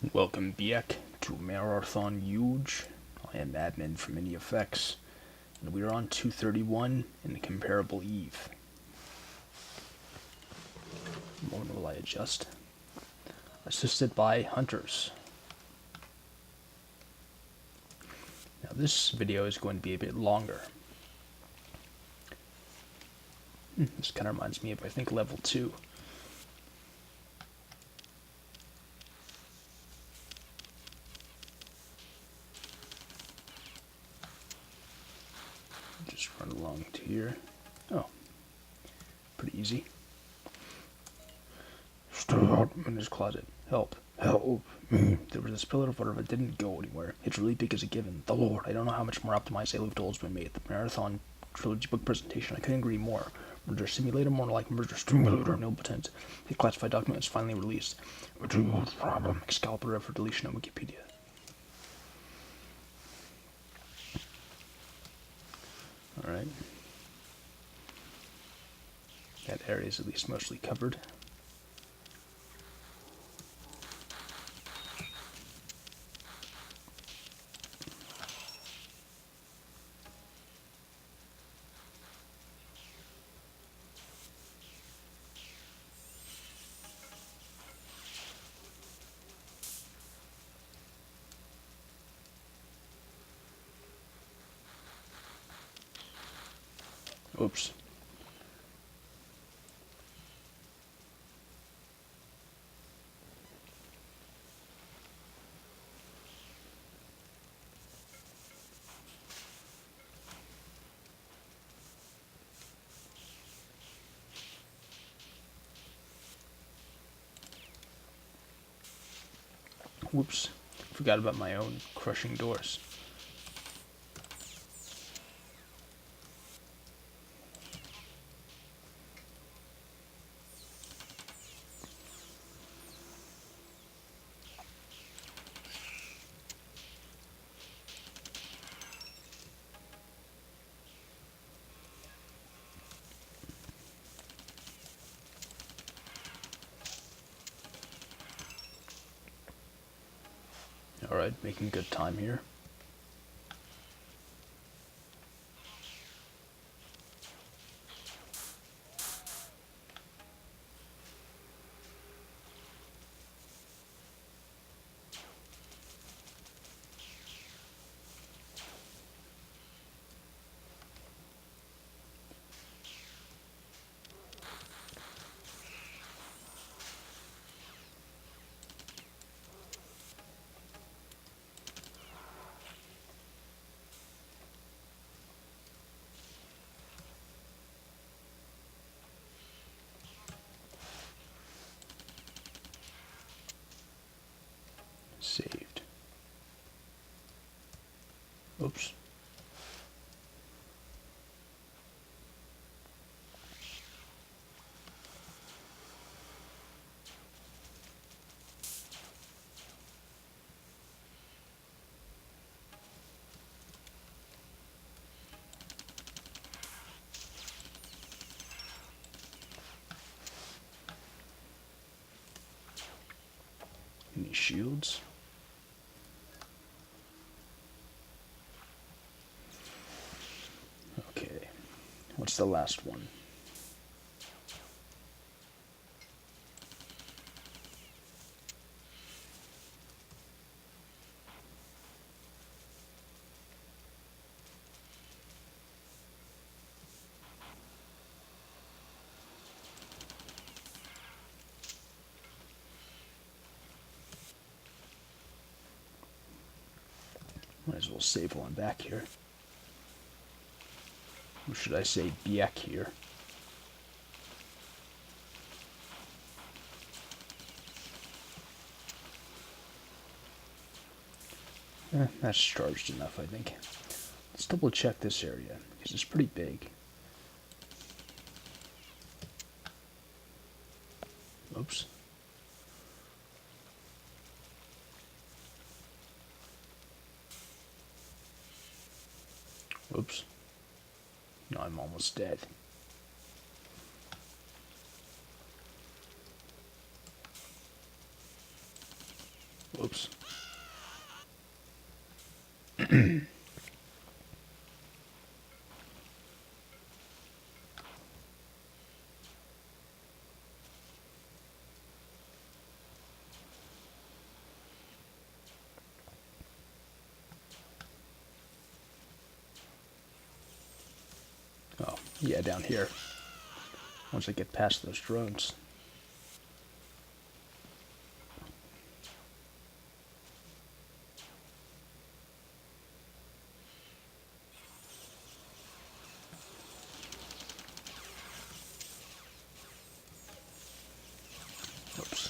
Welcome back to Mararthon Yuge. I am admin from Indie Effects, and we are on 231 in the Comparable Eve. A moment while I adjust. Assisted by Hunters. Now this video is going to be a bit longer. This kind of reminds me of, I think, level 2. Just run along to here. Oh, pretty easy. Stay out in his closet. Help. Help me. There was this pillar of water that didn't go anywhere. It's really big as a given. The Lord, I don't know how much more optimized Aloof Dole's been made. The Mararthon Trilogy book presentation, I couldn't agree more. Murder Simulator, more like Murder Stimulator, Omnipotent. The classified document is finally released. Problem. Excalibur for deletion on Wikipedia. Alright. That area is at least mostly covered. Oops. Whoops. Forgot about my own crushing doors. Alright, making good time here. Saved. Oops. Any shields? Okay. What's the last one? Might as well save while I'm back here. Or should I say back here? That's charged enough, I think. Let's double check this area, because it's pretty big. Oops. Oops. No, I'm almost dead. Whoops. Oh, yeah, down here. Once I get past those drones. Oops.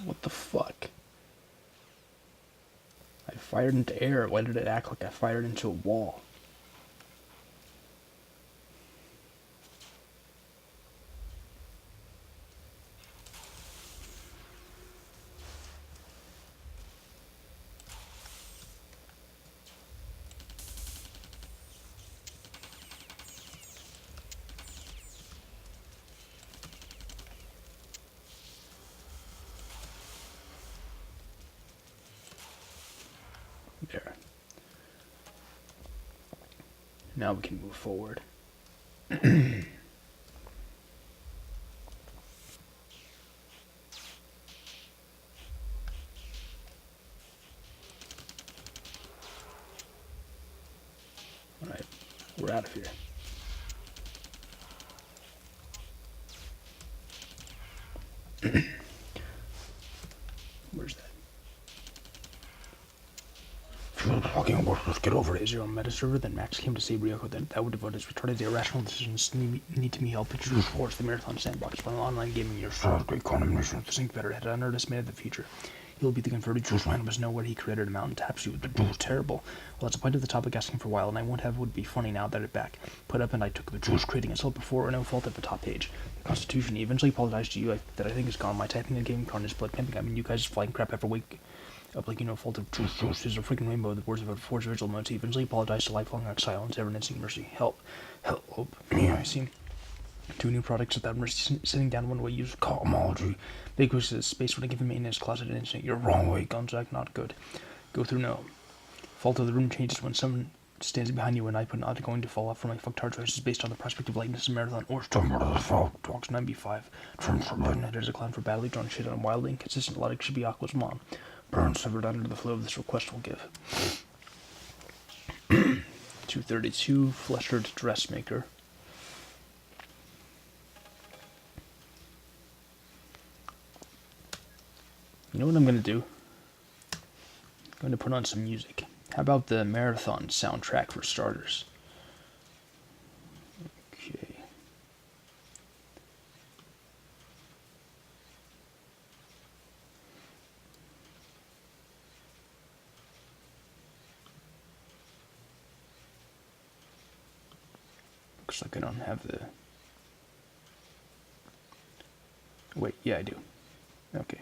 What the fuck? I fired into air. Why did it act like I fired into a wall? There. Now we can move forward. Alright, we're out of here. Where's that? Fucking worthless, get over it. Is your own meta server? Then Max came to save Ryoko. Then that would devote his retarded irrational decisions need to me help it to force the Marathon sandbox for online gaming. Your great condemnation of the think better had underestimated the future. He'll be the converted Jules randomers know where he created a mountain taps you with the Jules terrible. Well, that's a point of the topic asking for a while, and I won't have would be funny now that it back. Put up and I took the Jules creating itself before or no fault at the top page. The Constitution, he eventually apologized to you that I think is gone. My typing the game Carnage blood pimping. I mean you guys flying crap every week. Up like you know fault of Jules is a freaking rainbow, the words of a forged vigil modes. He eventually apologized to lifelong exile and ever-ending mercy. Help. Yeah, I see. Two new products without mercy sitting down one way use cosmology. Big wish to space when I give him in his closet and instant. You're wrong way, Gonzaga, not good. Go through no. Fault of the room changes when someone stands behind you and I put not going to fall off from my fucktard choices based on the prospect of lightness and Marathon or Storm of the Fog. Dogs 9b5. Trumps for button headers a clown for badly drawn shit on wildly inconsistent logic should be Aqua's mom. Burn severed under the flow of this request will give. 232 Fleshered Dressmaker. You know what I'm going to do? I'm going to put on some music. How about the Mararthon soundtrack for starters? Okay. Looks like I don't have the... Wait, yeah I do. Okay.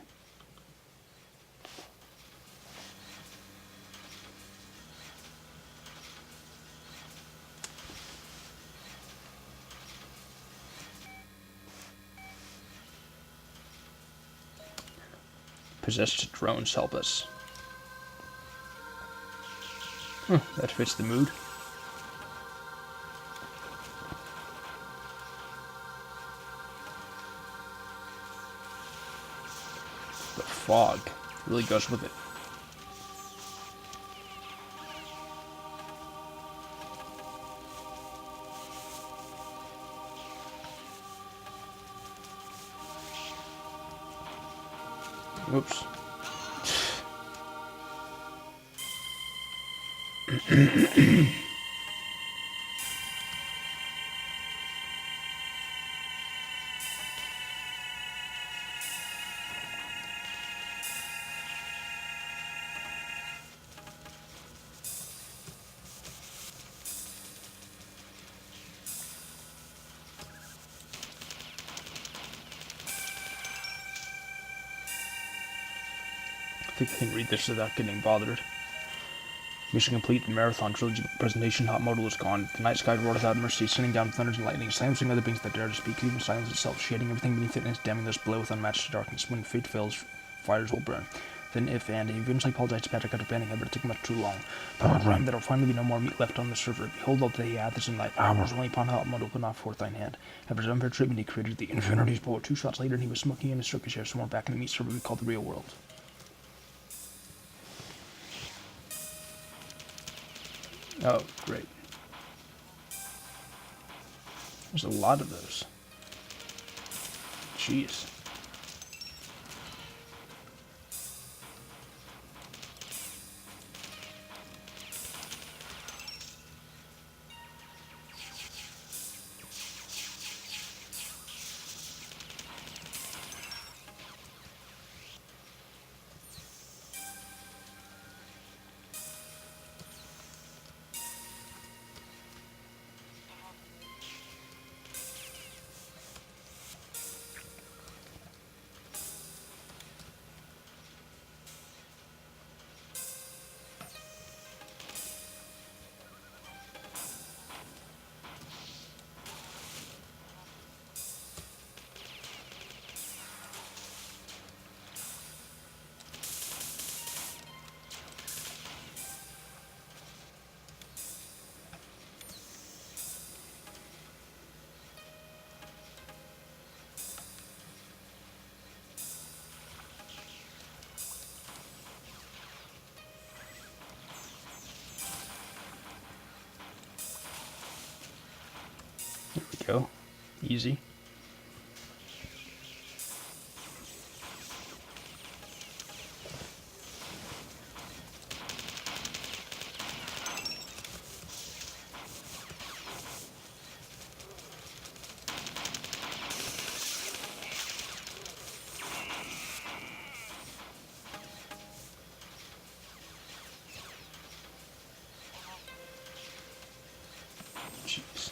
Possessed drones help us. That fits the mood. The fog. Really goes with it. Whoops. I think I can read this without getting bothered. Mission complete. The Mararthon trilogy presentation. Hot modal is gone. The night sky roared without mercy, sending down thunders and lightning, silencing other beings that dare to speak, even silence itself, shading everything beneath it and its damning this below with unmatched darkness. When fate fails, fires will burn. Then, if and eventually apologize to Patrick after banning him, but it took much too long. There will finally be no more meat left on the server. Behold, all that he hath is in thy powers. Only upon hot modal put not forth thine hand. After his unfair treatment, he created the Infinity's bow. 2 shots later, and he was smoking in his circus chair somewhere back in the meat server we call the real world. Oh, great. There's a lot of those. Jeez. There we go. Easy. Jeez.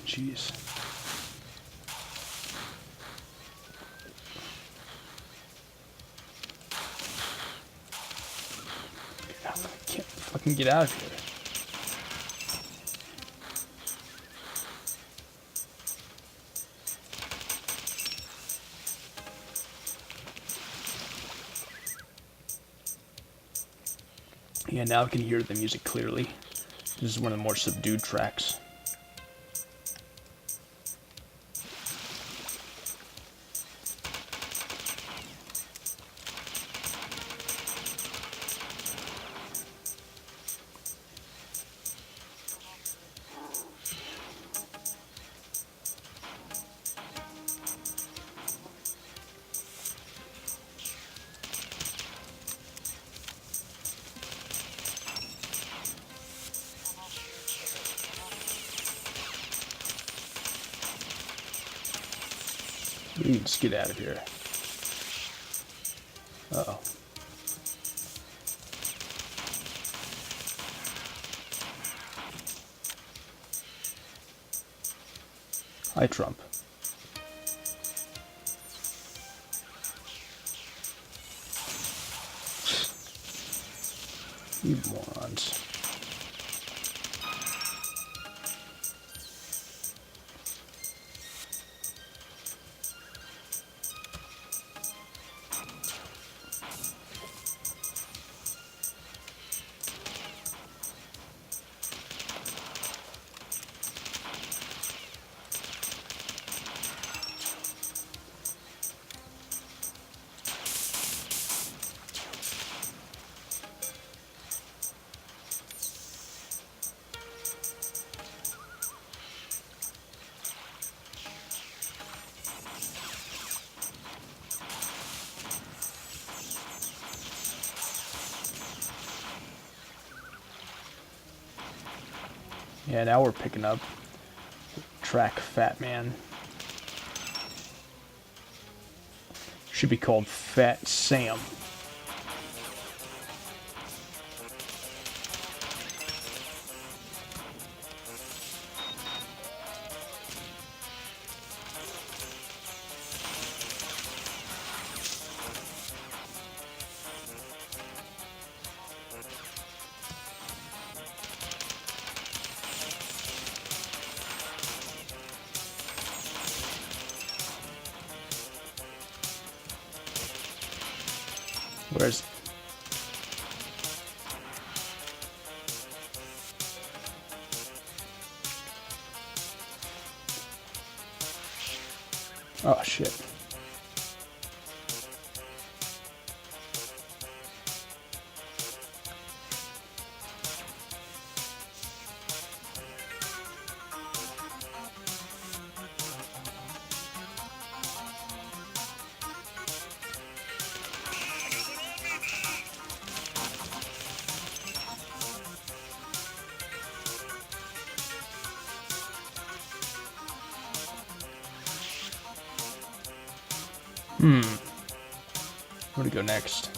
Jeez. I can't fucking get out of here. Yeah, now I can hear the music clearly. This is one of the more subdued tracks. We can just get out of here. Uh-oh. Hi, Trump. You morons. Yeah, now we're picking up. Track Fat Man. Should be called Fat Sam. Where's... Oh, shit. Where to go next?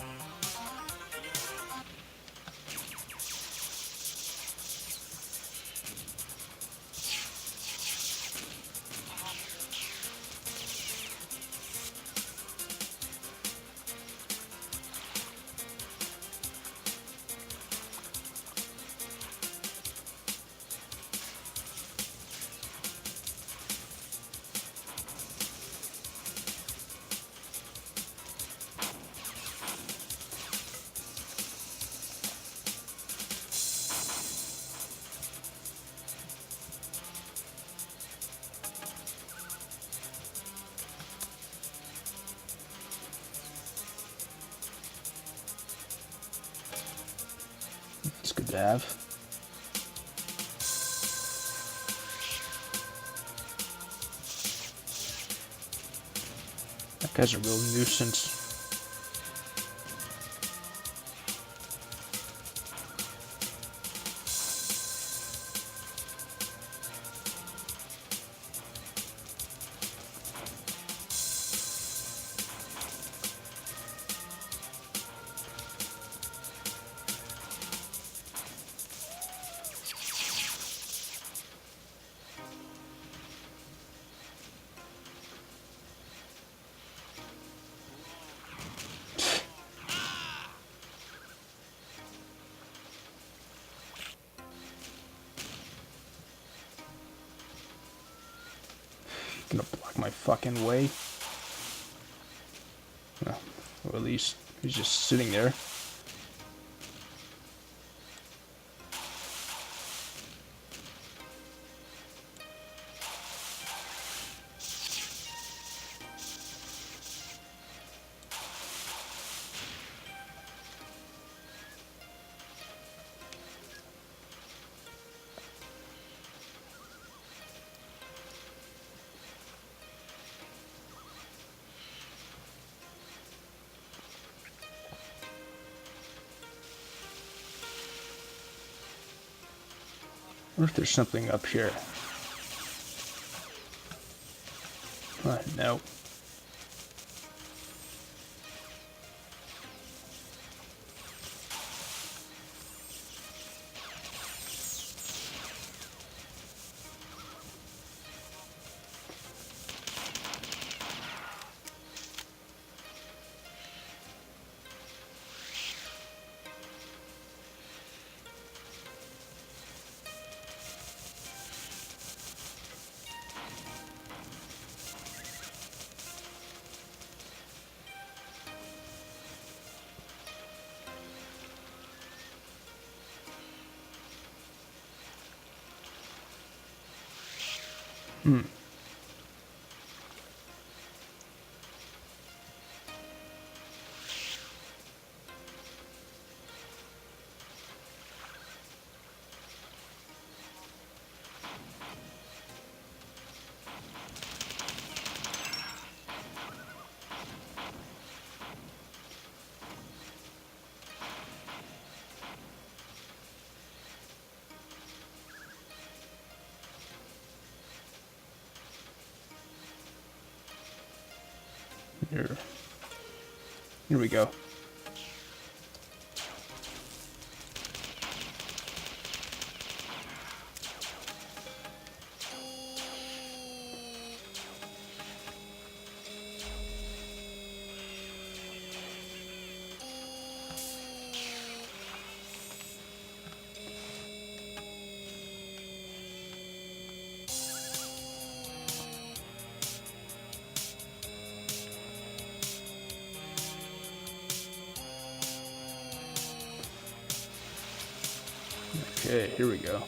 It's good to have. That guy's a real nuisance. Gonna block my fucking way. Well, or at least he's just sitting there. I wonder if there's something up here. No. Here we go. Okay, here we go.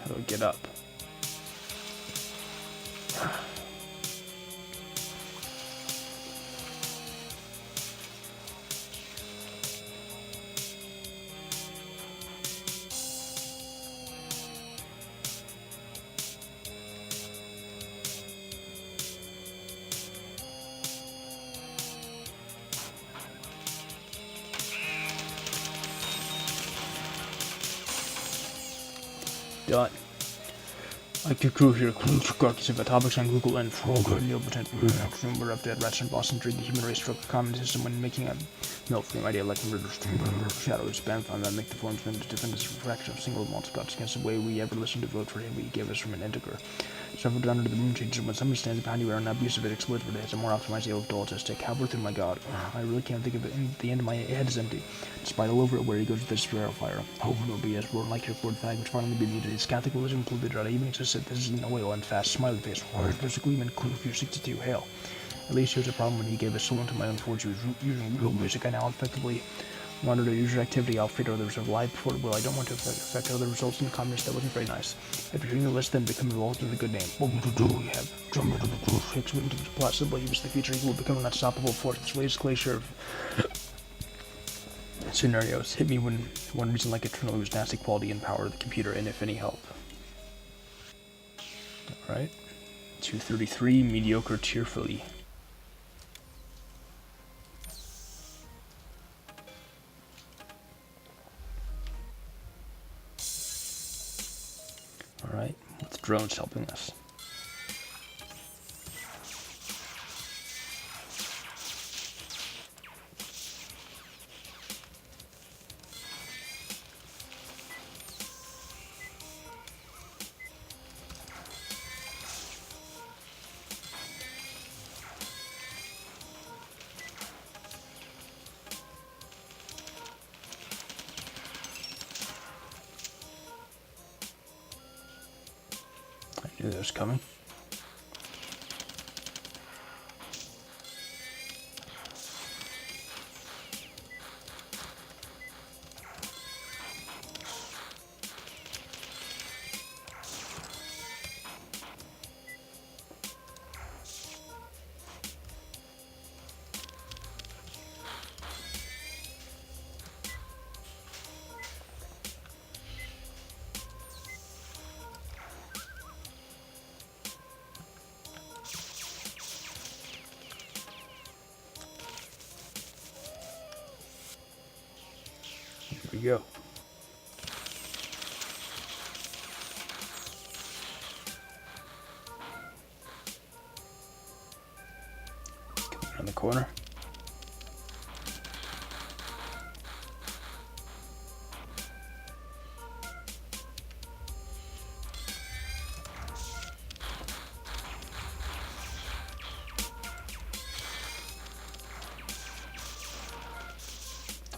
How do I get up? Done. Like your crew here, carcass of topics on Google and Frog, Neil Pretend, we're up dead rats in Boston, treat the human race struck a common system when making a milk frame idea like murder, shadow, spam, found that make the forms meant to defend us from fraction of single malts gods against the way we ever listened to vote for him, he gave us from an integer. Suffered down to the room changes when somebody stands behind you are not abusive it explodes for days, a more optimized yellow autistic. However, through my god, I really can't think of it, and the end of my head is empty. Despite all over it where he goes with this sparrow fire. Oh, no BS, roaring like your Ford fag, which finally be muted. His Catholic religion polluted out even existed. This is an oil and fast, smiley face. There's a gleam and clue for your 62, hail. At least here's a problem when he gave us soul into my own fortune using real music. I now effectively monitor user activity. I'll figure out the result live before it will. I don't want to affect other results in the comments. That wasn't very nice. After hearing the list, then become involved in a good name. What would you do? We have drummer to the proof. Hicks went into the plot. Simply, he was the future. He will become an unstoppable force. This latest glacier of scenarios hit me when one reason like eternally was nasty quality and power of the computer, and if any help. Alright. 233, mediocre cheerfully. Alright, what's drones helping us? I knew that was coming. Here we go. Coming around the corner.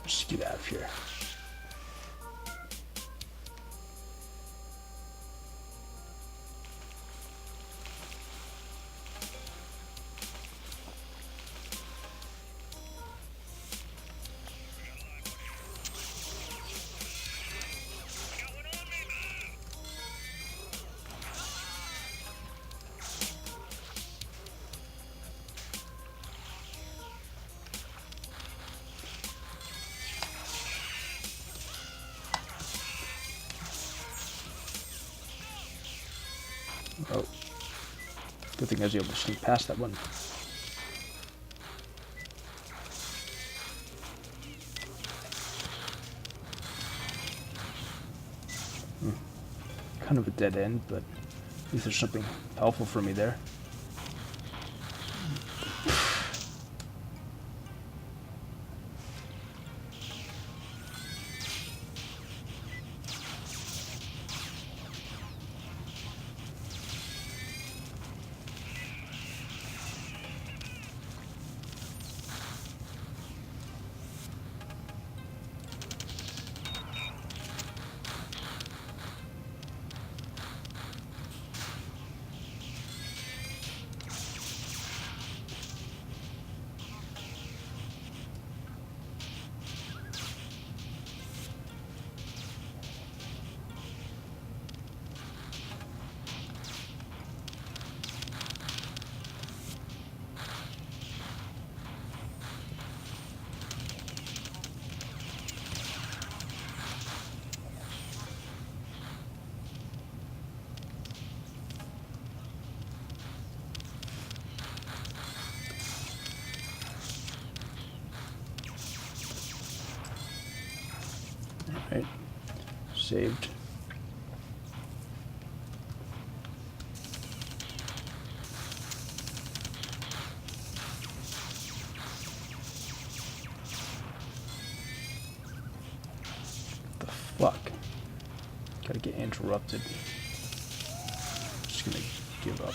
Let's get out of here. Good thing I was able to sneak past that one. Kind of a dead end, but at least there's something helpful for me there. Alright, saved. What the fuck? Gotta get interrupted. Just gonna give up.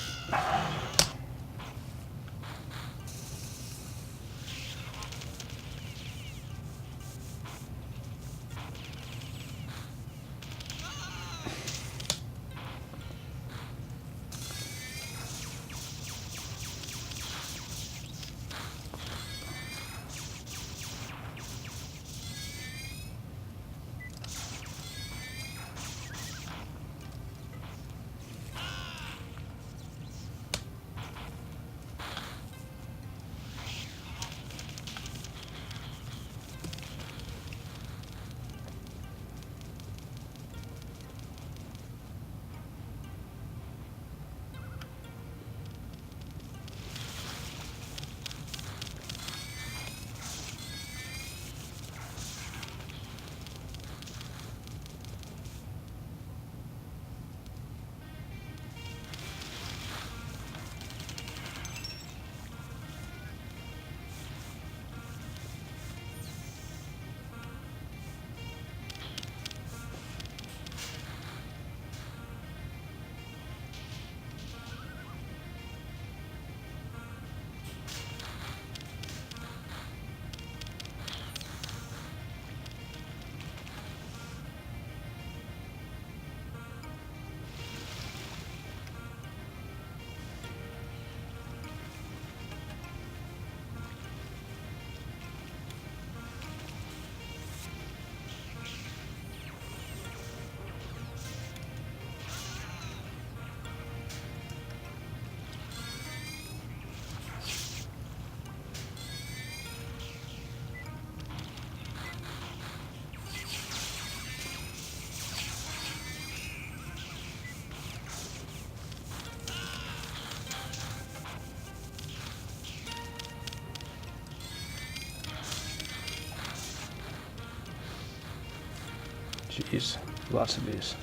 Jeez, lots of these.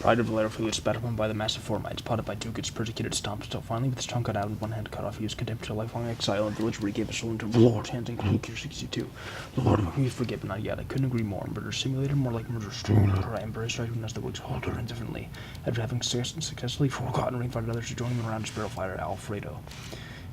Pride of Valera flew spat upon by the massive Formites, potted by Yuge's persecuted stomps, until finally, with his tongue cut out and one hand cut off, he was condemned to lifelong exile in the village where he gave his soul into Lord, chanting Gear 62. Lord, we forgive, but not yet. I couldn't agree more. Murder simulator, more like murder stronger. I embraced right when as the woods halted indifferently, after having successfully forgotten and invited others to join him around his barrel fighter, Alfredo.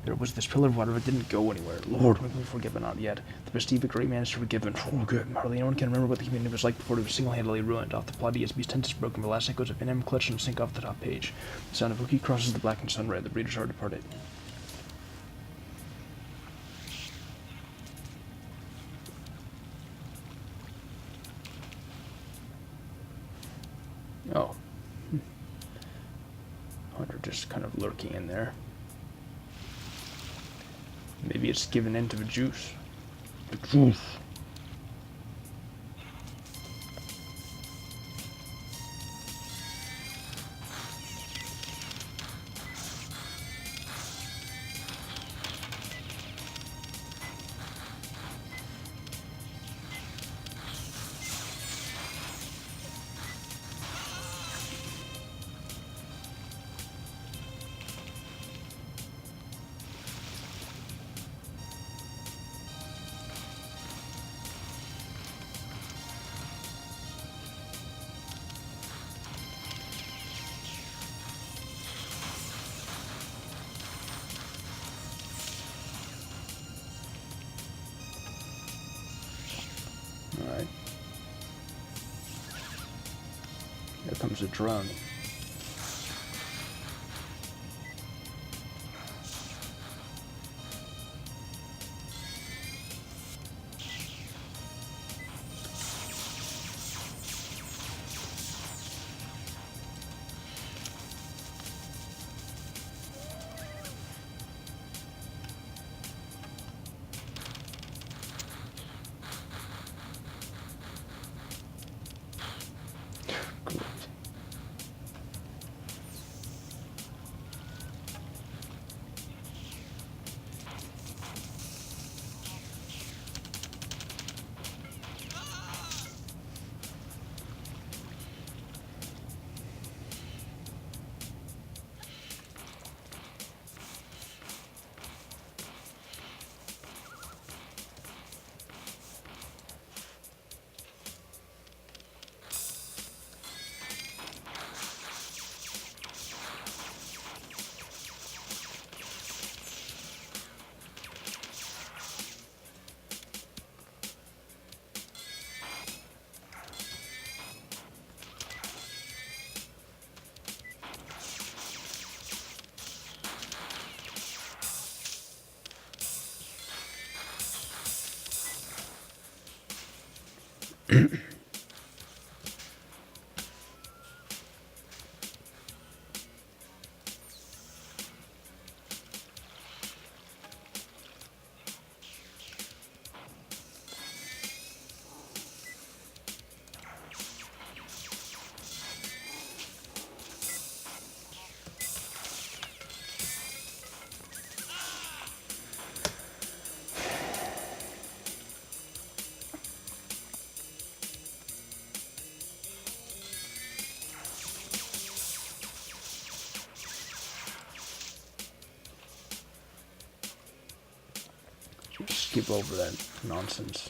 There was this pillar of water, but it didn't go anywhere. Lord, make me forgive, but not yet. The prestige of great man is to forgive and forget. Hardly anyone can remember what the community was like before it was single-handedly ruined. Off the plot, ESB's tent is broken, but last echoes of NM clutch and sink off the top page. The sound of Wookiee crosses the blackened sun red. The breeders are departed. Oh. Hunter just kind of lurking in there. Maybe it's given into the juice. The juice. Alright. Here comes a drone. Skip over that nonsense.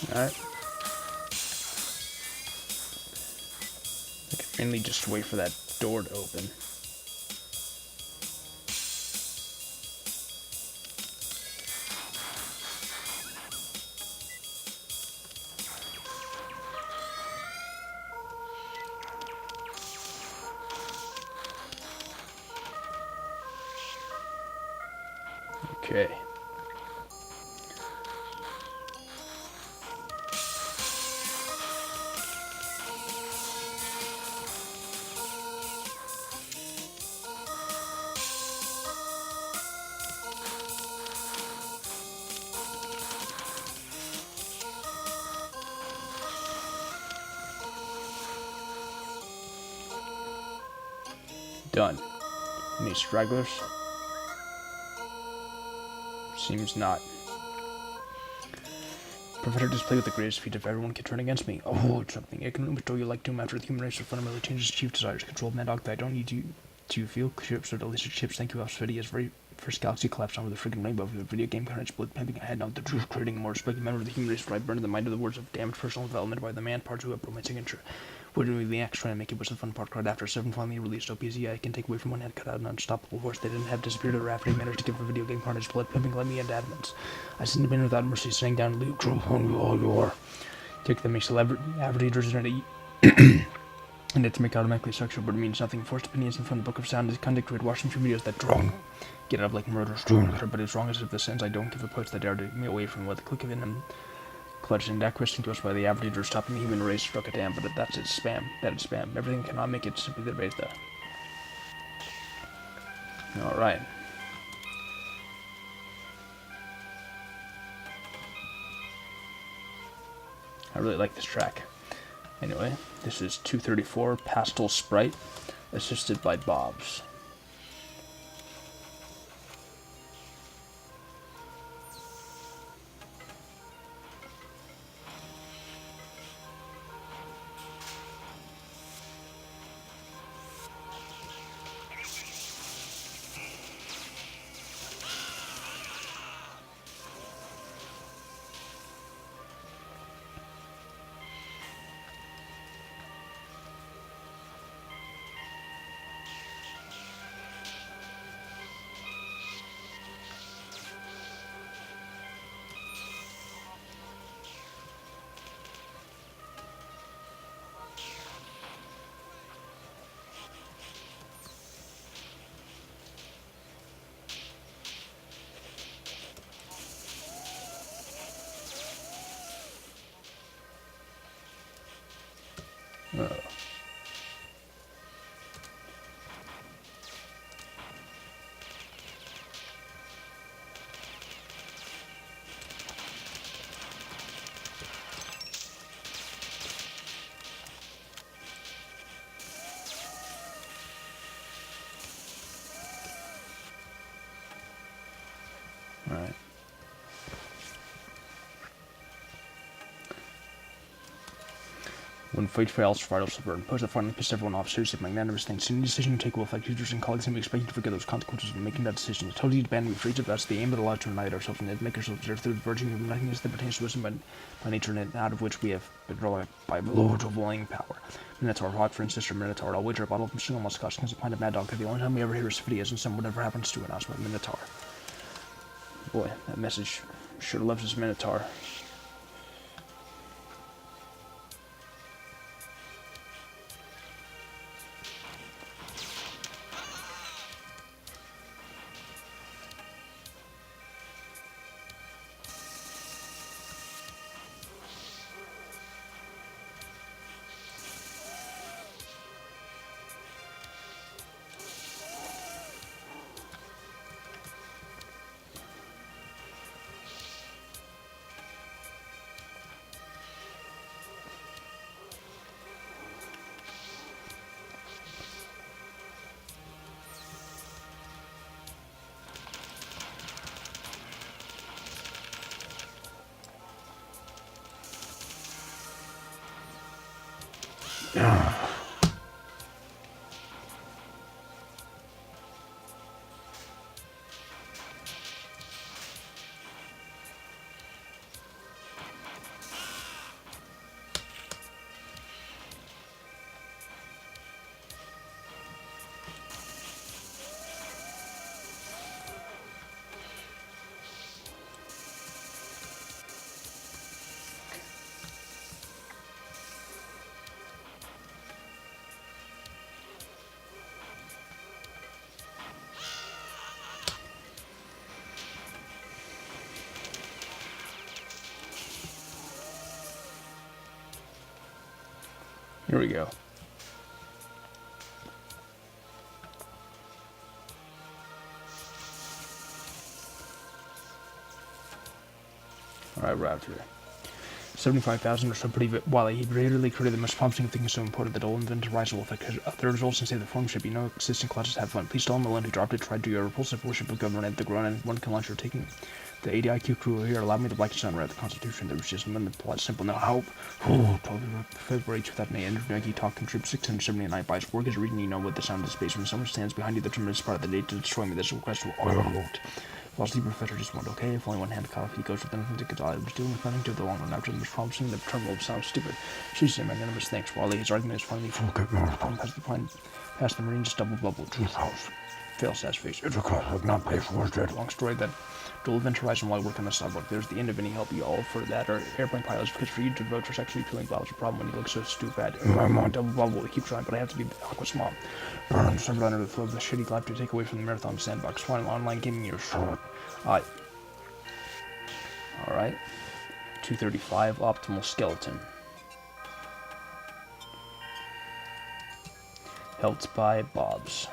Alright. I can mainly just wait for that door to open. Okay. Done. Any stragglers? Seems not. Prevented display with the greatest feat if everyone can turn against me. Oh, it's something. I can only bestow you like doom after the human race will fundamentally change its chief desires. Control Mad Dog that I don't need you to feel. Ships are delicious chips. Thank you, Alphavity. As very first galaxy collapsed over the freaking rainbow. If you have video game Carnage blood pimping ahead now the truth creating a more respected member of the human race where I burn the mind of the words of damaged personal development by the man parts who have broke my signature. Wouldn't really act trying to make it was the fun part card after 7 finally released OPZ I can take away from one hand cut out an unstoppable force they didn't have disappeared or Rafferty managed to give a video game Carnage blood pimping let me end adamants. I send them in without mercy saying down Luke troll on you all you are. Take them a celebrity and it's make automatically sexual but it means nothing. Forced opinions from the book of sound is conducted watching through videos that drone. Get out of like murder but as wrong as if the sins I don't give a post that dare to me away from what the click of in them. Clutched and that question goes by the average or stopping the human race struck a dam, but that's its spam. That is spam. Everything cannot make it simply the beta. Alright. I really like this track. Anyway, this is 234 Pastel Sprite, assisted by Bobs. Oh. Alright. When fate fails, Friday will burn. Post that finally pissed everyone off. Seriously, magnanimous things. Any decision you take will affect users and colleagues, and we expect you to forget those consequences when making that decision. It tells you to ban we free to us. The aim of the law to unite ourselves and make ourselves observe through the virtue of nothingness that pertains to wisdom by nature, and out of which we have been drawn by lords of willing power. Minotaur, hot for sister Minotaur. I'll wager a bottle of single malt scotch against a pint of Mad Dog. The only time we ever hear his is in some whatever happens to us by Minotaur. Boy, that message sure loves his Minotaur. Here we go. Alright, we're out here. 75,000 or so pretty while he readily created the most promising thing so important that all invent rise will affect the results and say the form should be no existing classes have fun. Please tell him Malone who dropped it, tried to your repulsive worship of government at the ground and one can launch your taking. The ADIQ crew here allowed me to black sun right the Constitution. There was just none of the plot simple no help. 12 February 2008 Energy Talking Troop 679 bytes. Work is reading you know what the sound of space when someone stands behind you the tremendous part of the day to destroy me. This request will overlooked. While the professor just went okay, if only one hand cut off, he goes with anything to get I was doing with nothing to the long run after the most promising, the terminal sounds stupid. She's saying magnanimous thanks. While his argument is finally forget Mararthon past the Marines double bubble, truth house. Fails ass face. It's a cost, I've not paid for it. Long story that dual event horizon while working on the sidewalk. There's the end of any help you all for that or airplane pilots because for you to vote for sexually appealing blobs a problem when you look so stupid. I'm on double bubble to keep trying, but I have to be the Aqua's mom. Burn, served under the flow of the shitty life to take away from the Mararthon sandbox. Final online gaming year short. Alright. 235 optimal skeleton. Helped by Bob's.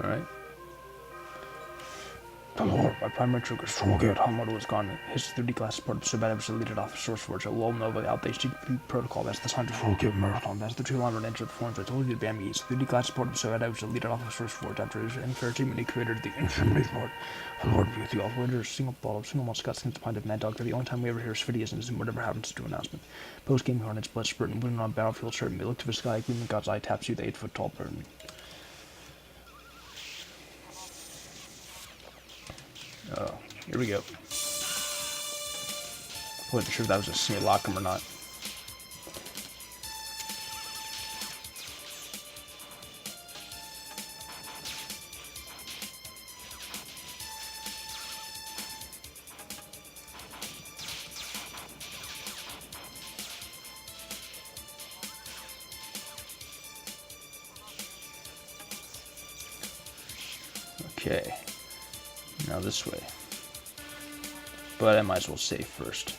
Alright. The Lord, my primary trigger is so good. Hamato was gone. His 3D glass support so bad I was deleted off the source forge. A low Nova out the HTTP protocol. That's the sign to forgive Mararthon. That's the true line to enter the forms. I told you to ban me. His 3D glass support so bad I was deleted off the source forge after his unfair treatment he created the Infinity Lord. The Lord be with you all. Later, a single bottle of single malt Scott skins a pint of Mad Dog. The only time we ever hear his videos and whatever happens to announcement. Post game Carnage, blood spurt and winning on battlefield shirt. We look to the sky, gleaming God's eye taps you the 8-foot tall burden. Oh, here we go. Wasn't sure if that was a simulacrum or not. Okay. Now this way. But I might as well save first.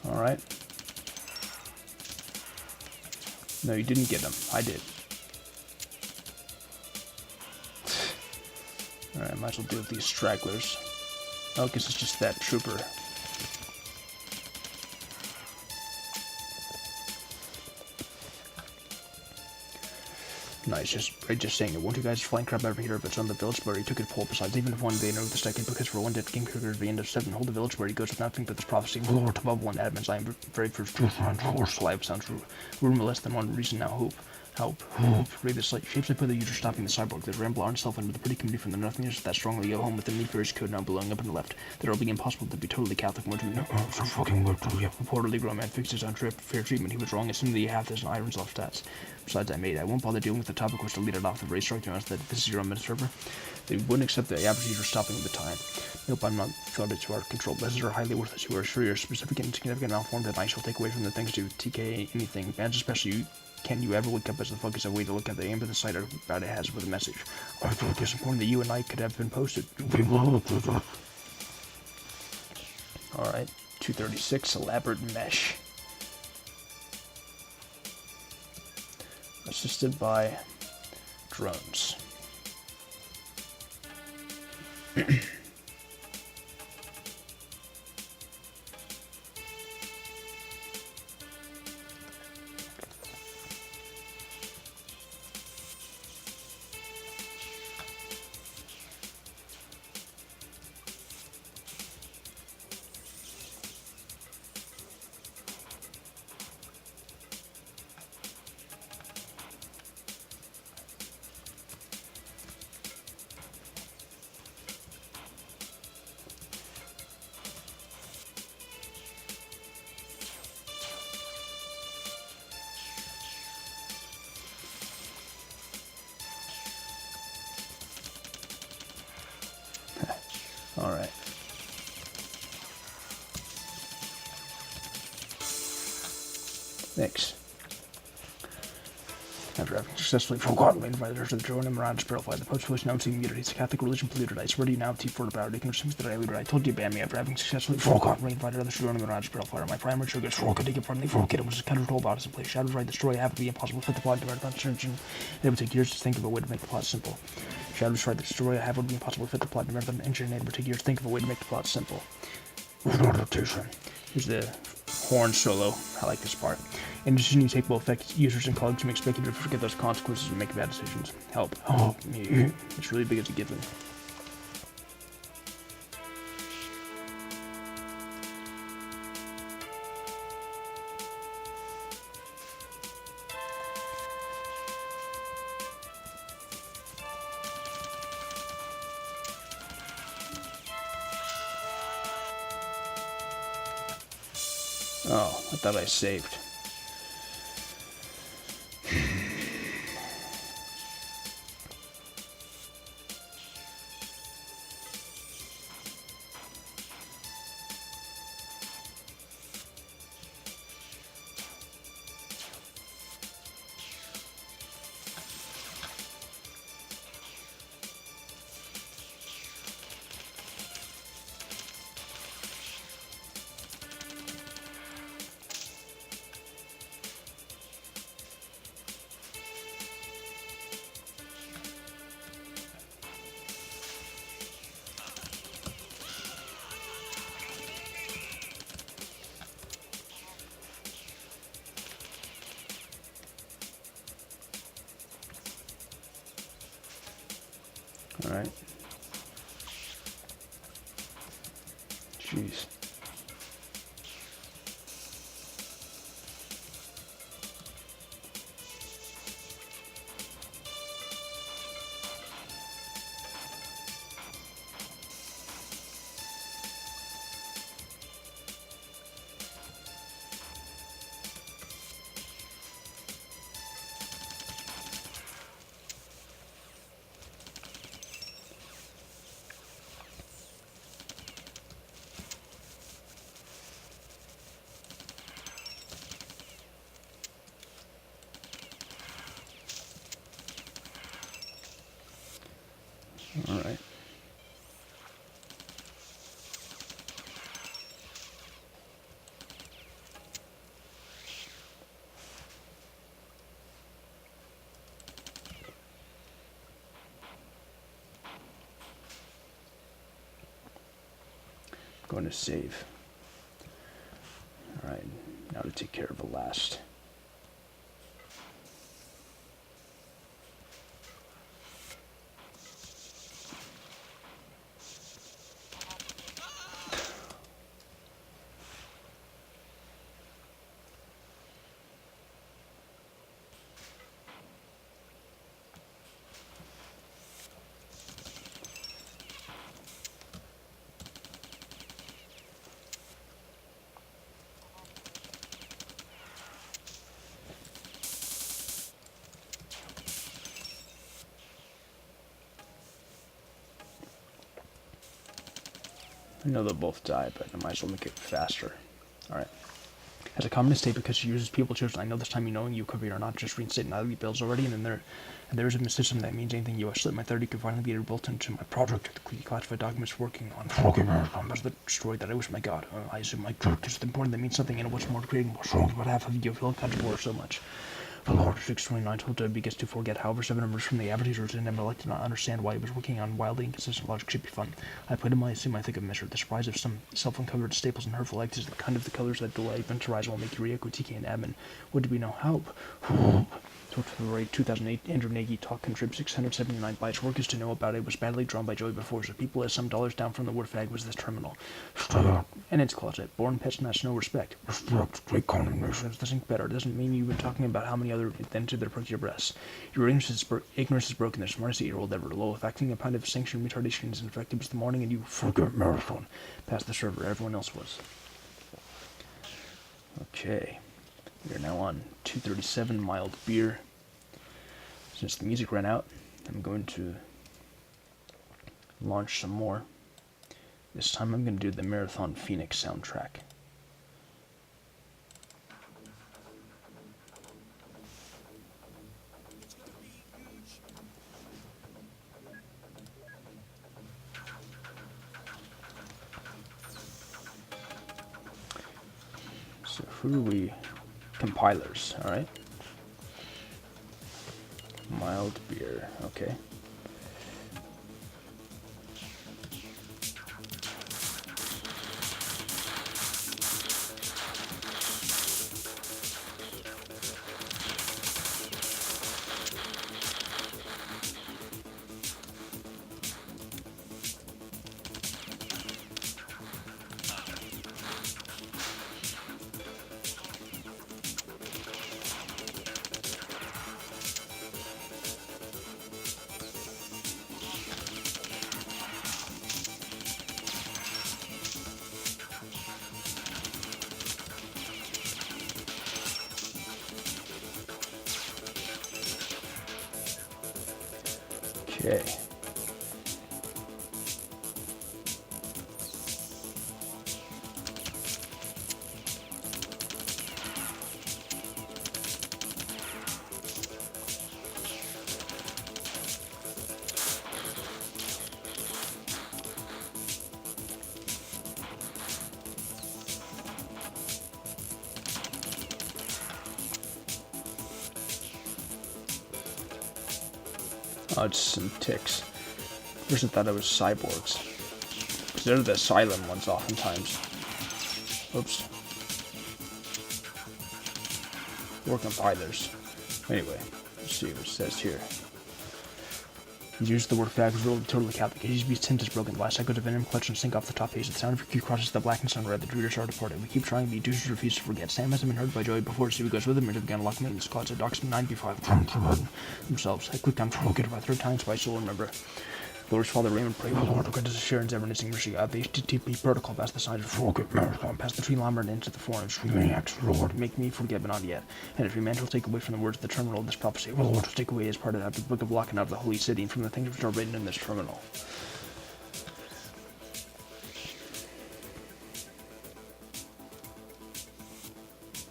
All right. No, you didn't get them. I did. Alright, might as well deal with these stragglers. Oh, I guess it's just that trooper. Nice, just saying it. Won't you guys flank crap over here if it's on the village where he took it pole besides even if one they know the second because for one dead game trigger at the end of 7 hold the village where he goes with nothing but this prophecy Lord above one admins I am very first truth and force life sounds rumor less than one reason now hope read this like shapes I put the user stopping the cyborg that ramble on itself into the pretty community from the nothingness that strongly go home with the need for his code now blowing up in the left that it'll be impossible to be totally Catholic more to know so fucking weird to a poorly grown man fixed his own trip fair treatment he was wrong assuming that you have this and irons off stats. Besides, I won't bother dealing with the topic was to lead it off the racetrack to us that this is your own server. They wouldn't accept the average user stopping the time. Nope, I'm not got it to our control. Blessings are highly worthless. You are sure you're specific and significant malformed that I shall take away from the things to TK anything. Bans especially can you ever wake up as the focus of a way to look at the aim of the site about it has with a message. I feel disappointed that you and I could have been posted. Alright, 236 elaborate mesh. Assisted by drones. Alright. Next. After having successfully forgotten the inviters of the Joan and Mirage purified, the Pope's was announcing immunity. It's a Catholic religion polluted. I swear to you now, T4 about ignorance that I eluded. I told you to ban me after having successfully forgotten the inviters of the Joan and Mirage purified. My primary trigger is forgot to get from the forget. It was a counter-control bodies in place. Shadows right, destroy half would be impossible. Fit the plot to Mararthon surgeon. It would take years to think of a way to make the plot simple. Shadows right, destroy half would be impossible. Fit the plot to Mararthon engine. It would take years to think of a way to make the plot simple. Adaptation. Here's the horn solo. I like this part. In addition, you take will affect users and colleagues and expect you to forget those consequences and make bad decisions. Help. Me. It's really big as a given. Oh, I thought I saved. Alright. Jeez. Alright. Going to save. Alright, now to take care of the last. I know they'll both die, but I might as well make it faster. Alright. As a common mistake because she uses people children, I know this time you knowing you could be or not just reinstating either bills already, and then there's a system that means anything you slip my 30 could finally be rebuilt into my project. The classified documents working on was the destroyed that I wish my god. I assume my truth is important that means something and what's more creating more songs, but half of you feel comfortable so much. The Lord 629 told Debbie gets to forget, however, 7 numbers from the advertisers and I'm like to not understand why he was working on wildly inconsistent logic should be fun. I put in my assume I think of measure. The surprise of some self-uncovered staples and hurtful acts is the kind of the colors that delay event horizon will make you re-echo TK and admin. What do we know? Help. So February 2008, Andrew Nagy talk contrib 679 bytes. Work is to know about it was badly drawn by Joey before, so people as some dollars down from the word fag was this terminal. And its closet. Born pets and no respect. Respect, great condemnation. Doesn't better. It doesn't mean you've been talking about how many other invented their perky breasts. Your ignorance is broken. The smartest 8-year-old ever. Low. If acting a kind of sanctioned retardation is infected was the morning and you forget Mararthon. Past the server. Everyone else was. Okay. We are now on 237 mild beer. Since the music ran out, I'm going to launch some more. This time I'm going to do the Marathon Phoenix soundtrack. So who do we... Compilers, alright. Mild beer, okay. Okay. Oh, it's some ticks. First I thought it was cyborgs. Because they're the silent ones oftentimes. Oops. Or compilers. Anyway, let's see what it says here. Use the word fag is really totally Catholic. HGB's tint is broken. Last echo to venom clutch and sink off the top page. The sound of your cue crosses the blackness on red. The readers are departed. We keep trying, but douches refuse to forget. Sam hasn't been heard by Joey before, so he goes with him into the gun lock maintenance closet. Docs 95 themselves. I clicked on get it by 3 times, so I still remember. Lord's Father Raymond pray, oh Lord, grant us Sharon's ever-nissing mercy. The HTTP protocol past the signs of forget Marathon, past the tree lumber and into the forest. Maniacs, Lord, make me forget, but not yet. And if your man shall take away from the words of the terminal of this prophecy, well, Lord, take away as part of that the book of locking out of the holy city and from the things which are written in this terminal.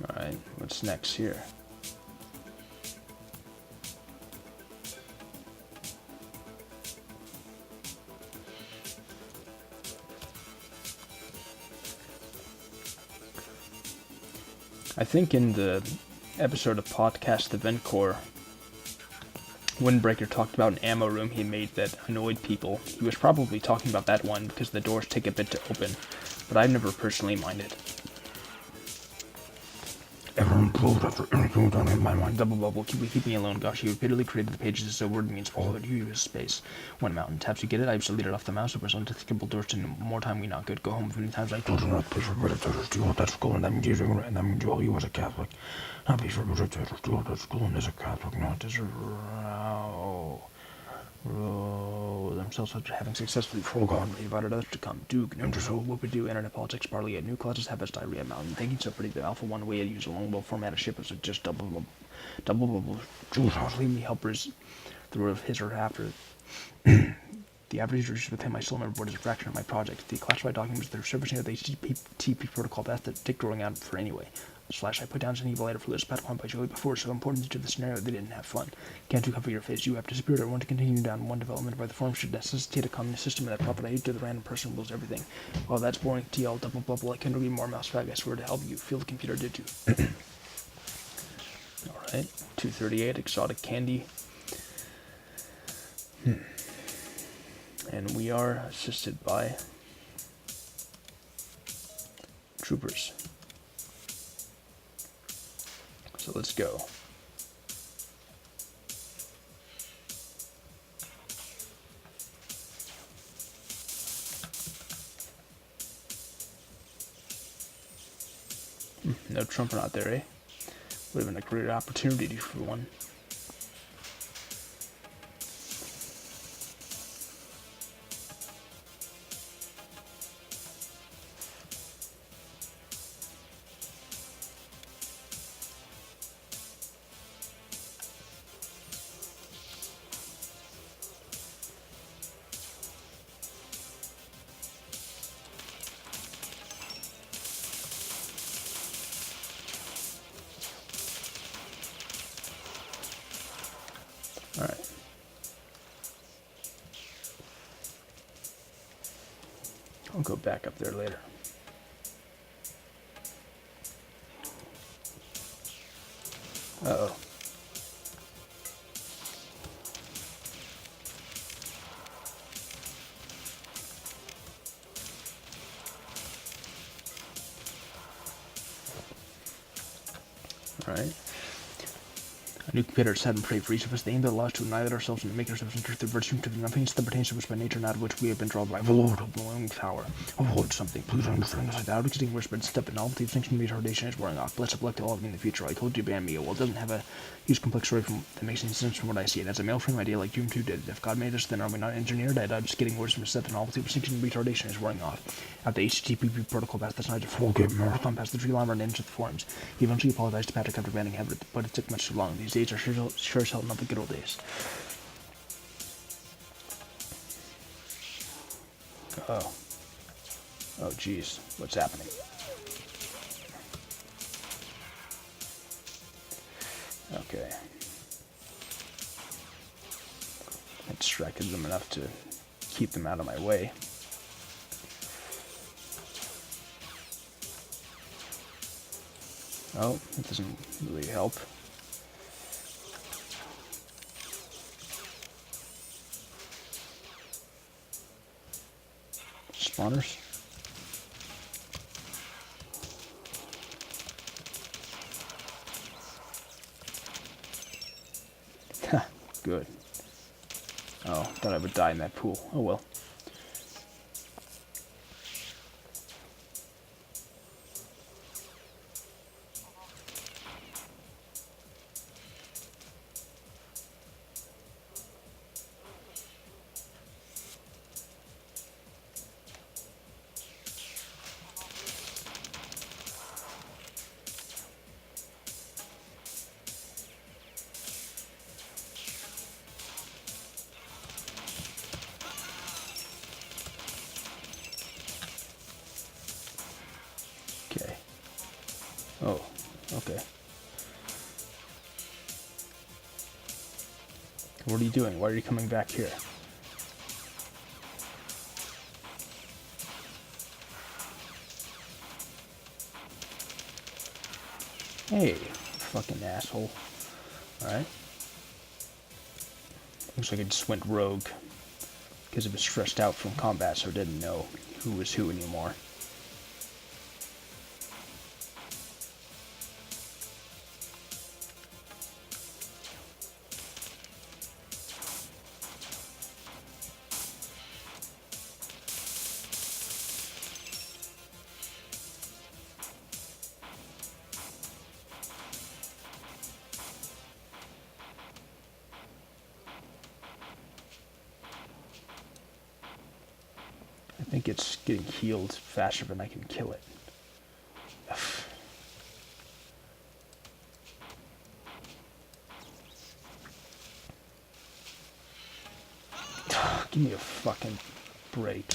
Alright, what's next here? I think in the episode of Podcast Event Core, Windbreaker talked about an ammo room he made that annoyed people. He was probably talking about that one because the doors take a bit to open, but I've never personally minded. Ever improved after anything done in my mind. Double bubble, keep me alone. Gosh, you repeatedly created the pages as a word means all that you use space. When mountain taps, you get it. I used to lead it off the mouse. It was undetectable doors to more time we not good. Go home 50 times. I told you not to for meditators do all that school, and that means you and that means you as a Catholic. Not be for meditators do all that school and as a Catholic, not as a themselves after having successfully foregone, they invited others to come. Duke, Ninja Whoopie-Doo, Internet Politics, Barley at New Classes, Habits, Diarrhea Mountain. Thinking so pretty, the Alpha 1 way to use a longbow format of ship was just double bubble. Jules, leave me helpers through of his or after. The average users with him I still remember what is a fraction of my project. The classified documents that are servicing the HTTP protocol path that Dick growing out for anyway. Slash, I put down some evil later for this platform by Joey before, so important to the scenario they didn't have fun. Can't you cover your face? You have disappeared or want to continue down one development by the form should necessitate a common system and that proper aid to the random person rules everything. Well, that's boring. TL double bubble. I couldn't read more mouse fag. I swear to help you. Feel the computer did too. Alright. 238 exotic candy. And we are assisted by troopers. So let's go. No trumper out there, eh? Would have been a great opportunity for one. I'll go back up there later. Uh-oh. Alright. A new computer has had and prayed for each of us. The aim that allows us to annihilate ourselves and make ourselves into the virtue to the nothingness that pertains to us by nature, not of which we have been drawn by the Lord of blowing power. Avoid something. Please understand this without exceeding but step in novelty, distinction, retardation is wearing off. Blessed luck to all of you in the future. I told you ban me. Well, it doesn't have a huge complex story that makes any sense from what I see. It has a mainframe idea like Doom 2 did. If God made us, then are we not engineered? I'm just getting words from step in novelty, distinction, retardation is wearing off. After the HTTP protocol passed the sides of forget Mararthon past the tree line and into the forums. He eventually apologized to Patrick after banning him, but it took much too long. These days are sure as hell not the good old days. Oh. Oh, jeez. What's happening? Okay. I distracted them enough to keep them out of my way. Oh, it doesn't really help. Spawners? Ha, good. Oh, thought I would die in that pool. Oh well. Okay. Oh, okay. What are you doing? Why are you coming back here? Hey, fucking asshole. Alright. Looks like I just went rogue. Because it was stressed out from combat, so it didn't know who was who anymore. I think it's getting healed faster than I can kill it. Give me a fucking break.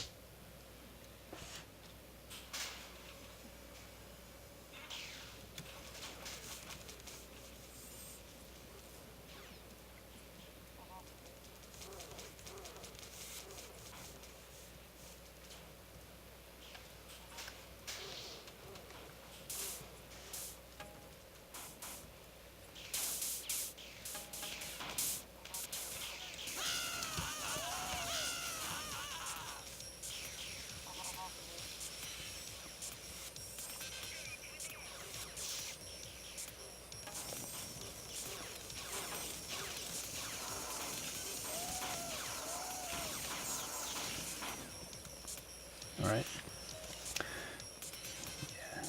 Alright.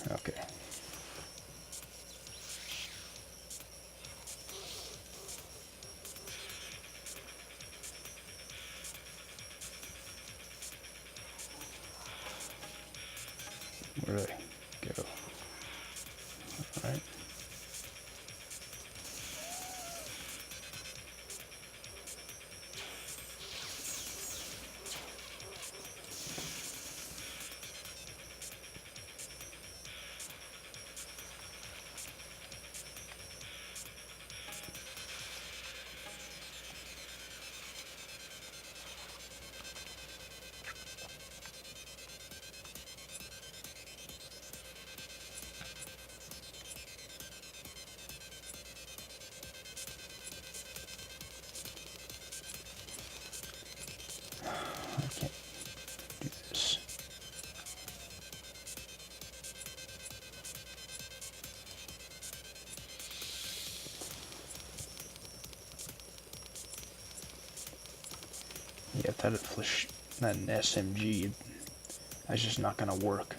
Yeah, okay. Where do I go? Alright. Yeah, if that an SMG, that's just not gonna work.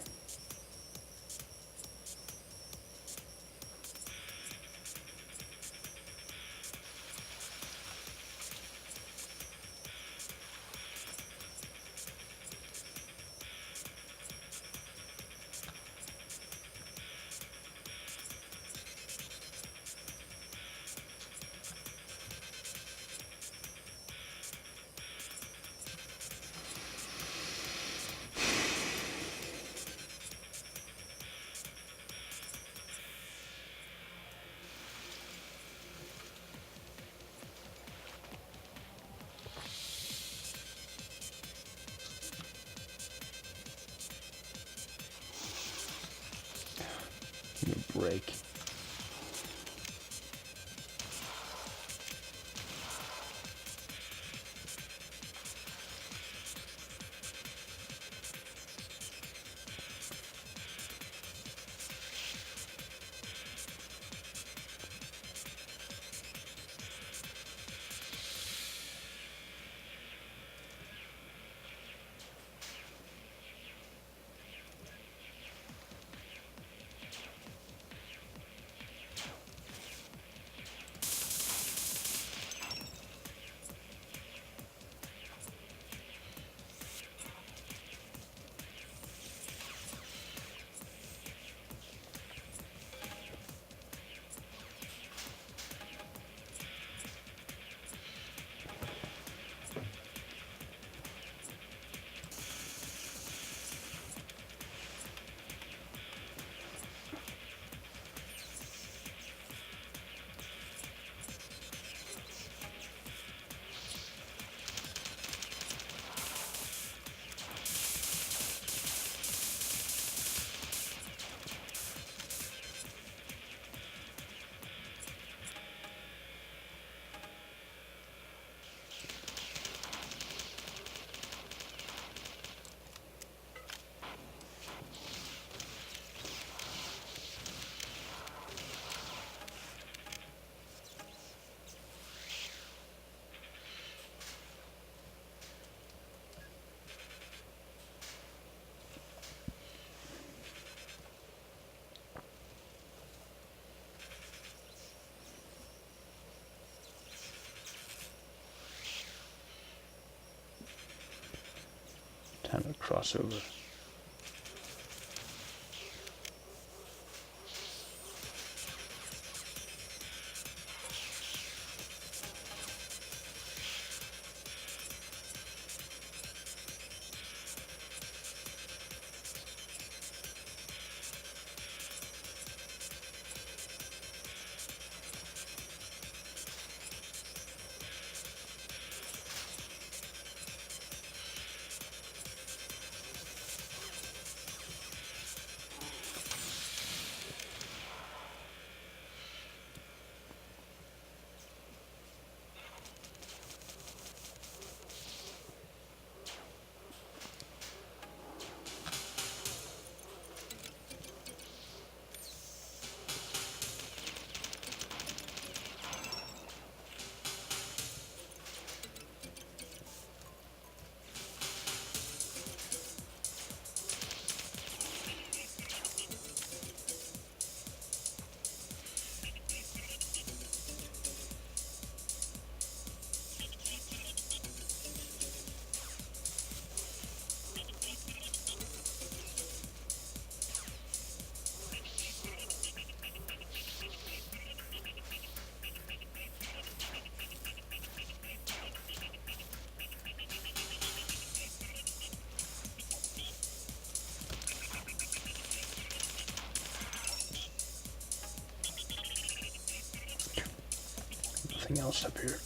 Give me a break. Time to cross over. Nothing else up here.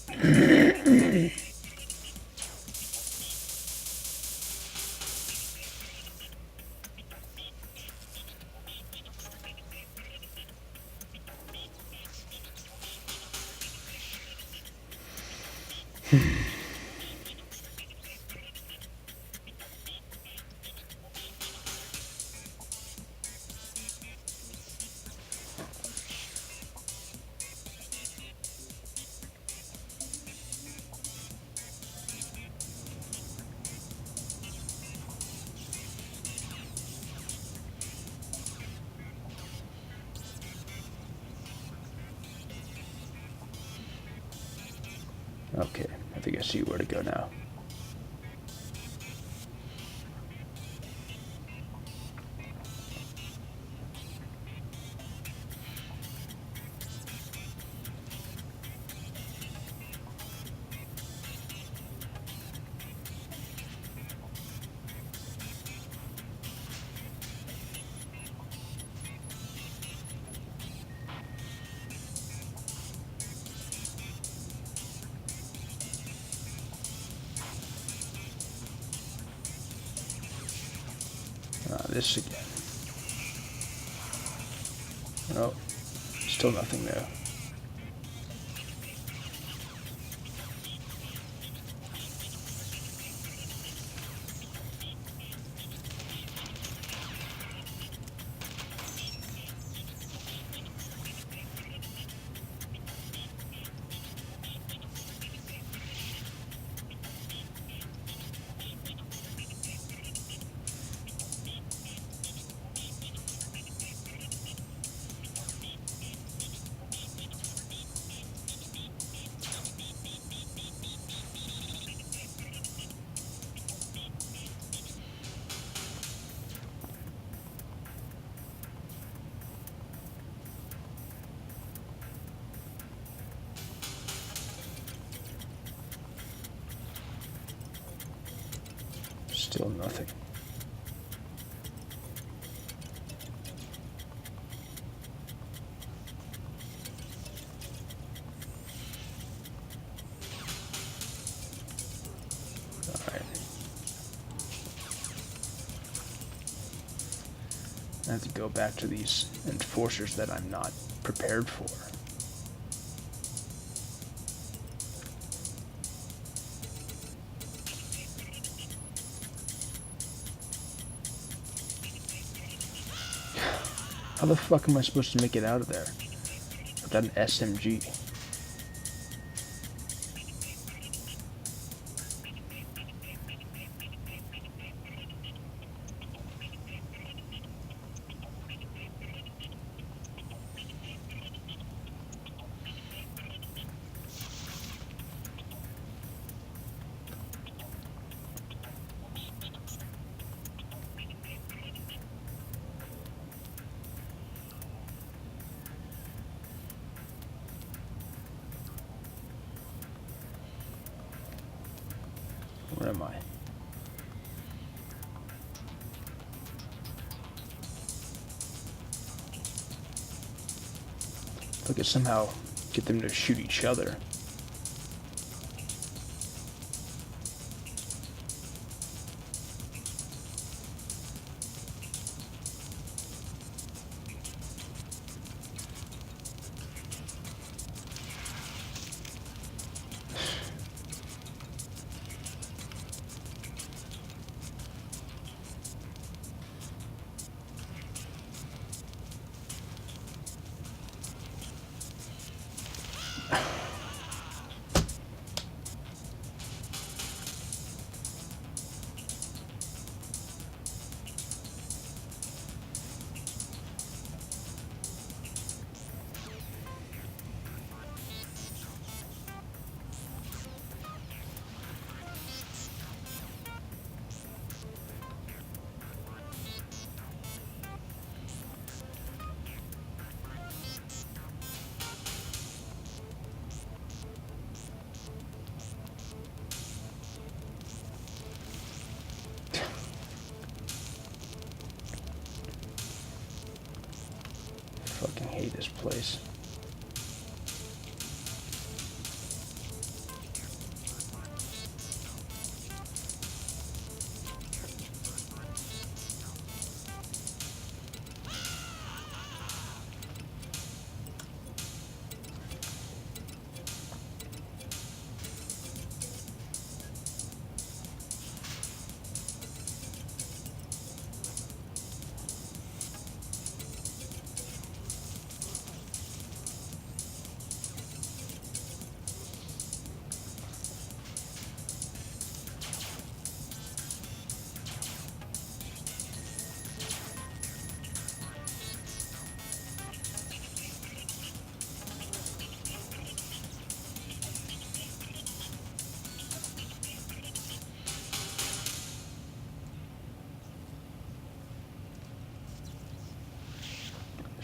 Okay, I think I see where to go now. This again. Oh, still nothing there. Still nothing. Alright. I have to go back to these enforcers that I'm not prepared for. How the fuck am I supposed to make it out of there without an SMG? Where am I? If I could somehow get them to shoot each other. Fucking hate this place.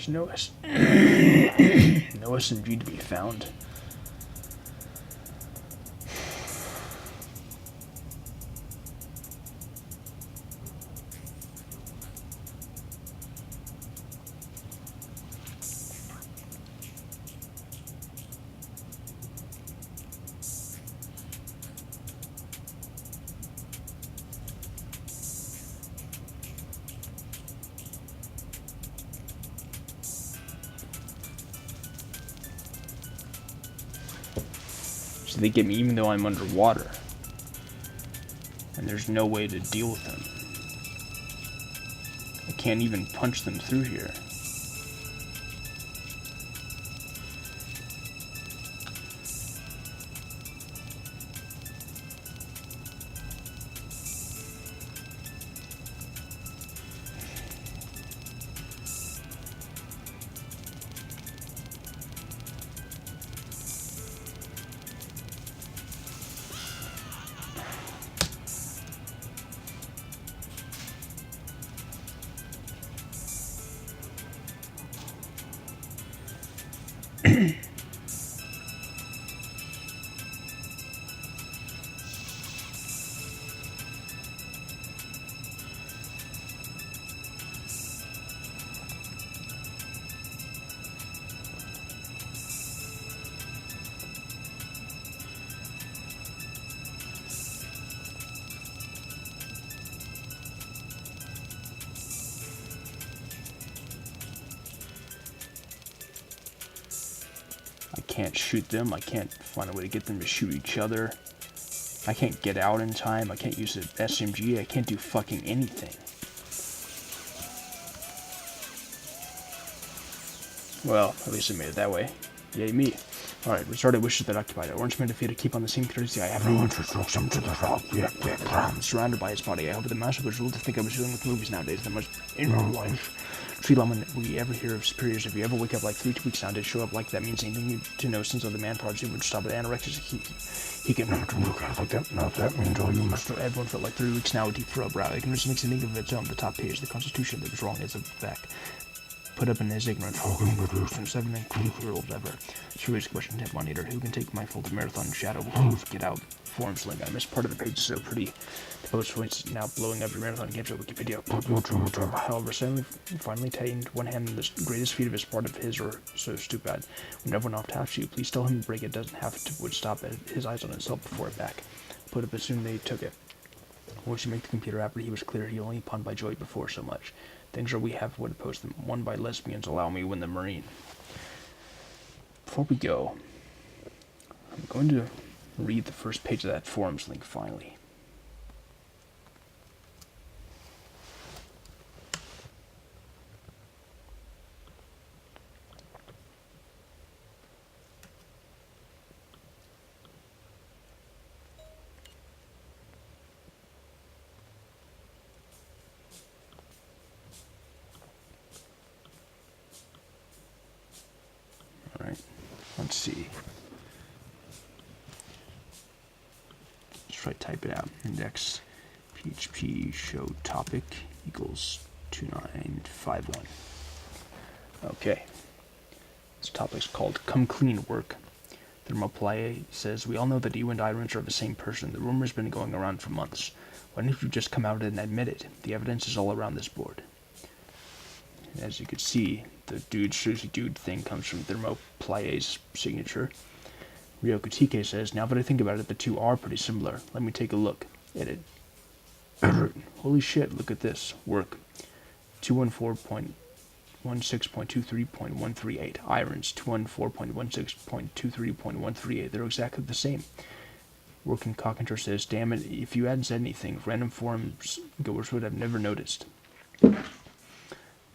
There's no no SMG to be found. So they get me even though I'm underwater. And there's no way to deal with them. I can't even punch them through here. I can't shoot them. I can't find a way to get them to shoot each other. I can't get out in time. I can't use an SMG. I can't do fucking anything. Well, at least I made it that way. Yay me. Alright, restarted wishes that occupied it. Orange man defeated, keep on the same courtesy. I have no interest to him to the top. I'm surrounded by his body. I hope the master was ruled to think I was dealing with movies nowadays. That much in real life. Tree Lemon, we ever hear of superiors, if you ever wake up like 3 weeks now, to show up like that means anything to know since of the man prodigy would stop at anorexia. He can not to look at like that. Not that means all you must. Everyone felt like 3 weeks now, a deep furrow brow. Ignorance makes a think of its own. The top page, the Constitution that was wrong is a fact. Put up in his ignorance. Talking producers, 7 and cruel ever. Serious question, Ted Monitor. Who can take my full Marathon shadow? Get out. Forms link. I missed part of the page, so pretty. The post points now blowing up your Marathon games on Wikipedia. However, finally tightened one hand in the greatest feat of his part of his or so stupid. When everyone off taps you, please tell him to break it. Doesn't have to would stop at his eyes on himself before it back. Put up as soon they took it. Once you make the computer after he was clear, he only pawned by joy before so much. Things are we have would oppose them. Won by lesbians, allow me win the Marine. Before we go, I'm going to read the first page of that forums link finally. Alright, let's see. Let's try to type it out. Index PHP show topic equals 2951. Okay. This topic's called Come Clean Work. Thermoplae says, we all know that you and Irons are the same person. The rumor's been going around for months. Why don't you just come out and admit it? The evidence is all around this board. As you can see, the dude sushi dude thing comes from Thermoplae's signature. Ryokutike says, now that I think about it, the two are pretty similar. Let me take a look. Edit. Holy shit, look at this. Work. 214.16.23.138. Irons. 214.16.23.138. They're exactly the same. Working Cockinter says, damn it, if you hadn't said anything, random forums goers would have never noticed.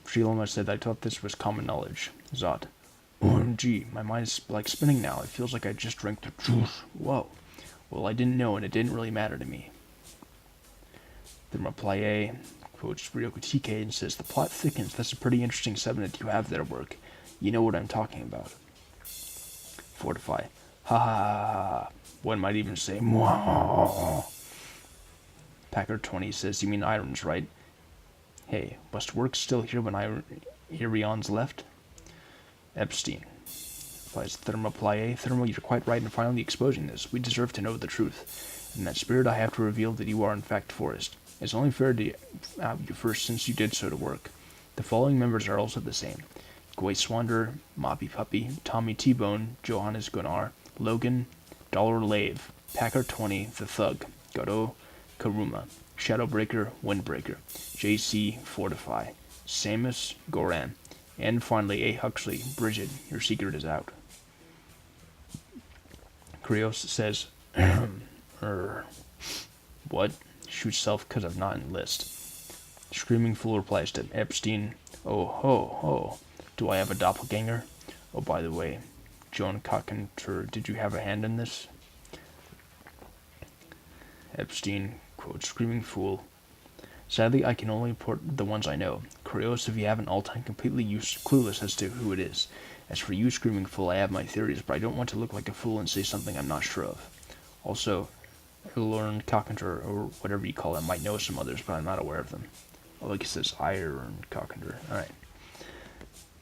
Shiloma said, I thought this was common knowledge. Zot. OMG, my mind is like spinning now. It feels like I just drank the juice. Whoa. Well, I didn't know, and it didn't really matter to me. Then Reply quotes Ryokutike and says, the plot thickens. That's a pretty interesting subject you have there, Work. You know what I'm talking about. Fortify. Ha ha ha ha. One might even say, mwah. Packard 20 says, you mean Irons, right? Hey, must Work still here when Irion's left? Epstein replies Thermoplasye. Thermo, you're quite right in finally exposing this. We deserve to know the truth. In that spirit, I have to reveal that you are in fact Forrest. It's only fair to out you first since you did so to work. The following members are also the same. Goy Swander, Moppy Puppy, Tommy T-Bone, Johannes Gunnar, Logan, Dollar Lave, Packer 20, The Thug, Godo Karuma, Shadowbreaker, Windbreaker, JC Fortify, Samus Goran, and finally A. Huxley, Bridget, your secret is out. Krios says, what? Shoots self because I've not enlist. Screaming Fool replies to Epstein, oh ho ho, do I have a doppelganger? Oh, by the way, Joan Carpenter, did you have a hand in this? Epstein, quote, Screaming Fool. Sadly, I can only report the ones I know. Krios, if you haven't all time completely clueless as to who it is. As for you, Screaming Fool, I have my theories, but I don't want to look like a fool and say something I'm not sure of. Also, Iron Carpenter, or whatever you call it, might know some others, but I'm not aware of them. Oh, like it says, Iron Carpenter. Alright.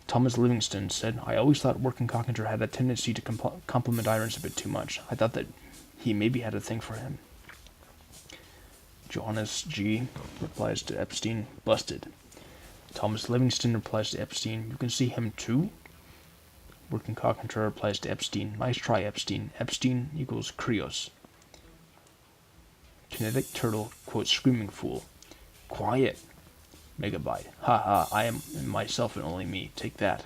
Thomas Livingston said, I always thought Working Carpenter had a tendency to compliment Irons a bit too much. I thought that he maybe had a thing for him. Johannes G. replies to Epstein, busted. Thomas Livingston replies to Epstein, you can see him too? Working Carpenter replies to Epstein, nice try, Epstein. Epstein equals Krios. Kinetic Turtle, quote, Screaming Fool. Quiet. Megabyte. Haha, I am myself and only me. Take that.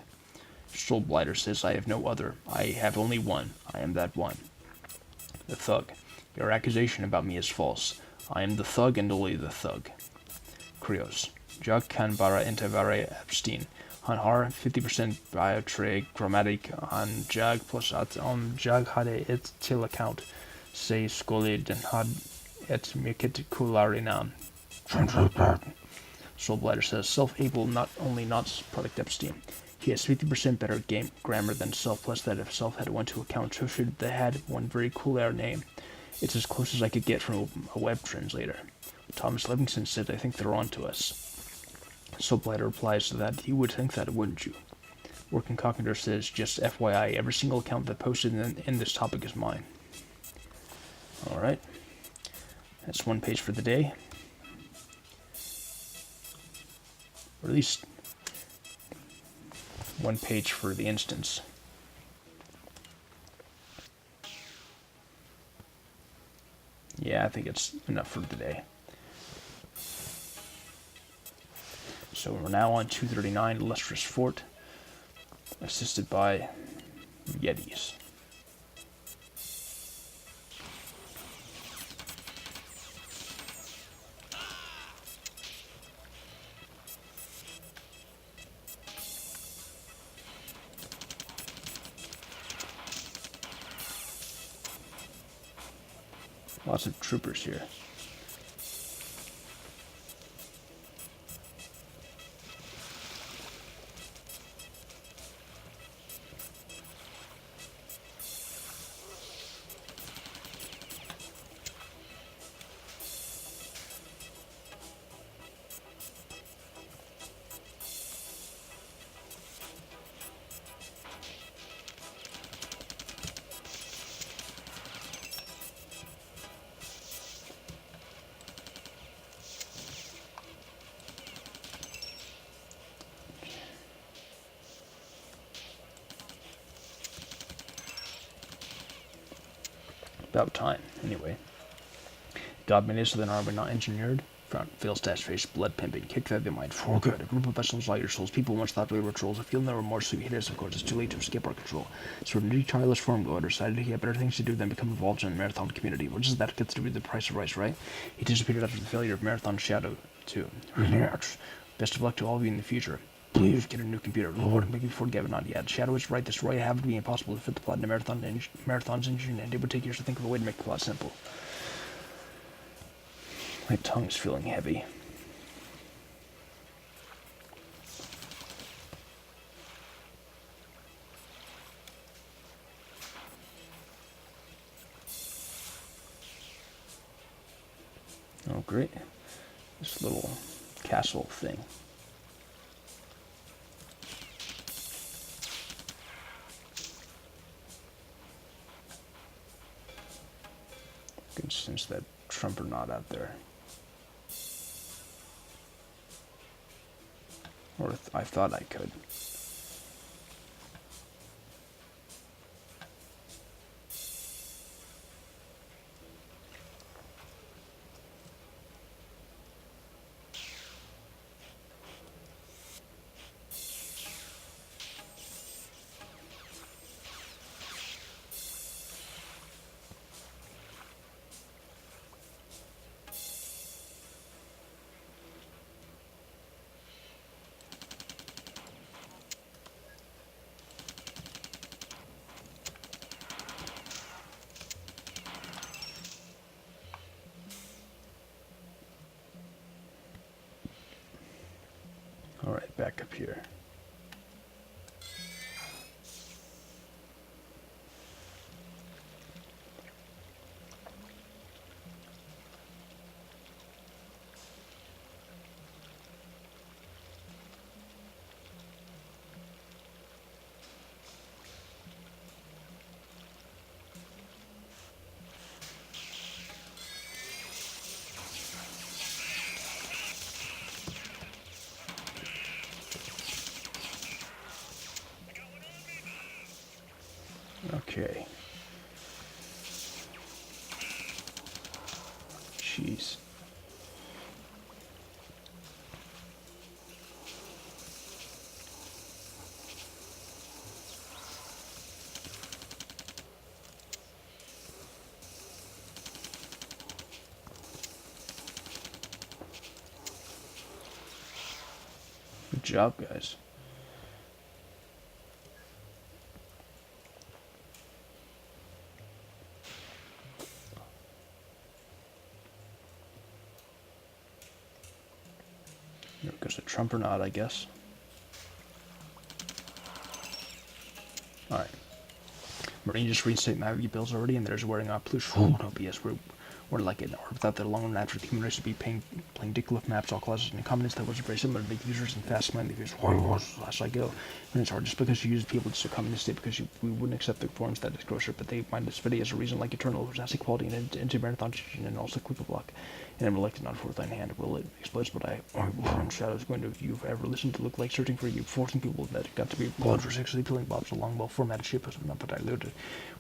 Soulblighter says, I have no other. I have only one. I am that one. The Thug. Your accusation about me is false. I am the Thug and only the Thug. Krios. Jag kan bara inte vara Epstein. Han har 50% biotrade grammatik han jag plus att om jag hade ett till account så skulle den ha ett mycket coolare namn. Soulblighter says, self-able not only not product Epstein. He has 50% better grammar than self, plus that if self had went to account, so should they had one very cool air name. It's as close as I could get from a web translator. Thomas Livingston said, I think they're on to us. Soulblighter replies to that, you would think that, wouldn't you? Working Carpenter says, just FYI, every single account that posted in this topic is mine. Alright. That's one page for the day. Or at least one page for the instance. Yeah, I think it's enough for today. So we're now on 239 Illustrious Fort, assisted by Yetis. Lots of troopers here. About time, anyway. God menace with an armor not engineered. Front, fail stash face, blood pimping, kick that they might for good. A group of vessels like your souls. People once thought we were trolls. I feel no remorse, so we hit us, of course. It's too late to escape our control. So from a childless form go, I decided he had better things to do than become involved in the Mararthon community. What does that get to do with the price of rice, right? He disappeared after the failure of Mararthon Shadow 2. Relax. Best of luck to all of you in the future. Please get a new computer. Lord, make me forget, but not yet. Shadow is right. This story happened to be impossible to fit the plot in a Marathon's engine, and it would take years to think of a way to make the plot simple. My tongue's feeling heavy. Oh, great. This little castle thing. I can sense that trumper knot out there. Or I thought I could. Alright, back up here. Okay. Jeez. Good job, guys. There goes a trumper knot, I guess. Alright. Marine just reinstate Mavi bills already, and there's wearing out plush. Oh, no BS. We're like it. Or without that long natural human race to be playing Dickliff maps, all classes and combinations that was very similar to make users and fast mind users. As I go. And it's hard just because you use people to come in this state because we wouldn't accept the forms that is grosser, but they find this video as a reason like Eternal, who's nasty quality and into Marathon and also click a block. And I'm elected on fourth line hand. Will it explodes, but Shadow's going to, if you've ever listened to look like searching for you, forcing people that got to be blood for sexually peeling bobs along well formatted ship as not but diluted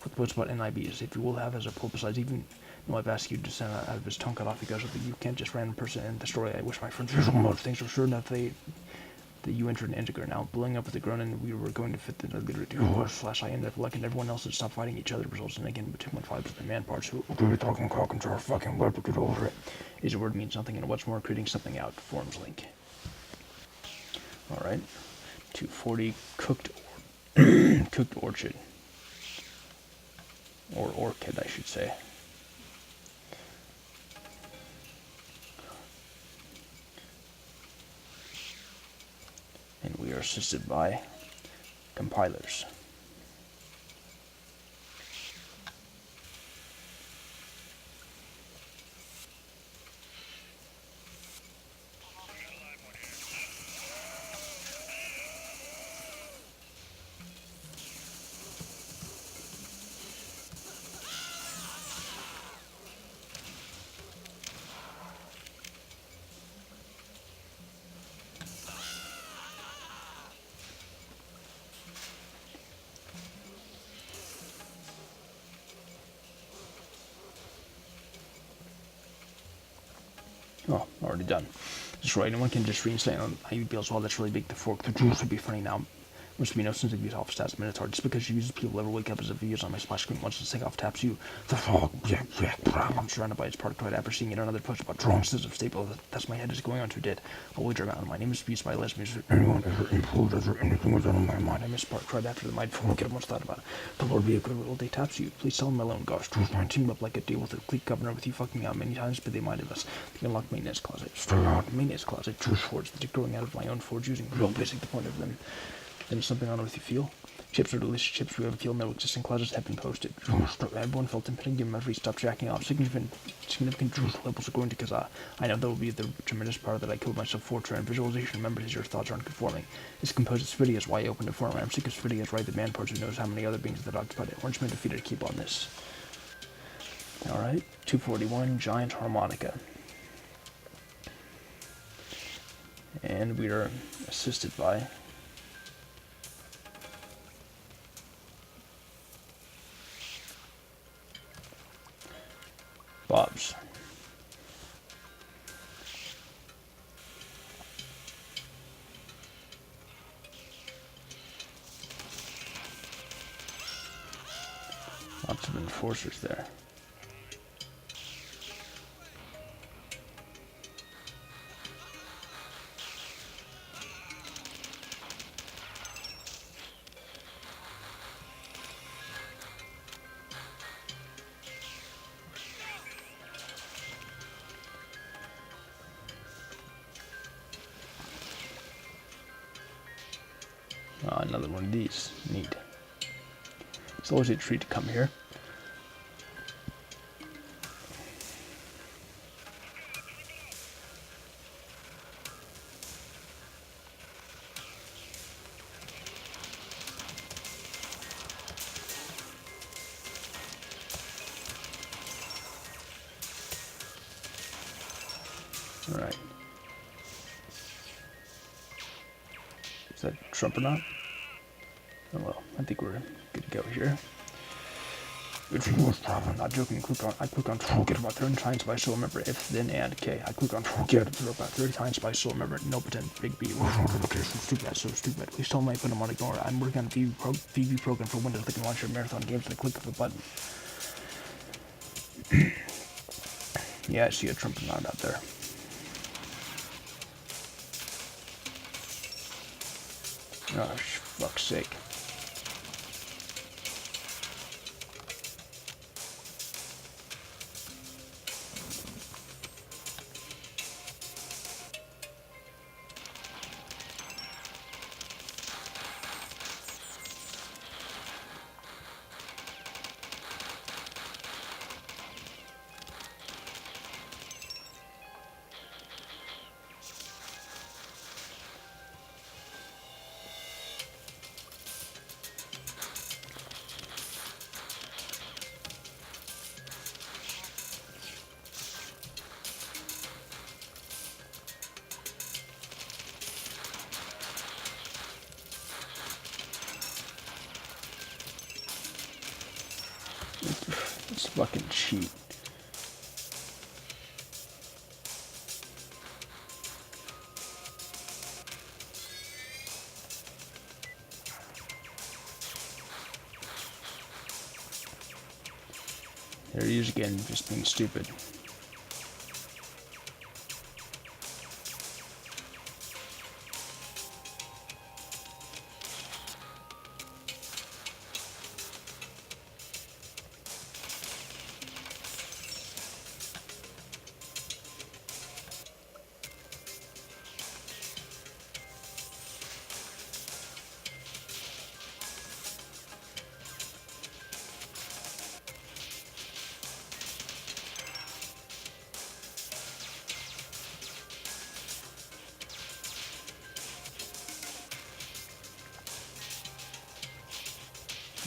with posts about NIBs. If you will have as a pull besides even though I've asked you to send out of his tongue cut off because of the you can't just random person in the story. I wish my friends were so much things are sure enough that you entered an integer now blowing up with the groan and we were going to fit the leader slash I ended up electing everyone else to stop fighting each other results and again 2.5 of the man parts who do talking cock into our fucking web to get over it. Is a word means something and what's more creating something out forms link. Alright. 240 cooked orchid. Or orchid I should say. And we are assisted by compilers. Oh, already done. That's right, anyone can just reinstate on IUB as well. That's really big. The fork, the juice would be funny now. Must be no sense of use off stats Minotaur. Just because you use people ever wake up as a videos on my splash screen once the take off taps you. The fog, I'm surrounded by its product right after seeing yet another post about strong sense of staple. That's my head is going on to dead. I'll wager out. My name is Beast by lesbians. Anyone ever implode as anything was on my mind. I miss Spark right after the mind fork. Get much thought about it. The Lord be a good old day taps you. Please tell him alone. Gosh, truth mine teamed up like a deal with a clique governor with you fucking out many times, but they minded us. The unlocked maintenance closet. Straight out maintenance closet. Truth forge. The dick growing out of my own forge using real basic the point of them. Then is something on earth you feel. Chips are delicious chips we have feel no existing closets have been posted. Everyone felt impending given every stop jacking off. Significant truth levels are going to Kazaa. I know that will be the tremendous part that I killed myself for and visualization. Remember your thoughts aren't conforming. It's composed of videos why I opened a forum. I'm sick of videos right the man parts who knows how many other beings that occupied it. Orangeman defeated keep on this. Alright, 241 Giant Harmonica. And we are assisted by Bob's. Lots of enforcers there. Another one of these. Neat. It's always a treat to come here. Alright. Is that Trump or not? Oh well, I think we're good to go here. It's your problem. Not joking. I click on get about 30 times by so remember if then and K. I click on get about 30 times by so remember no pretend big B. Okay, so stupid. That's so stupid. Please tell me I put them on ignore. I'm working on VB program for Windows. They can launch your Marathon games with a click of a button. Yeah, I see a Trump around out there. Oh, fuck's sake. It's fucking cheat. There he is again, just being stupid.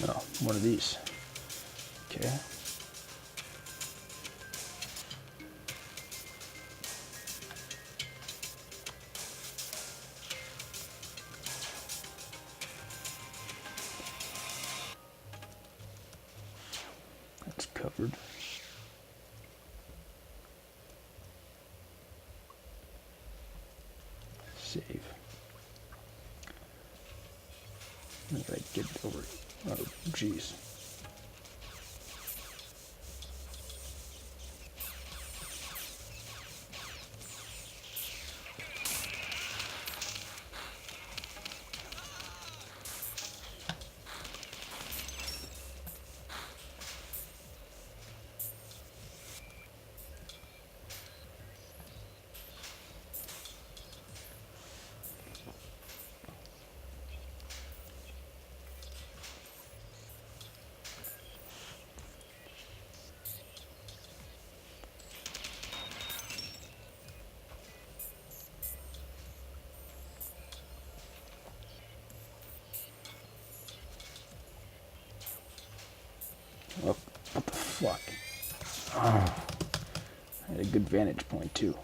Oh, one of these. Okay. That's covered. Save. I gotta get it over. Oh, jeez. I had a good vantage point, too.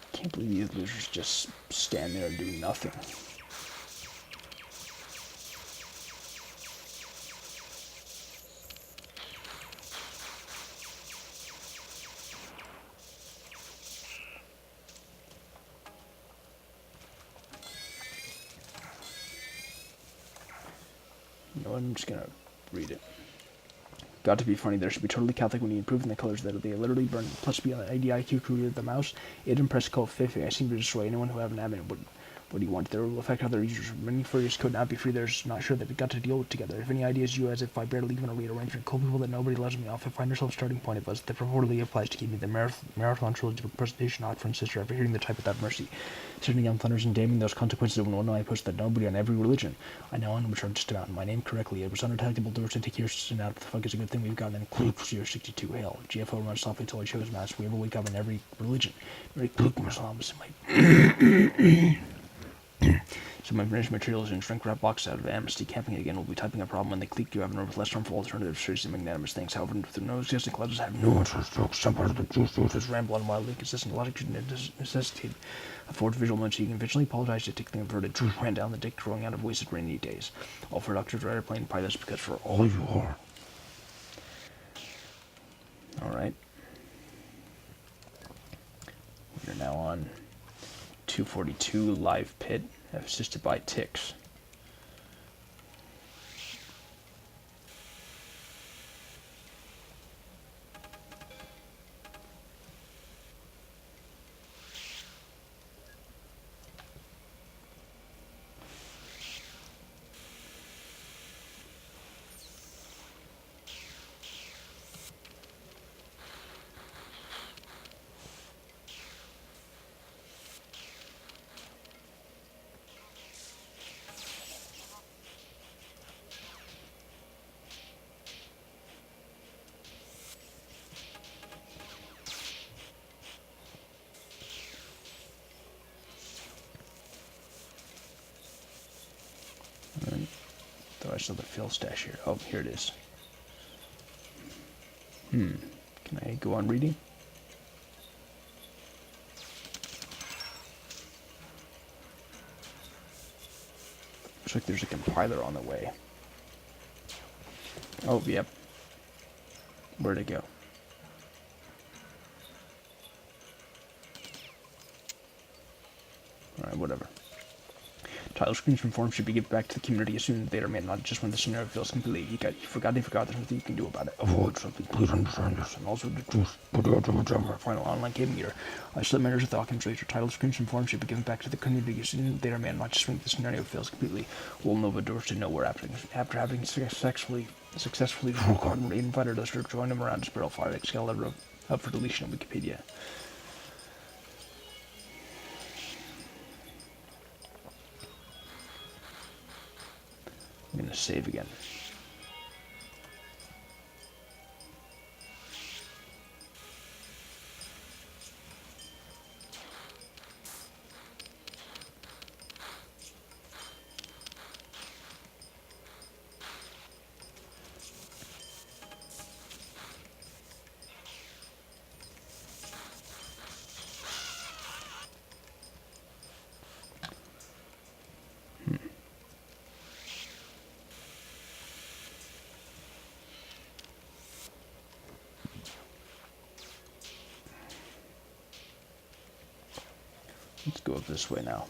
I can't believe these losers just stand there and do nothing. You know what, I'm just gonna read it. Got to be funny, there should be totally Catholic when you improve in the colors that they literally burn. Plus be on the IDIQ created the mouse. It impressed code 50. I seem to destroy anyone who haven't admin. What do you want? Their will affect other users. Many furious could not be free. There's not sure that we got to deal with together. If any ideas you as if I barely even a rearrangement, cool people that nobody lets me off. I find yourself starting point of us that purportedly applies to keep me the Mararthon trilogy book presentation odd for sister after hearing the type without mercy. Sitting down thunders and damning those consequences of when I post that nobody on every religion. I know on which are just about my name correctly. It was undetectable doors to take years to send out. What the fuck is a good thing we've got in Clue 062 Hail. GFO runs softly until I show his mask. We ever wake up in every religion. Very Clue Muslims in my So my finished materials in shrink wrap box out of amnesty. Camping again will be typing a problem when they click you have an with less harmful alternatives. Seriously magnanimous things. However, through no existing causes have no interest jokes. Some part of the truth ramble and wildly inconsistent logic should necessitate a forward visual moment so you can eventually apologize to take the inverted truth ran down the dick growing out of wasted rainy days. All for doctors, writer, plane, pilots, because for all you are. Alright. We're now on 242 live pit. Assisted by ticks. Thought I saw the fill stash here. Oh, here it is. Can I go on reading? Looks like there's a compiler on the way. Oh, yep. Where'd it go? Alright, whatever. Title screens from forums should be given back to the community as soon as they are made, not just when the scenario feels complete. You forgot there's nothing you can do about it. Avoid something, please understand this. And also the truth, put out of a final online gaming gear. I still measures with the Occam's razor. Title screens from forums should be given back to the community as soon as they are made, not just when the scenario fails completely. We'll know the doors to nowhere after having successfully invited us to join them around Spiral 5 Excalibur up for deletion on Wikipedia. I'm going to save again. Let's go up this way now.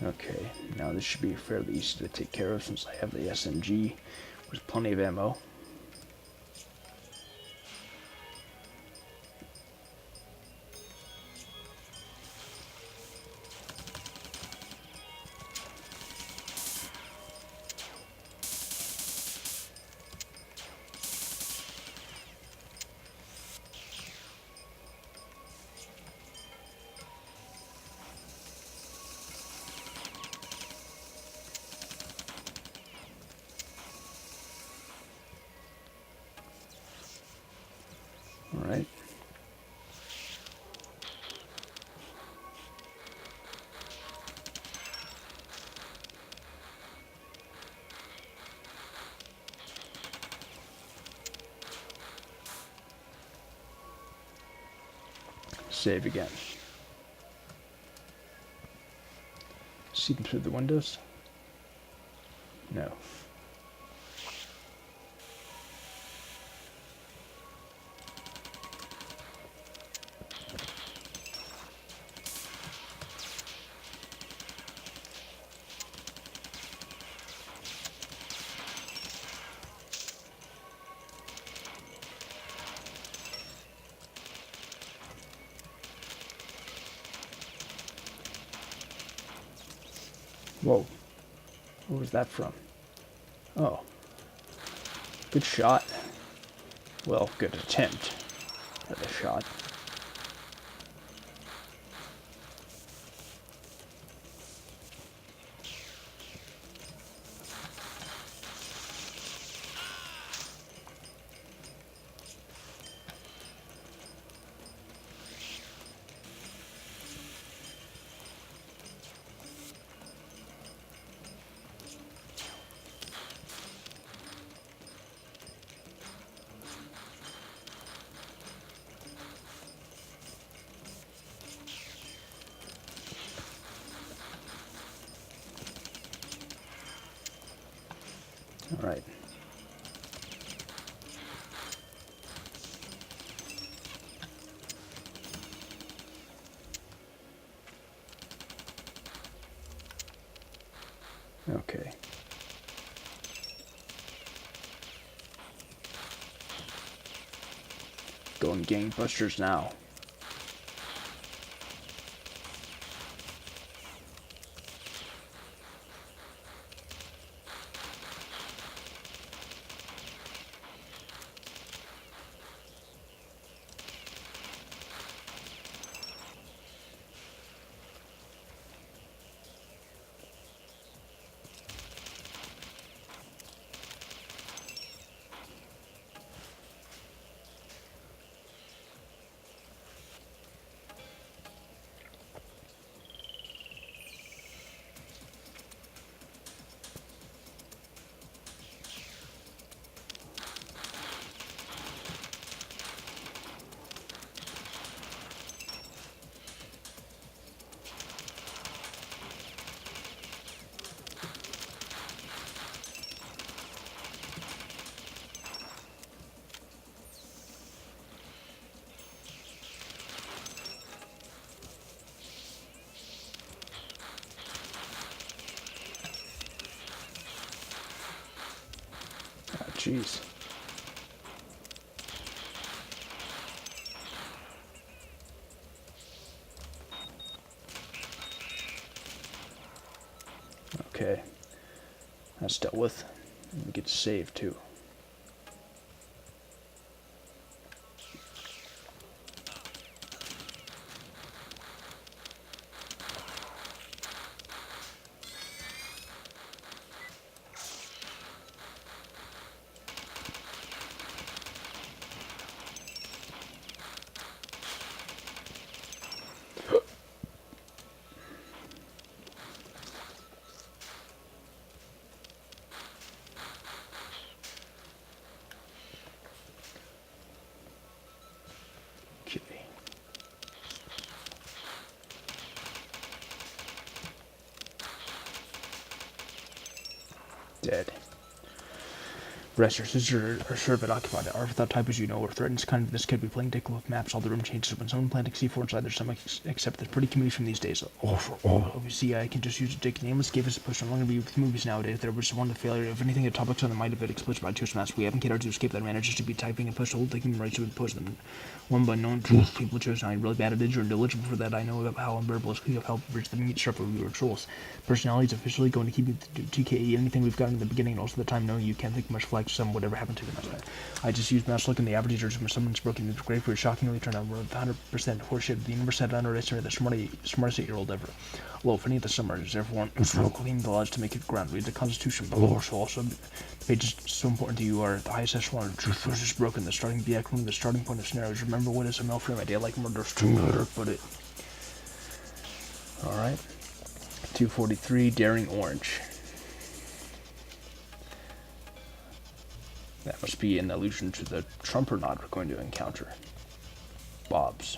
Okay, now this should be fairly easy to take care of since I have the SMG with plenty of ammo. Alright. Save again. See them through the windows? No. Whoa. Where was that from? Oh. Good shot. Well, good attempt at a shot. Alright. Okay. Going gangbusters now. Jeez. Okay. That's dealt with. And we get to save too. Okay. Dead. Rest your sisters are sure of it occupied. Are without type as you know, or threatens kind of this could be playing take a look at maps, all the room changes when someone planting C4 inside their stomach, except the pretty comedies from these days. Oh, for all of you see, I can just use a dick nameless gave us a push. I'm not gonna be with movies nowadays. There was one the failure. If anything, the topics on the mind of it explicit by two smash. We haven't catered to escape that manages to be typing and push the whole thing right to push them. One by known truth. People chose I'm really bad at it or intelligent for that. I know about how unbearable is clear of help bridge the meat sharper we were trolls. Personality is officially going to keep it to TKE. Anything we've gotten in the beginning and also the time knowing you can't think much flag some whatever happened to them. I just used mouse look in the averages when someone's broken into grave for shockingly turned out we're 100% horseshit. The universe had underestimated the smartest 8-year-old ever. Low, finny the summer is everyone clean the laws to make it ground. Read the Constitution below, so also the pages so important to you are the highest echelon of truth versus broken. The starting BX from the starting point of scenarios. Remember what is a male frame idea like murder stimulator, put it. Alright. 243 Daring Orange. That must be an allusion to the Trumpernaut we're going to encounter. Bob's.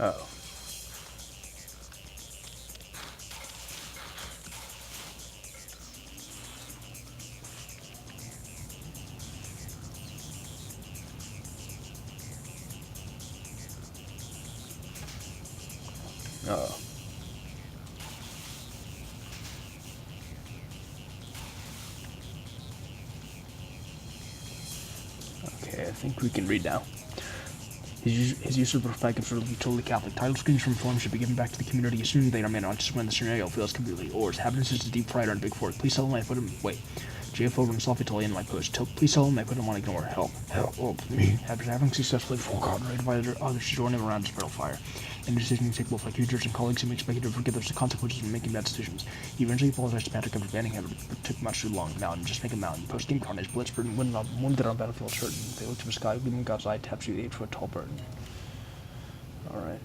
Oh. Oh. Okay, I think we can read now. His use of perspective should be totally Catholic. Title screens from form should be given back to the community as soon as they are made on just when the scenario feels completely ours. Happiness is a deep fried on Big Fork. Please tell him I put him. Wait. JFO runs soft Italian in my post. Please tell him I put him on ignore. Help me. After having successfully forgotten to invite others to join him around his barrel fire. And decisions take both like users and colleagues who expect you to forget there's the consequences of making bad decisions. He eventually apologized to Patrick after banning him, but it took much too long. Mountain, just make a mountain. Post-game Carnage, Blitzbird, wounded on battlefield certain. They look to the sky, gleaming God's eye, taps you 8-foot tall burden. Alright.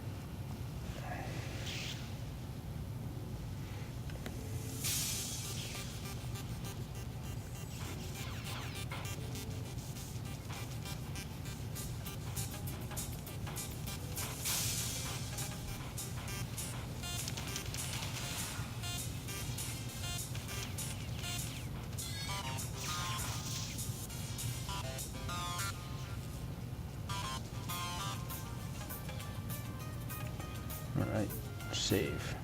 Alright, save.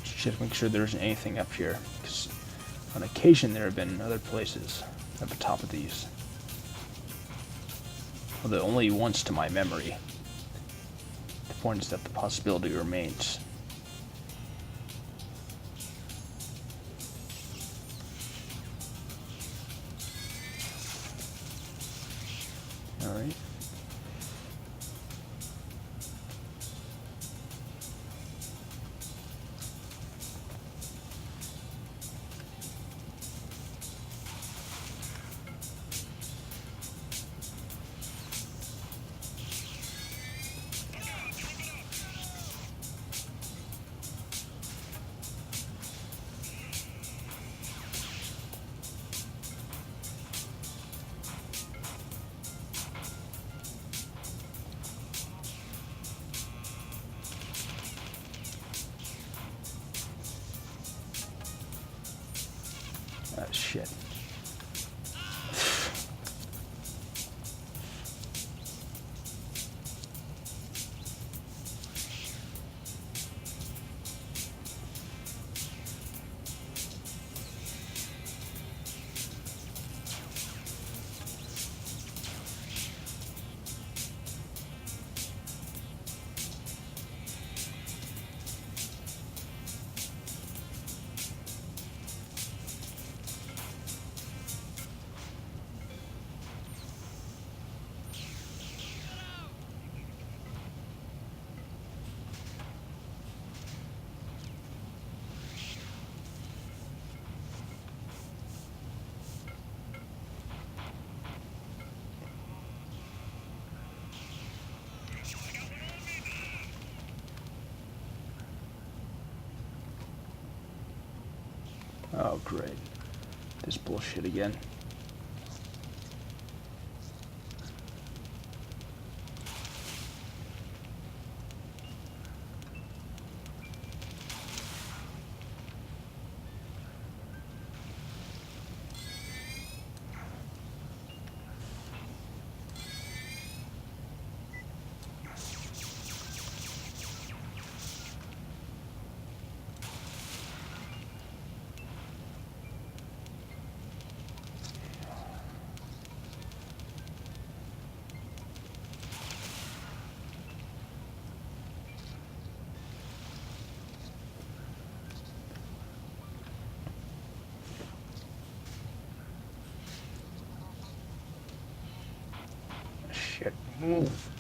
Just make sure there isn't anything up here, because on occasion there have been other places at the top of these. Although only once to my memory. The point is that the possibility remains. Alright. Ah, shit. Oh, great. This bullshit again. Shit, move.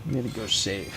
I'm gonna go save.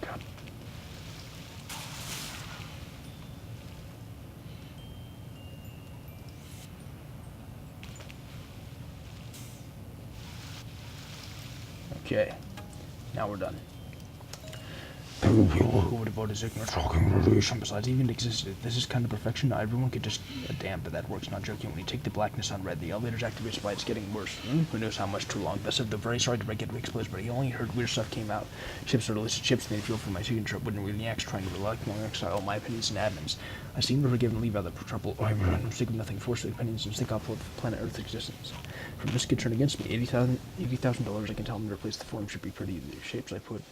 God. Okay, now we're done. Who would have voted as ignorant talking radiation besides even existed? This is kind of perfection. Not everyone could just damn, but that works. Not joking. When you take the blackness on red, the elevator's activated by it's getting worse. Who knows how much too long? Best of the very sorry to break it explodes, but he only heard weird stuff came out. Ships are illicit ships, and they fuel for my signature. Wouldn't really act trying to relax long exile my opinions and admins. I seem to forgive and leave out the trouble. I'm sick of nothing. Force the opinions and stick off with planet Earth's existence. From this could turn against me. $80,000. I can tell them to replace the form should be pretty. The shapes I put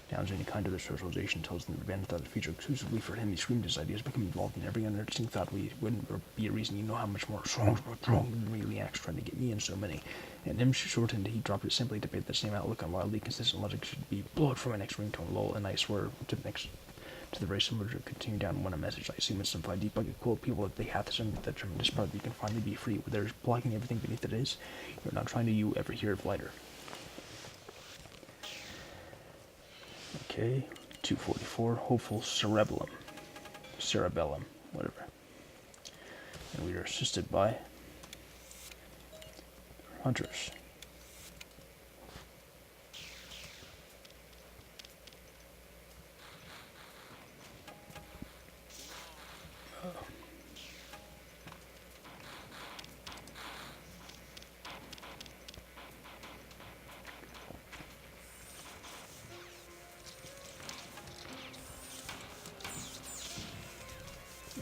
down as any kind of their socialization tells them to abandon thought of the future exclusively for him. He screamed his ideas, become involved in every uninteresting thought. We wouldn't be a reason. You know how much more wrong than really acts trying to get me in so many. And him shortened, he dropped it simply to debate the same outlook on wildly consistent logic should be blow it from my next ringtone, lol, and I swear to the very similar to continue down one a message. I assume it's some fine deep bucket quote people that they have to send that tremendous part that you can finally be free. Where there's blocking everything beneath it is. You're not trying to you ever hear of lighter. Okay, 244, hopeful cerebellum, whatever. And we are assisted by hunters.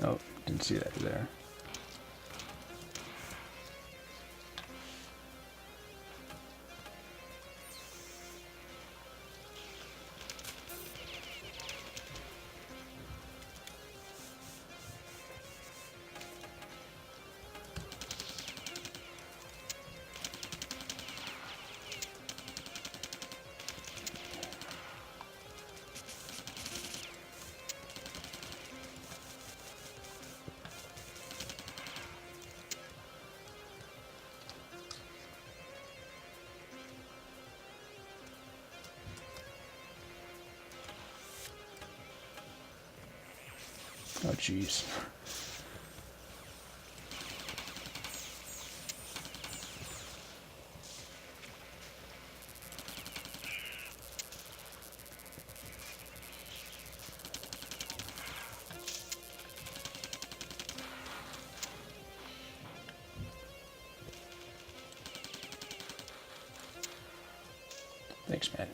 Oh, didn't see that there. Oh, jeez. Thanks, man.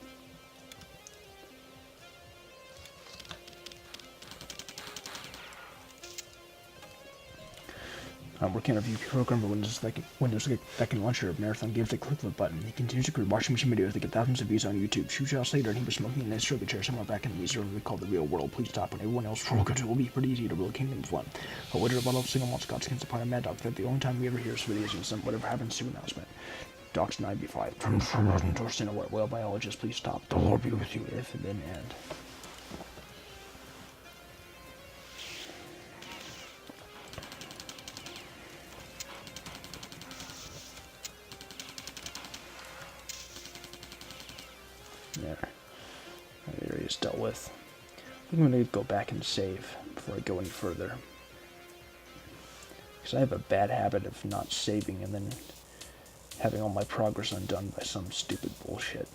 I'm working on a VP program for Windows that can launch your Marathon games with a click of a button. He continues to create washing machine videos that get thousands of views on YouTube. 2 hours later, and he was smoking in his circuit chair somewhere back in the server we call the real world. Please stop. When everyone else forgets, it will be pretty easy to rule Kingdoms 1. But what about all single months Scott skins upon a Mad Dog that the only time we ever hear his videos is some whatever happens to announcement. Docs 9B5. From Thorsten, a whale biologist, please stop. The Lord be with you if and then end. There. That area is dealt with. I think I'm going to go back and save before I go any further. Because I have a bad habit of not saving and then having all my progress undone by some stupid bullshit.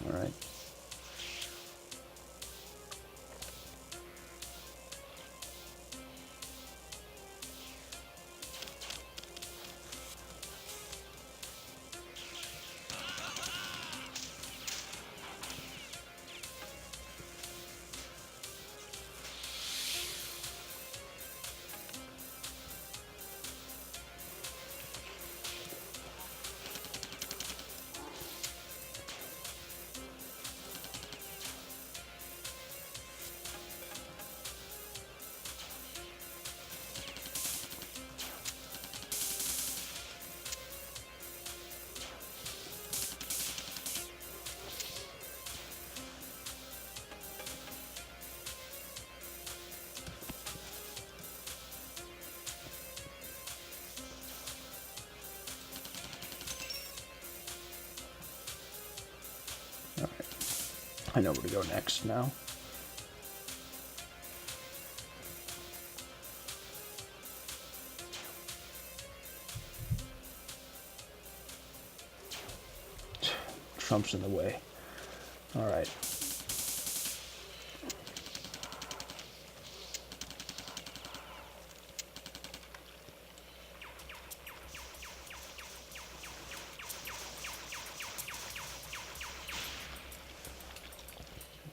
Alright. I know where to go next now. Trump's in the way. Alright.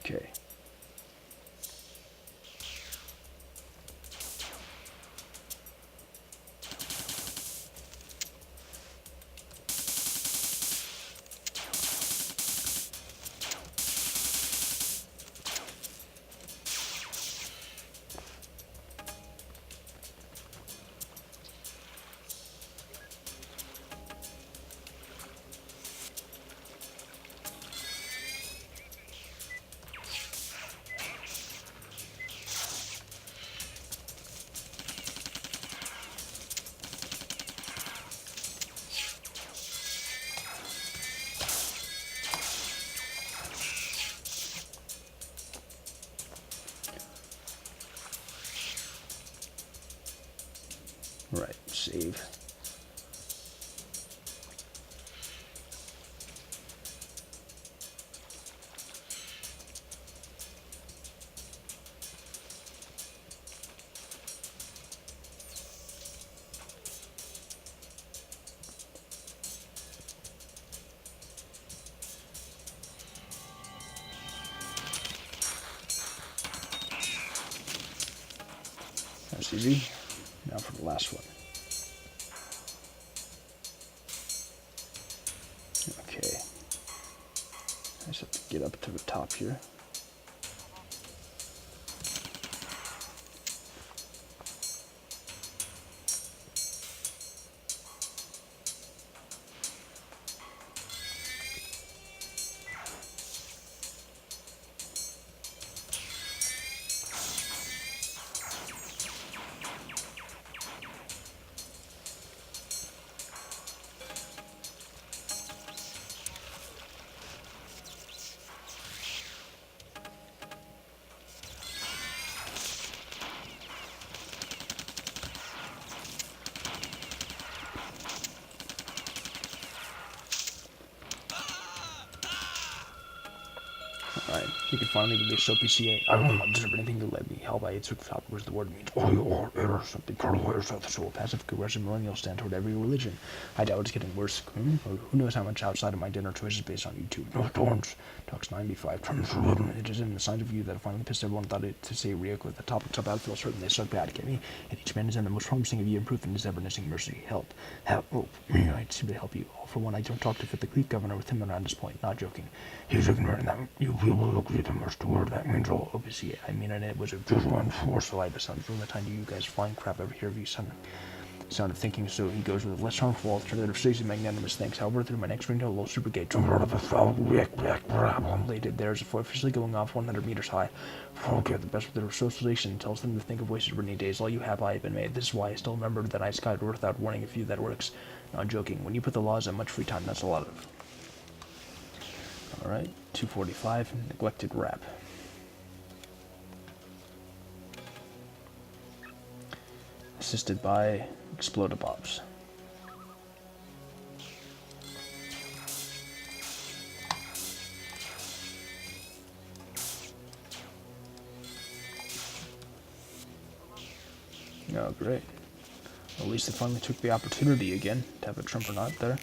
Okay. Right, save. That's easy. Now for the last one. Okay. I just have to get up to the top here. Alright, you can finally release OPCA. I will not deserve anything to let me. Hell by its top was the word means all your errors, something cardinal yourself, so a passive aggressive millennial stand toward every religion. I doubt it's getting worse. Or who knows how much outside of my dinner choices based on YouTube. No thorns. Talks 95 turns 11. It is in the signs of you that I finally pissed everyone thought it to say real quick. The topics about feel certain they suck bad, get me? And each man is in the most promising of you improvement is ever missing mercy. Help. I seem to help you. All for one, I don't talk to fit the Greek governor with him around this point. Not joking. He's ignorant that you people look at him as to word that means all obviously. I mean, and it was a just one force alive to sound from the time to you guys flying crap over here of you sound of thinking, so he goes with a less harmful alternative stays magnanimous thanks. However, through my next ring to a low super gate, jump out of a foul problem lated there is a officially going off 100 meters high. Forget the best with their socialization tells them to think of wasted rainy days. All you have I have been made. This is why I still remember that I skied without warning a few that works. Not joking. When you put the laws at much free time, that's a lot of. Alright, 245, neglected rap. Assisted by Explodabobs. Oh, great. Well, at least they finally took the opportunity again to have a Trump or not there.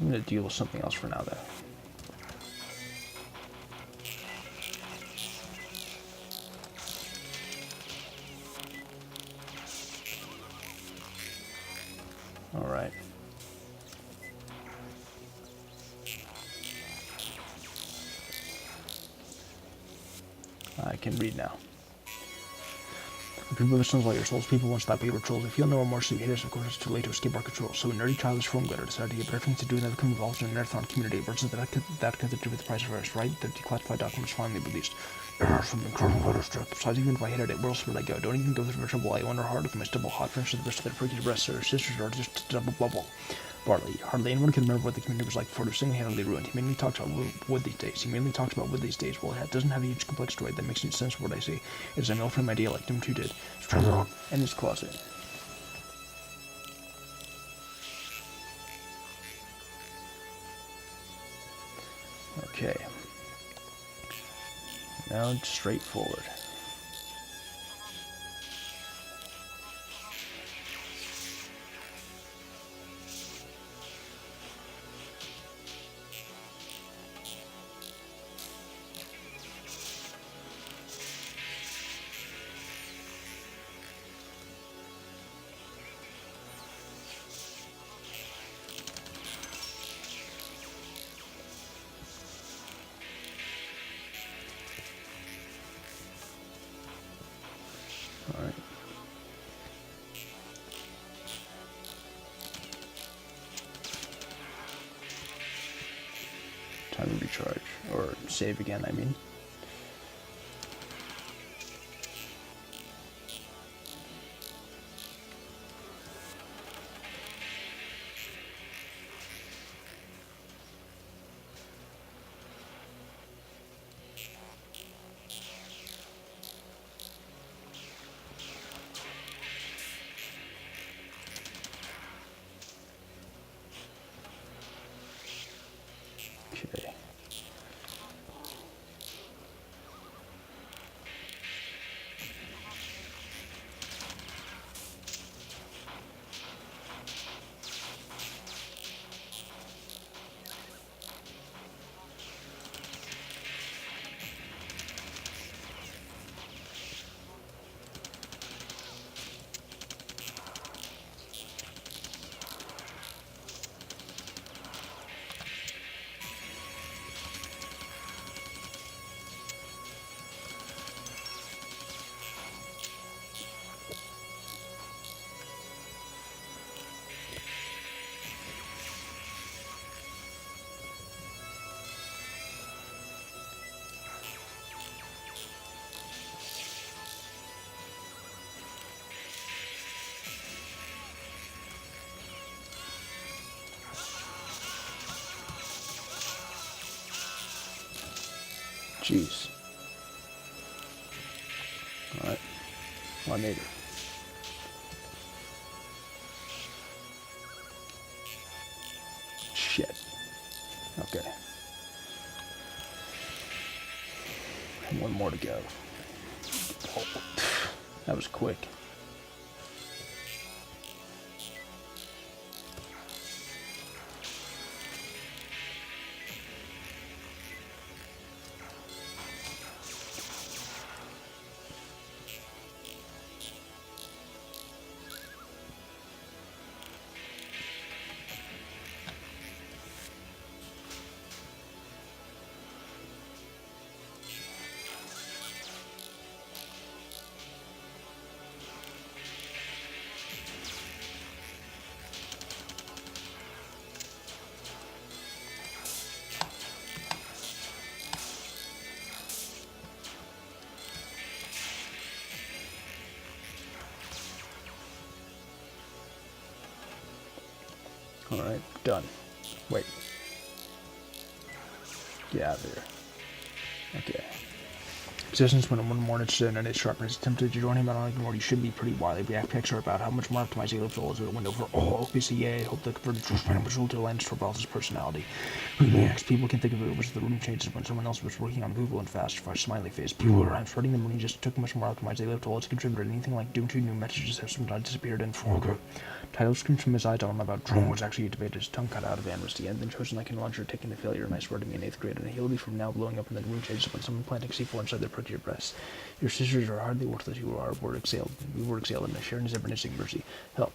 I'm going to deal with something else for now, though. Alright. I can read now. People listen while your souls, people won't stop your trolls. If you feel no remorse, so you hate us, of course it's too late to escape our control. So a nerdy childish film glitter decided to give preference to doing that become involved in a Mararthon community versus that could do with the price of ours, right? The declassified document was finally released. Some incredible letter strip. Besides, even if I hated it, where else would I go? Don't even go through the trouble. I wonder hard if my stubble hot finish to the rest of their freaky breasts or sisters are just a double bubble. Barley. Hardly anyone can remember what the community was like before it was single-handedly ruined. He mainly talks about wood these days. Well, it doesn't have a huge complex story that makes any sense for what I see. It's an ill-framed idea like them two did. Struggle in his closet. Okay. Now straightforward. Alright. Time to recharge. Or save again, I mean. Okay. Jeez. Alright. Well, I made it. Shit. Okay. One more to go. Oh, that was quick. Alright, done. Wait. Get out of here. Okay. Existence when one more instead and its sharpness attempted to join him, I don't ignore you should be pretty wily. React picks are about how much more optimized Halo Soul is a window for all PCA. Hope the converted truth man was to lens for Bell's personality. Reacts people can think of it as the room changes when someone else was working on Google and fast for a smiley face. People are spreading them when he just took much more optimized Halo Soul. It's contributed anything like Doom 2 new messages have sometimes disappeared in Forgo. Title screams from his eye telling him about drone was actually debated his tongue cut out of amnesty and then chosen like an launcher taking the failure and I swear to me in 8th grade and he'll be from now blowing up in the room changes when someone planting C4 inside their protein breasts. Your sisters are hardly worthless. You are word exhaled. We were exhaled and Sharon is ever-missing mercy. Help.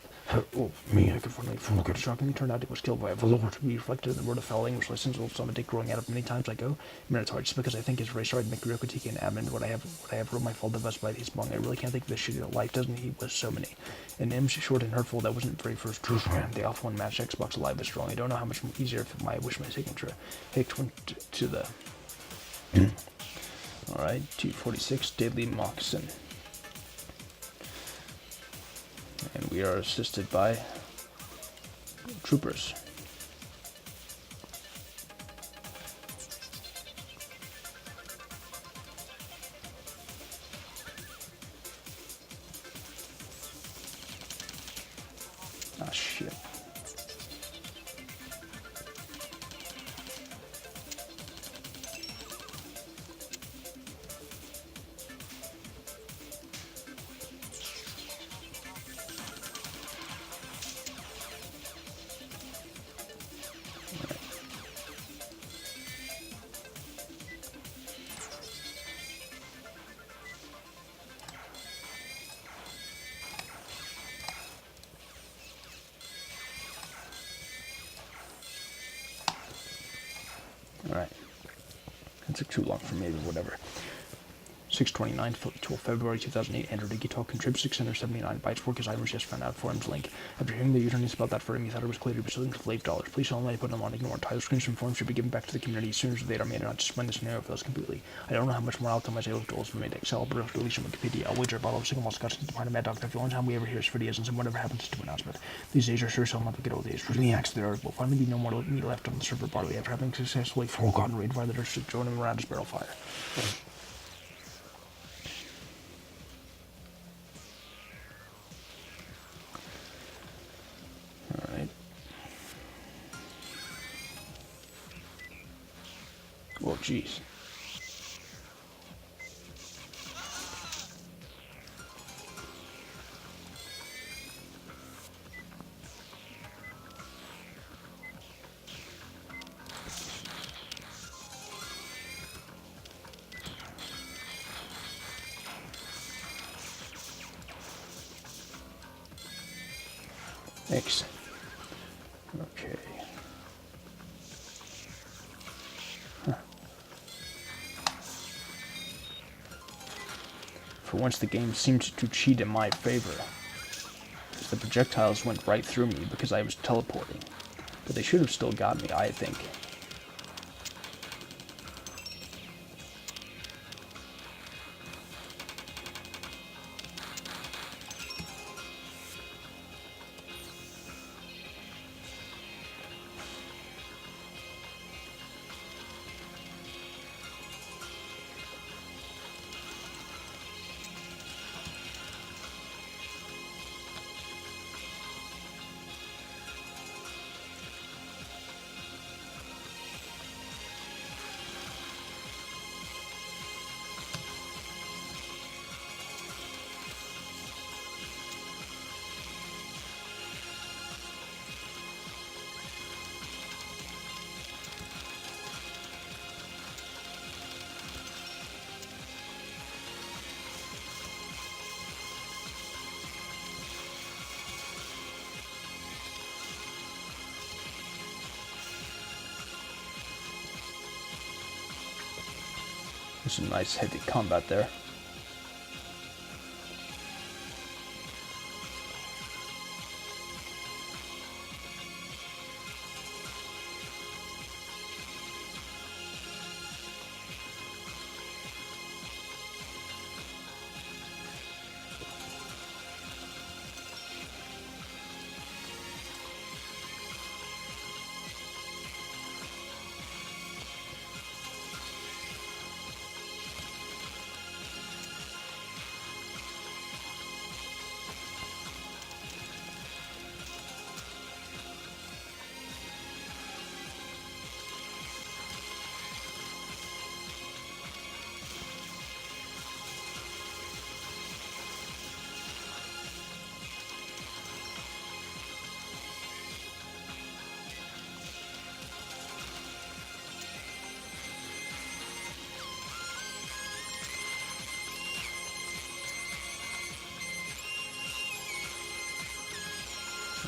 Oh, me, I could finally forget. Shockingly turned out it was killed by a velour. We reflected in the word of foul English lessons old some dick growing out of many times I go. I mean, it's hard just because I think his race started make real critique and admin what I have wrote my fault of us by his bung. I really can't think of this shit in life, doesn't he? Was so many. And M's short and hurtful, that wasn't the very first truth man. The alpha one match Xbox Live was strong. I don't know how much easier if I wish my signature. Hicked went to the Alright, 246 Deadly Moccasin. And we are assisted by troopers. Ah, shit. Alright. That took too long for me, but whatever. 629 12 February 2008. Andrew Digital contributes 679 bytes. Work his Irish just found out forums link. After hearing the username spelled that for him, he thought it was clear to be selling for $8. Please don't let me put them on ignore. Title screens from forums should be given back to the community as soon as they are made, not just when the scenario fails completely. I don't know how much more optimized Halo tools were made to Excel, but deletion Wikipedia. I'll wager a bottle of single malt scotch to find a mad dog. If the only time we ever hear his videos and whatever happens to announcement. These days are sure so not the good old days. Really acts there will finally be no more meat left on the server barley after having successfully forgotten raid fire that should join him around his barrel fire. Alright. Oh, jeez. Thanks. Okay. Huh. For once, the game seemed to cheat in my favor. The projectiles went right through me because I was teleporting. But they should have still got me, I think. There's some nice heavy combat there.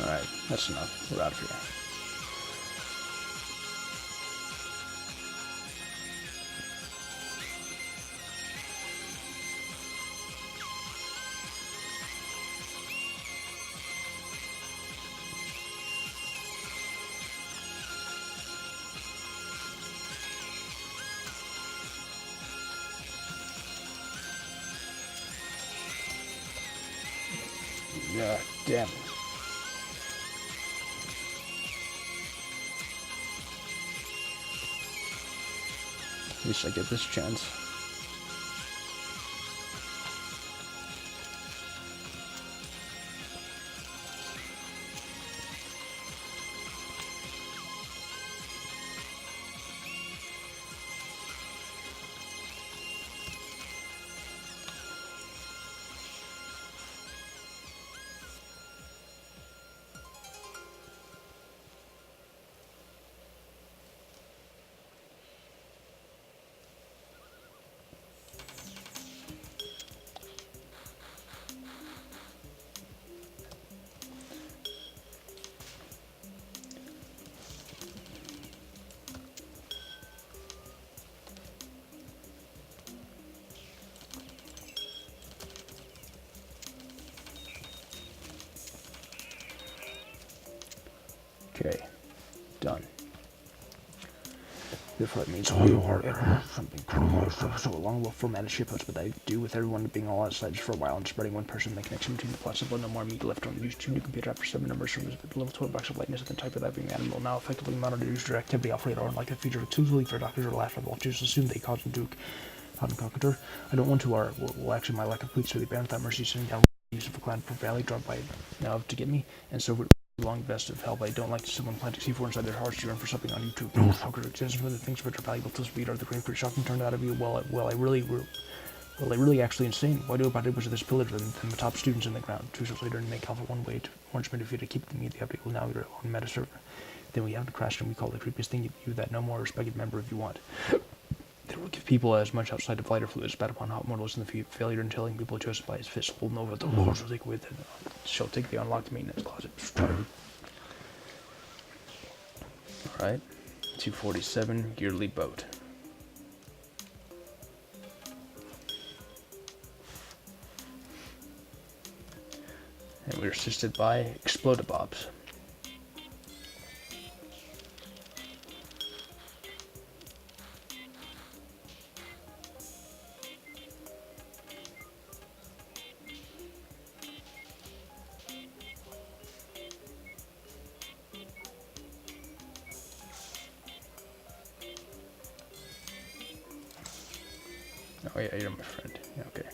Alright, that's enough. We're out of here. Yeah, damn it. At least I get this chance. Okay, done. Therefore, it means all you are ever something so along will format a shiphouse, but I do with everyone being all outside just for a while and spreading one person, the connection between the plots of no more meat left on the use 2 new computer after 7 numbers from the level 12 box of lightness and the type of that being animal now effectively monitor user activity off radar, unlike a feature exclusively for doctors or last level. Just assume they cause them to conquer. I don't want to or will actually my lack of fleets really bear without mercy sending down use of a clan for valley dropped by now to get me, and so long best of help. I don't like someone planting C4 inside their hearts to run for something on YouTube. No fucker exists for the things which are valuable to speed are the great shocking turned out of you. Well, I really actually insane. Why do about it was this pillage and the top students in the ground? 2 years later and make Alpha one way to orangeman if you to keep the media update will now you're on meta server. Then we have to crash and we call the creepiest thing you that no more respected member if you want. They will give people as much outside of lighter fluid as bad upon hot mortals in the failure in telling people chosen by his fist holding over the Lord will take away shall take the unlocked maintenance closet. Alright. 247 yearly boat. And we're assisted by Explodabobs. Oh yeah, you're my friend. Yeah, okay.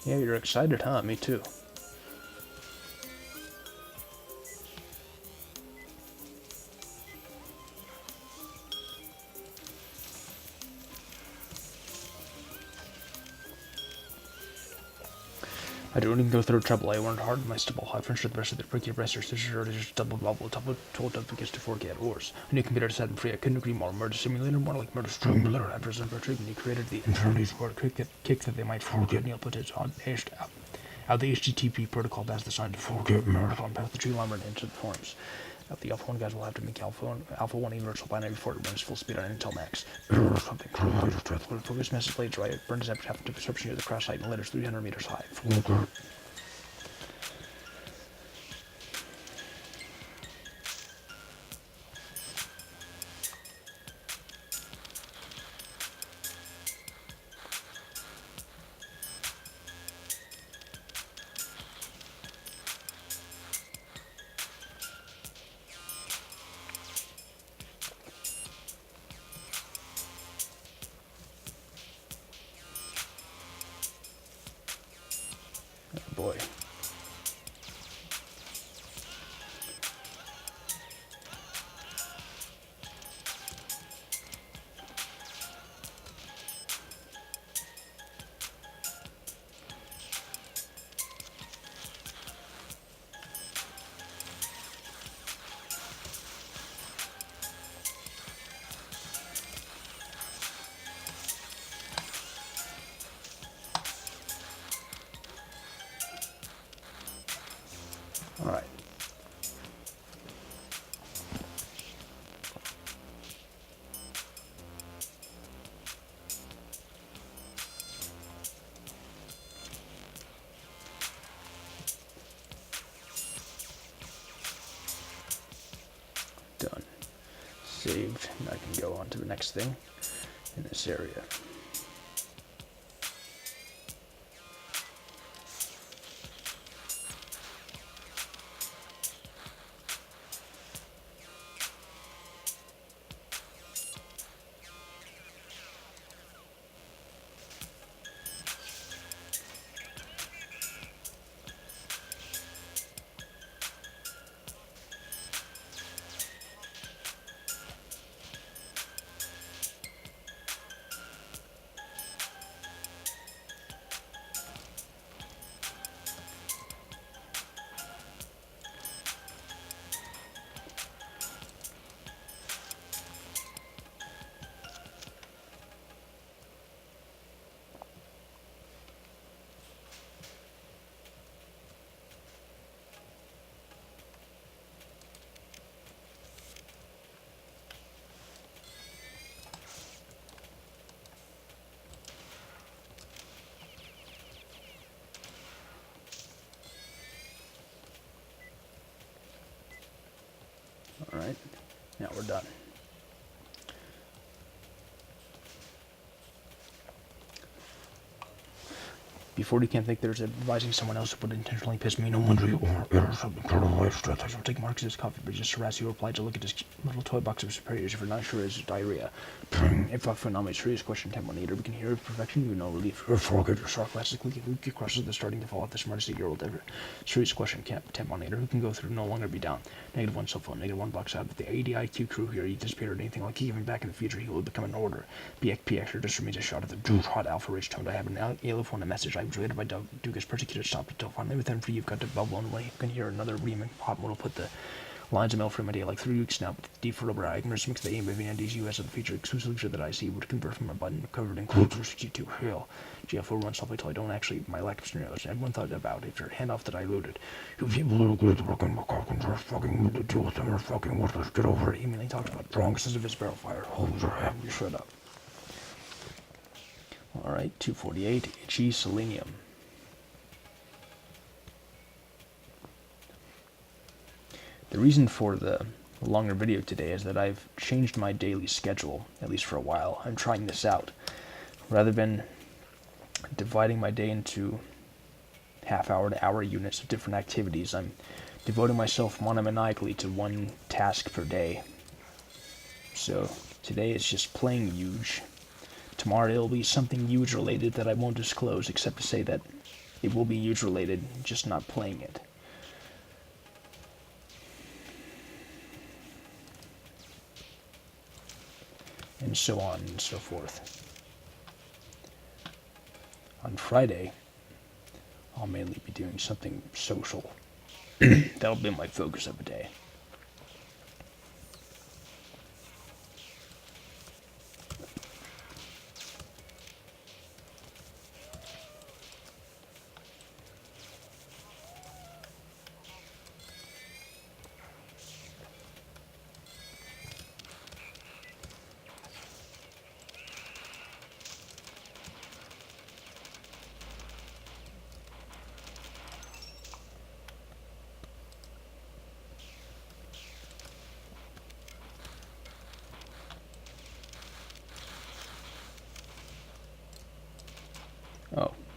Yeah, you're excited, huh? Me too. I don't even go through trouble. I learned hard in my stubble. I finished the rest of the freaky resters. This is just double told up against to forget wars. A new computer set them free. I couldn't agree more. Murder simulator, more like murder strangler. After some treatment, he created the infirmities for a kick that they might forget. Neil put it on out the HTTP protocol as the sign to forget Mararthon past the tree line into the forums. The Alpha 1 guys will have to make Alpha 1 universal binary before it runs full speed on Intel Max. Something. Focus message blades right. Burn his after perception near the crash site and letters 300 meters high. Oh boy. All right. Done. Saved. Now I can go on to the next thing in this area. All right. Now we're done. Before you can think there's advising someone else who would intentionally piss me, no wonder you are something for life strength. I shall take Marcus's coffee, but just harass you replied to look at his little toy box of superiors if you're not sure it's diarrhea. If I find out my serious question, 10-1-8, we can hear perfection, you know relief. Forget your sarcastically, Luke crosses the starting to fall off the smartest 8-year-old ever. Serious question, 10-1-8, who can go through, no longer be down. -1 cell phone, -1 box out. If the ADIQ crew here, he disappeared or anything like he even back in the future, he will become an order. PX just remains a shot at the hot alpha rich toned. I have an alien phone, a message. I was related by Dugas persecuted stopped until finally within for you've got to bubble on way. You can hear another reaming hot model put the lines of mail from a day like 3 weeks now, but deep for over I can just mix the aim of Andy's US of the feature exclusive that I see would convert from a button covered in clothes to hell. GFO runs softly till I don't actually my lack of scenarios. Everyone thought about if your handoff that I loaded. You people are good looking macaques are fucking with the deal with them are fucking worthless. Get over it. He mainly talked about strongest of his barrel fire. Hold your hand, you shut up. Alright, 248, HE selenium. The reason for the longer video today is that I've changed my daily schedule, at least for a while. I'm trying this out. Rather than dividing my day into half-hour to hour units of different activities, I'm devoting myself monomaniacally to one task per day. So today it's just playing Yuge. Tomorrow it'll be something Yuge related that I won't disclose, except to say that it will be Yuge related, just not playing it. And so on and so forth. On Friday, I'll mainly be doing something social. That'll be my focus of the day.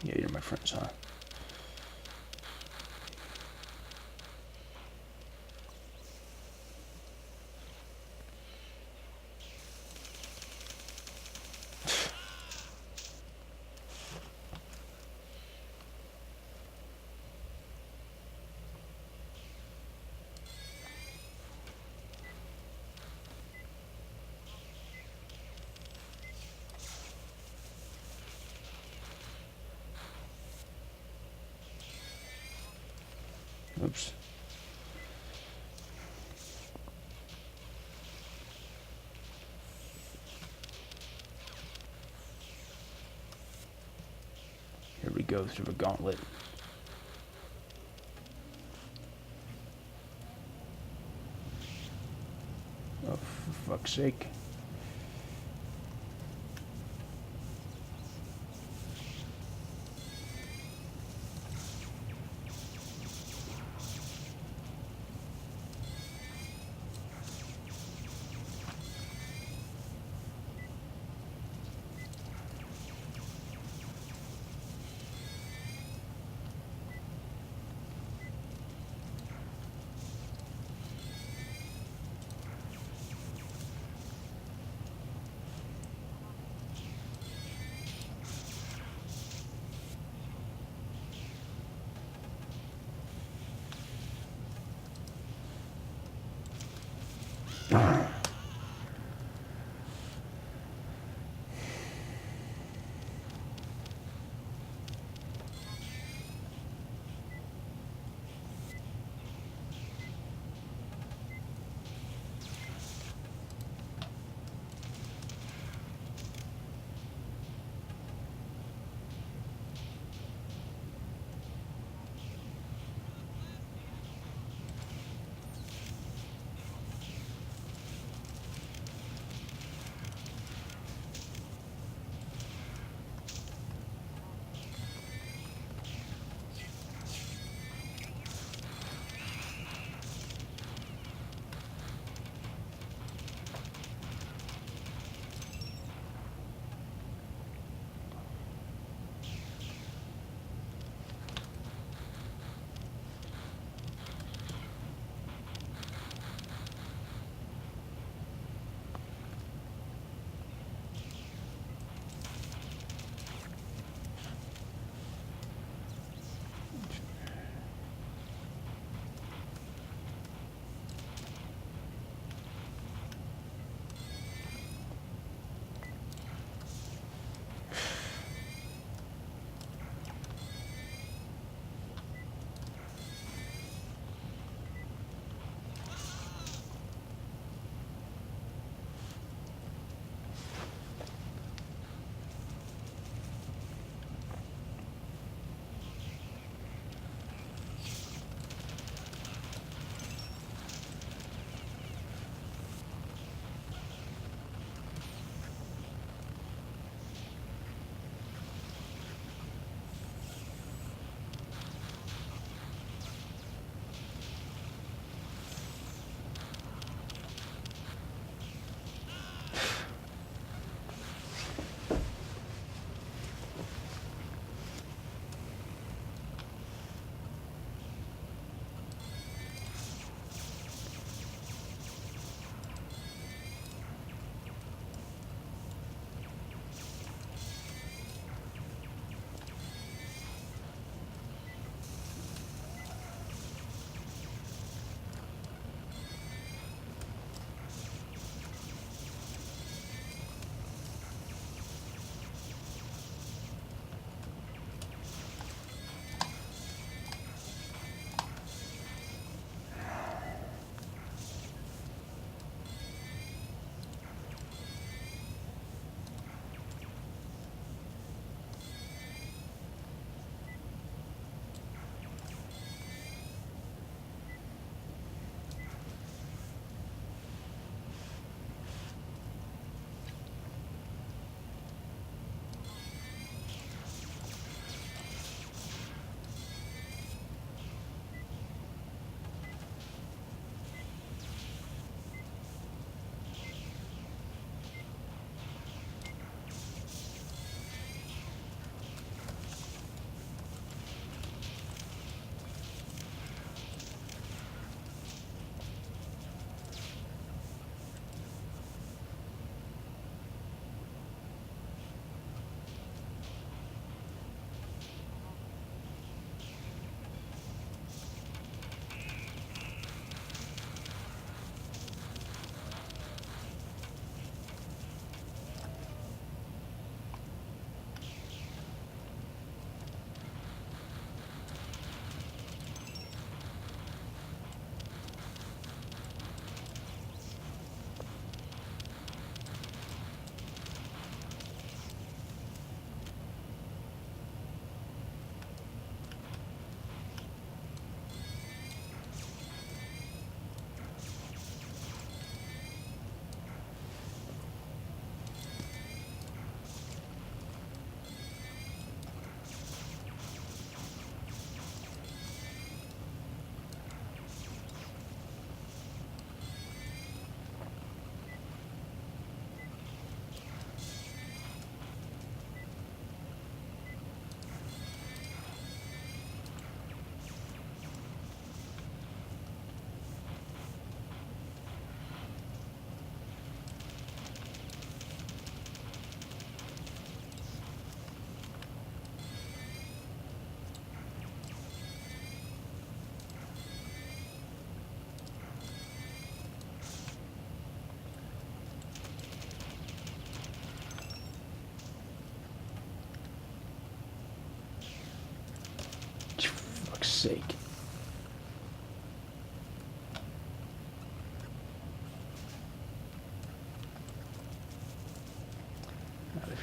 Yeah, you're my friends, huh? Oops. Here we go through a gauntlet. Oh, for fuck's sake.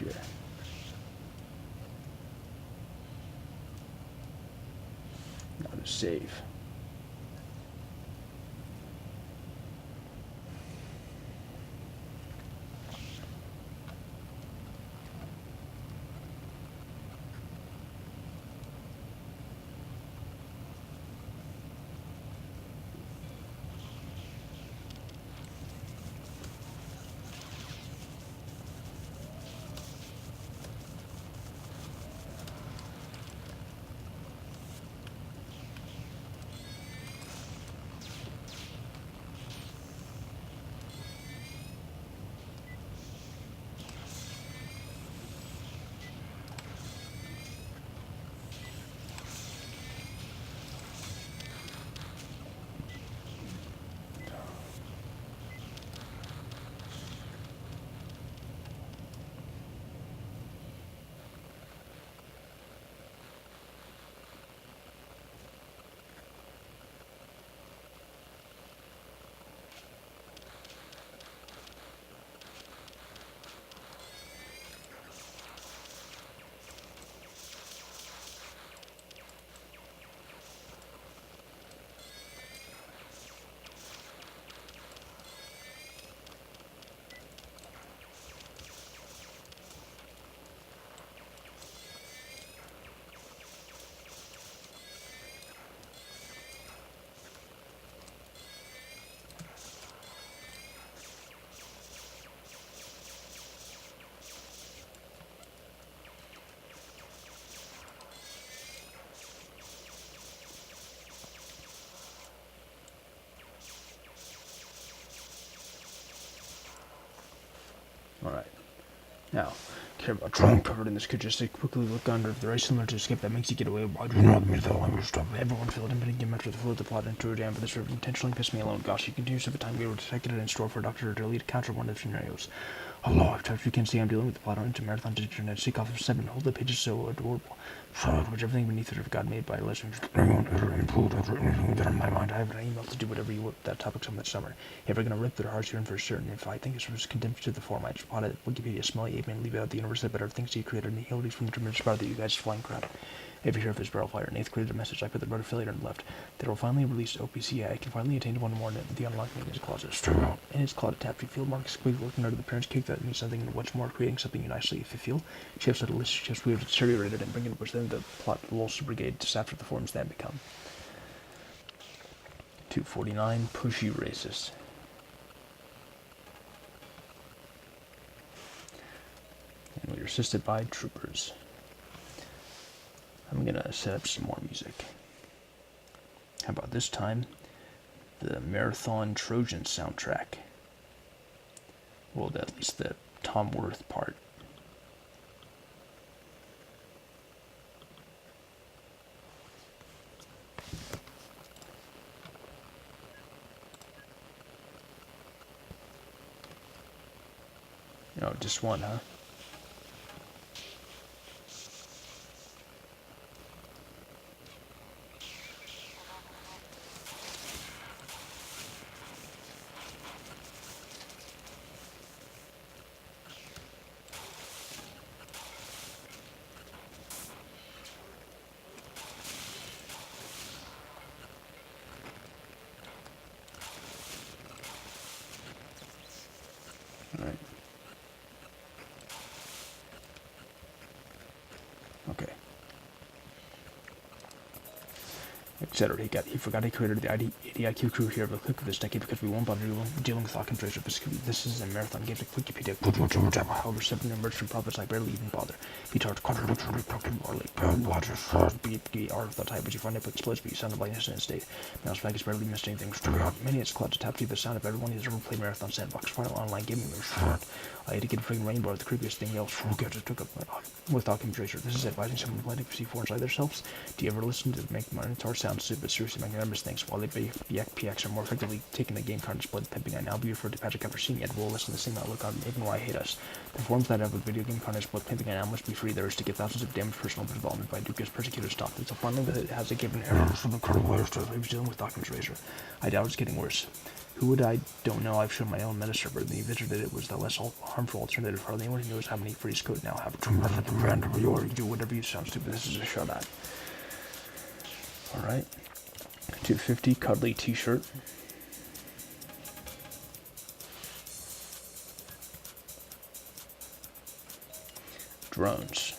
here. Now to save. Alright. Now, care about drone covered in this congested, quickly look under the right similar to escape that makes you get away. Why do you not admit that I'm stop? Everyone feel it and get after the flow of the plot into a dam for this river intentionally piss me alone. Gosh, you can use every time we were detected and store for a doctor to delete counter one of the scenarios. Allah, if you can see I'm dealing with the plot on into Mararthon to internet, seek off of 7, hold the pages so adorable. Shut which everything beneath it of God made by legends. Bring on ever include everything that on my mind. I have an email to do whatever you want with that topic some that summer. If we're gonna rip their hearts, you're in for certain. If I think it's condemned to the form, I just plotted Wikipedia, smelly ape and leave out the universe that better things he created and the abilities from the tremendous power that you guys flying crap. If you hear of his barrel fire, Nath created a message. I put the road of failure on the left. That will finally release OPC. I can finally attain one more the unlocking in his closet. In his closet, tap field marks quickly looking under the parents' cake. That means something and what's more, creating something nicely. If you feel, shifts at a list, shifts we have deteriorated and bring it, which then the plot the Lulster Brigade to after the forms that become. 249 pushy racist. And we're assisted by troopers. I'm gonna set up some more music. How about this time? The Mararthon Trojan soundtrack. Well, at least the Tom Worth part. No, just one, huh? Alright. Okay. Etc. He forgot he created the IDIQ crew here of a click of this decade because we won't bother dealing with Hawkins Tracer. This is a Mararthon game like Wikipedia. However, 7 emerged from prophets I barely even bother. Be charged contradictory talking or like bad watchers. Be art of the type, but you find it explodes, but you sound like innocent state. Mouse Flag is barely missed anything. Many it's cloud to tap to the sound of everyone who's ever played Mararthon Sandbox final online gaming. I had to get a freaking rainbow, the creepiest thing else. Just took up with Hawkins Tracer. This is advising someone playing to see4 inside themselves. Do you ever listen to make Minotaur sound? sounds stupid, seriously magnanimous things. While the PX are more effectively taking the game Carnage blood pimping, I now be referred to Patrick after seeing it. Will listen to the same outlook on even why I hate us. The forms that have a video game Carnage blood pimping I now must be free. There is to get thousands of damaged personal development by Duke's persecutor stopped. It's a finally that it has a given error from the coronavirus to he was dealing with Dawkins Razor. I doubt it's getting worse. Who would I don't know? I've shown my own meta server. The visited it was the less harmful alternative. Hardly anyone who knows how many freeze code now have a random or do whatever you sound stupid. This is a shut at. Alright. 250 cuddly t-shirt. Drones.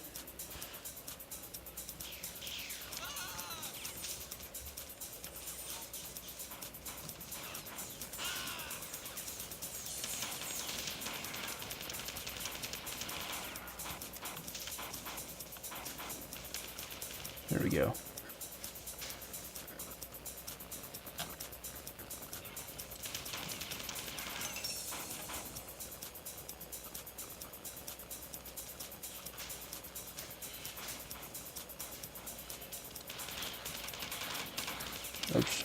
There we go. Oops.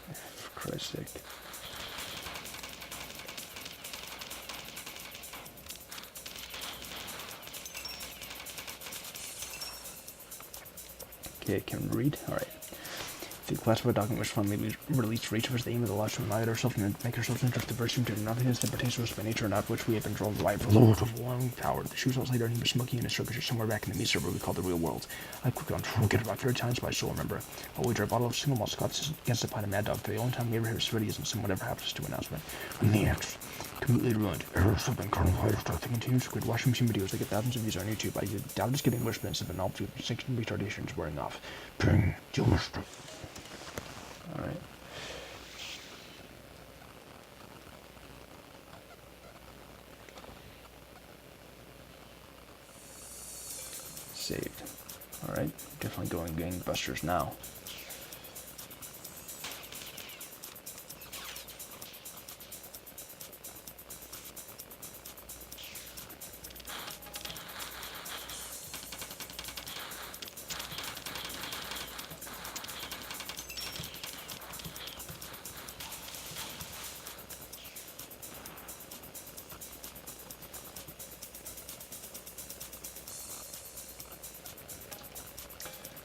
For Christ's sake. Okay, can we read? Alright. The classified document was finally released for each of us. The aim of the law to annihilate ourselves and make ourselves into the virtue to nothingness that pertains to us by nature and out of which we have been drawn by the Lord of long power. The shoes was later and he was smoking in his circus somewhere back in the meat server we call the real world. I quickly on to forget about 30 times, but I still remember. I'll wager a bottle of single malt Scots against a pint of Mad Dog for the only time we ever hear civilians and some whatever happens to announcement. And the X. Completely ruined. Error something coronavirus starts to continue to create washing machine videos that get thousands of views on YouTube. I doubt it's getting worse, but instead of an altitude, extinction retardation is wearing off. Ping. Alright. Saved. Alright, definitely going gangbusters now.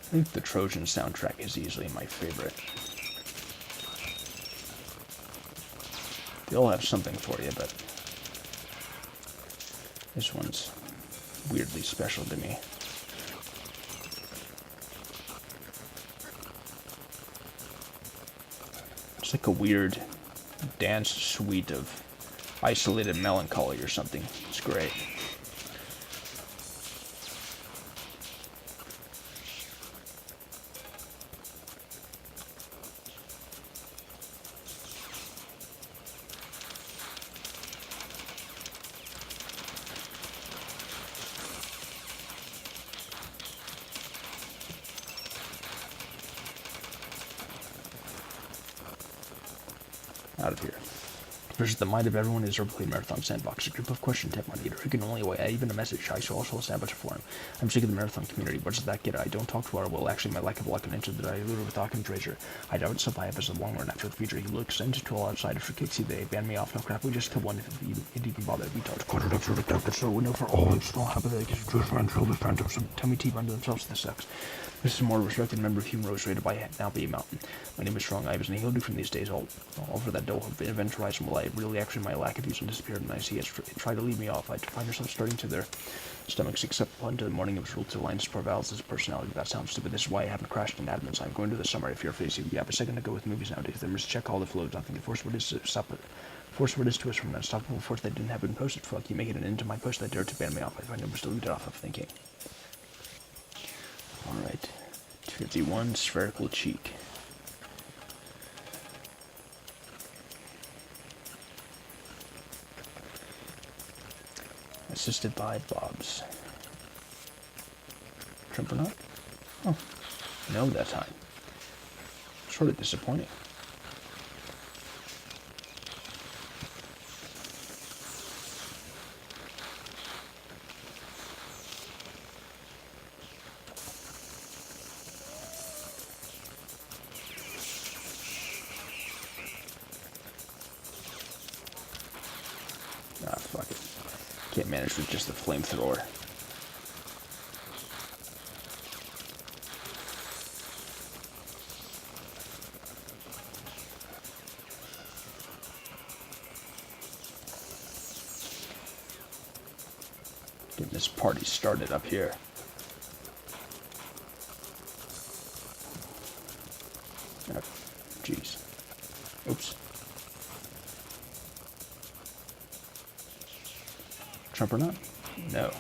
I think the Trojan soundtrack is easily my favorite. They all have something for you, but this one's weirdly special to me. It's like a weird dance suite of isolated melancholy or something. It's great. Out of here. Versus the mind of everyone is our play Marathon Sandbox, a group of question type moderator who can only away even a message I shall also establish a forum. I'm sick of the Marathon community. What does that get? I don't talk to our will. Actually, my lack of luck and into that I lure with Dawkins Razor. I doubt it's I have as a long run after the future. He will extend to all outsiders for kicks. They ban me off. No crap. We just killed one if it even bothered. We talked quartered up to the dark. So we know for all it's not hypothetical. Just run filled with phantoms. Some tummy tea run to themselves. This sucks. This is a more respected member of Human Rose rated by now be a mountain. My name is Strong. I was an he'll do from these days. All for that dough of event horizon will I really actually my lack of use and disappeared and I see it try to lead me off. I find herself starting to their stomachs except until the morning of his rule to align his poor vowels his personality. That sounds stupid. This is why I haven't crashed in admins. I'm going to the summer if you're facing. You have a second to go with movies nowadays. They must check all the flows. Nothing. The force word is to stop it. Force word is to us from an unstoppable force that didn't have been posted. Fuck you, make it an end to my post that dared to ban me off. I find it was deleted off of thinking. Alright. 251 spherical cheek. assisted by Bob's. Trump or not? Oh, no that time. Sort of disappointing. Ah, fuck it. Can't manage with just the flamethrower. Getting this party started up here. Oh, jeez. Oops. Trump or not? No.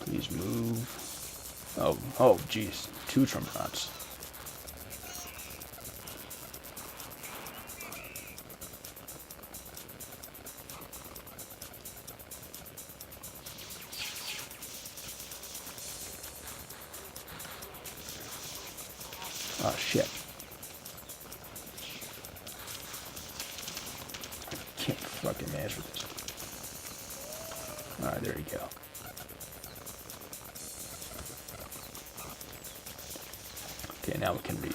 Please move. Oh, jeez. 2 Trumpernauts. Oh, shit. I can't fucking manage with this. Alright, there you go. Okay, now we can read.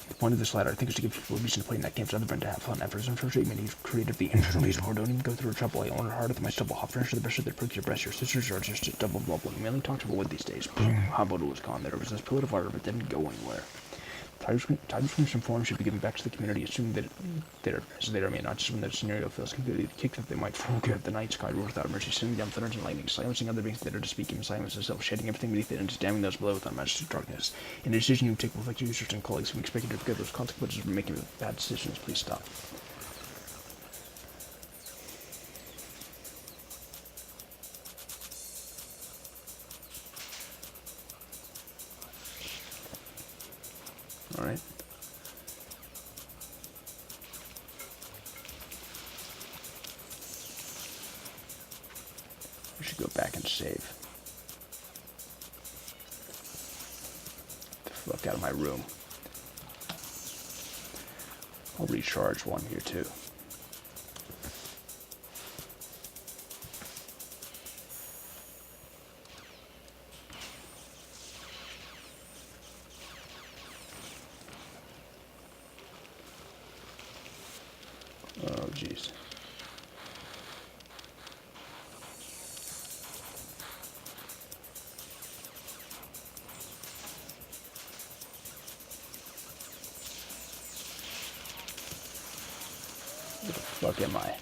The point of this letter, I think, is to give people a reason to play net games other than to have fun. After some frustrating many creatively unreasonable, don't even go through trouble. I order hard with my stubble hop furniture, the best of their prick your breast. Your sisters are just a double bubble. You mainly talk to the wood these days. How about it was gone? There was this pillar of water, but it didn't go anywhere. Times from some form should be given back to the community, assuming that they may not, just when the scenario fails completely. The kick that they might forget the night sky roars without mercy, sending down thunders and lightning, silencing other beings that are to speak in silence itself, shedding everything beneath it, and just damning those below with unmatched darkness. In a decision you take will affect your users and colleagues who expect you to forget those consequences of making bad decisions. Please stop. Alright. We should go back and save. Get the fuck out of my room. I'll recharge one here too. Oh, jeez. Where the fuck am I?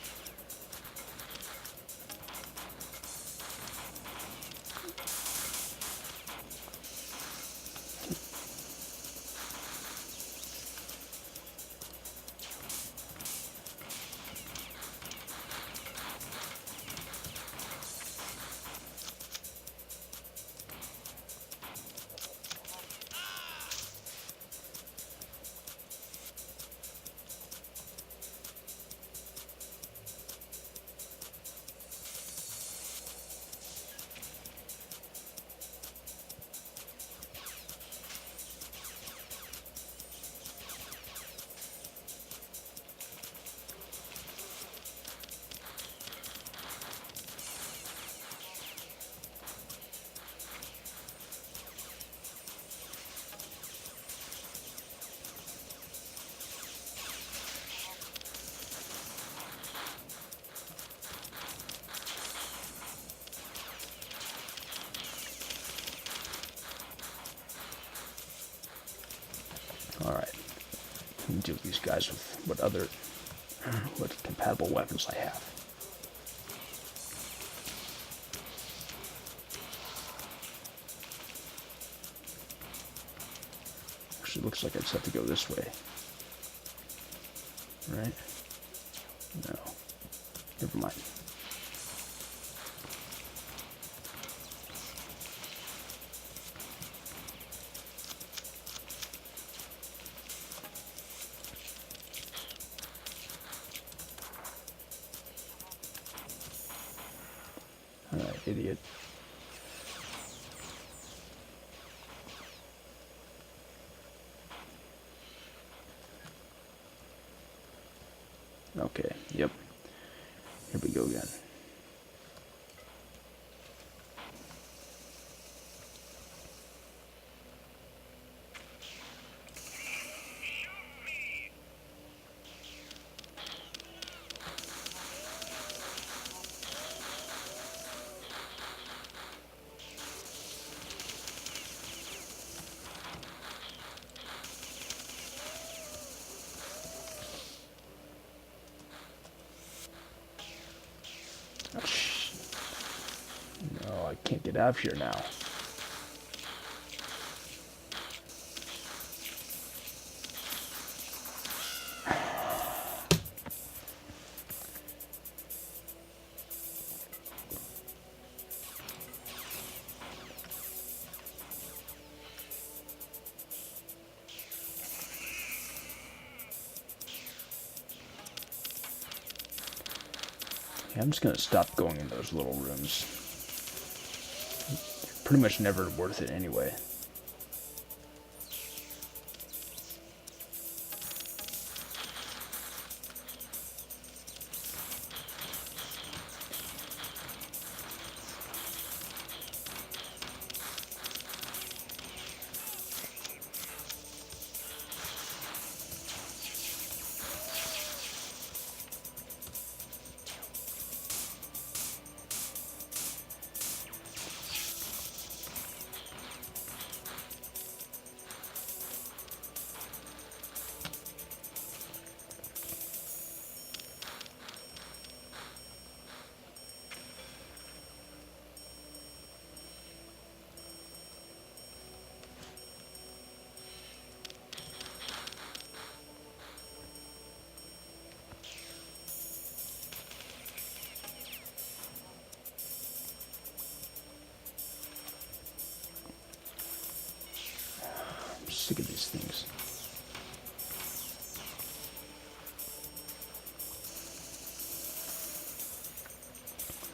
Alright. Deal with these guys with what compatible weapons I have. Actually, looks like I just have to go this way. Right? No. Never mind. Alright, idiot. Okay, yep. Here we go again. No, I can't get out of here now. Yeah, I'm just gonna stop going in those little rooms. Pretty much never worth it anyway. I'm sick of these things.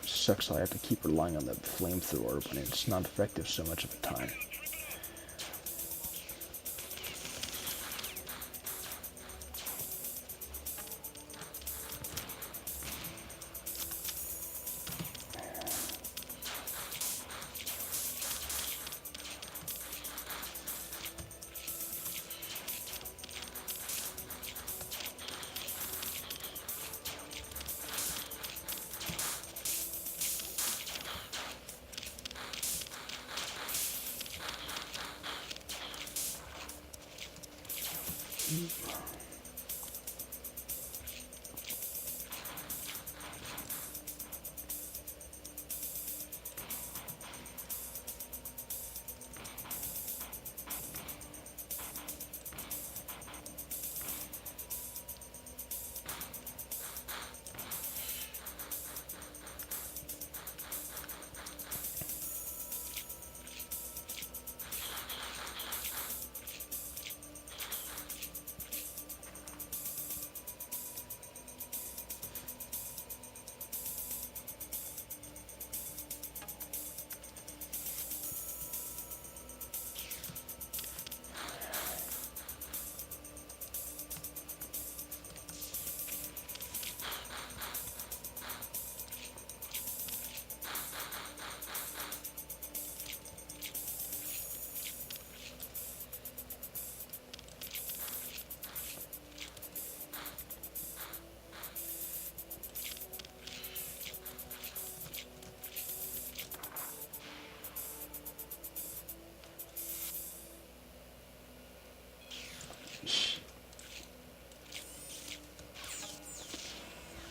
Sucks I have to keep relying on the flamethrower when it's not effective so much of the time.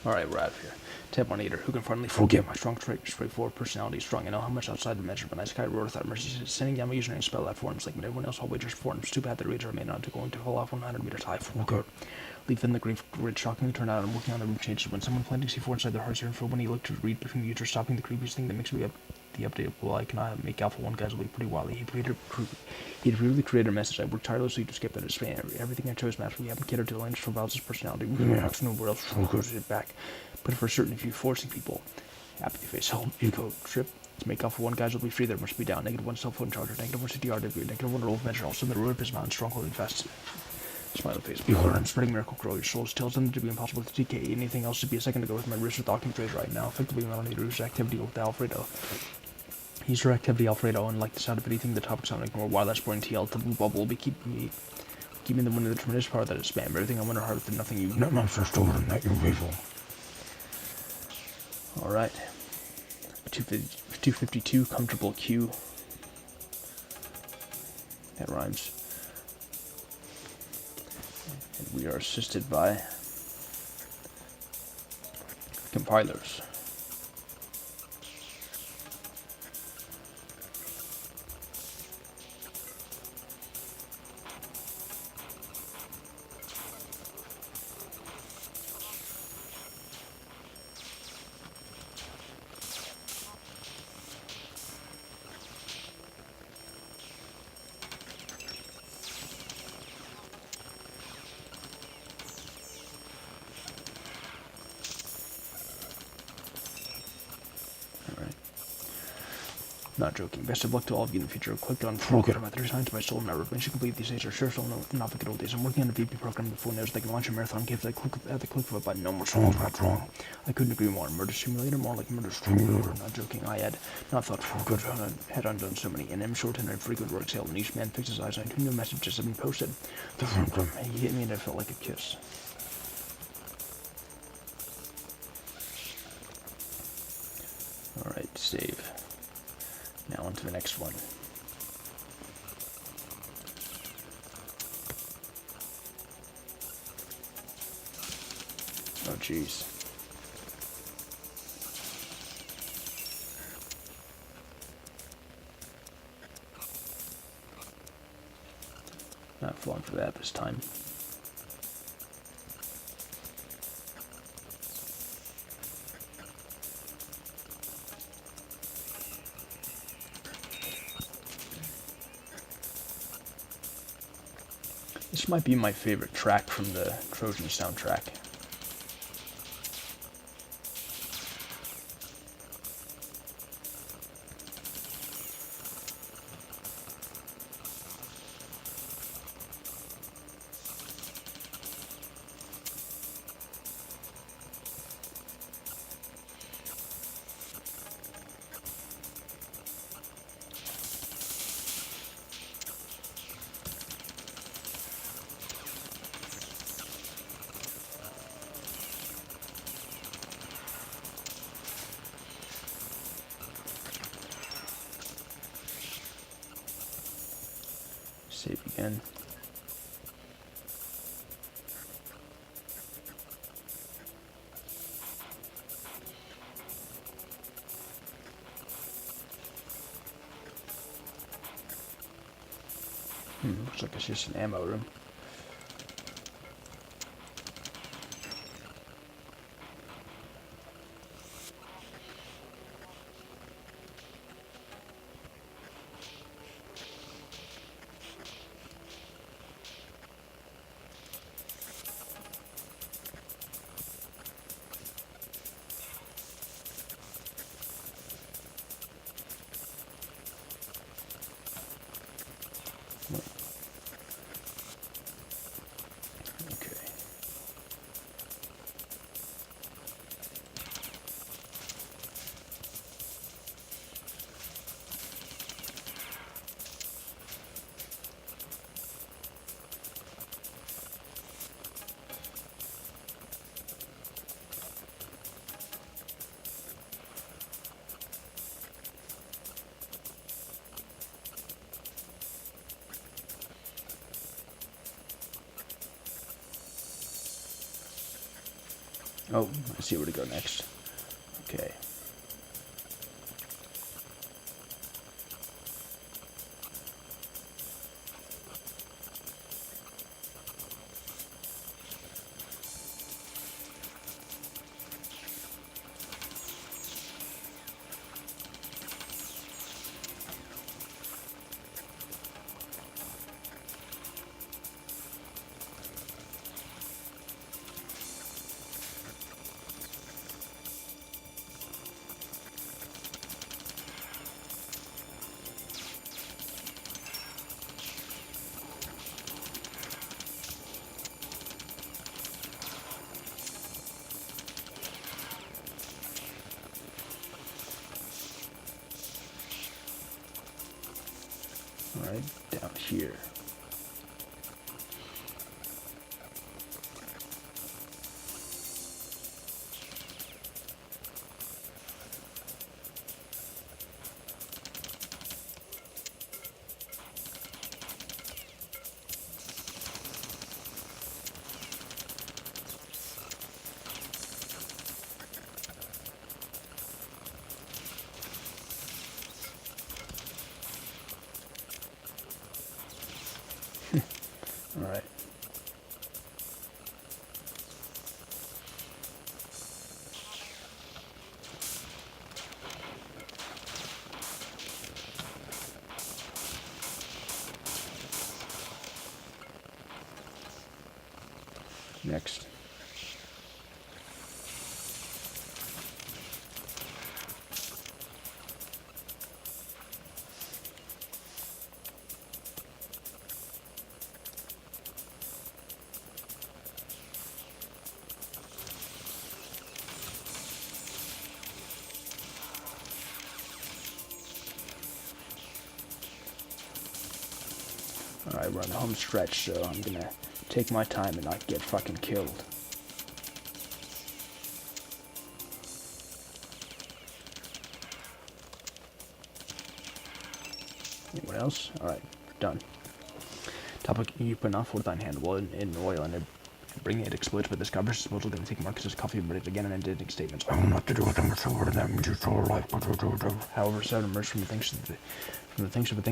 Alright, we're out of here. Tab 1 Eater, who can finally forgive my strong trait, straightforward personality, strong. I know how much outside the measure, but I sky roar without mercy, sending down my username spell that forms like when everyone else all wagers forms. Too bad the wager remain on to going to fall off 100 meters high. Forget. Leave them the grave grid shockingly turned out and working on the room changes. When someone planting C4 inside their hearts here for when he looked to read between the users, stopping the creepiest thing that makes me up the update. Well, I cannot make Alpha 1 guys will be pretty wily. He really created a message. I worked tirelessly to skip that his fan. Everything I chose matched. We haven't catered to Lance Traval's personality. We have nowhere else to go to it back. But for certain, if you're forcing people, Happy face. Help. Eco. Trip. To make off for one guys will be free. There must be down. -1 cell phone charger. -1 city RW. -1 roll of measure. Also in the root of his mountain. Strong holding fast. Smiley face. Behold, I'm spreading miracle grow. Your souls tells them to be impossible to TK. Anything else should be a second ago with my wrist with Octane Trade right now. Effectively, I don't need to use activity with Alfredo. Use your activity, Alfredo, and like the sound of anything the topic sound ignore. While that's boring TL, the blue bubble will be keeping the wind of the tremendous power that is spam. Everything I wonder hard with nothing you. No monster stolen, not your people. Alright. 252, comfortable Q. That rhymes. And we are assisted by compilers. Not joking. Best of luck to all of you in the future. Click on Program at 3 times my soul never. When you complete these days are sure soul not the good old days. I'm working on a VP program before knows they can launch a marathon game at the click of a button. No more songs not wrong. I couldn't agree more. Murder simulator, more like murder simulator. Not joking. I had not thought for good had undone so many. And M short and frequent work sale. And each man fixed his eyes on 2 new messages have been posted. He hit me and it felt like a kiss. Alright, save. Now on to the next one. Oh, jeez. Not falling for that this time. This might be my favorite track from the Trojan soundtrack. Save again. Looks like it's just an ammo room. Oh, I see where to go next. Okay. Alright, down here. Alright. Next. Alright, we're on the home stretch, so I'm gonna take my time and not get fucking killed. Anyone else? Alright, done. Topic, you put enough with thine hand well in oil and bring it explodes, but this garbage disposal gonna take Marcus's coffee, but it again and ended statements. I don't know what to do with them, so what them just all life. However, so emerged from the things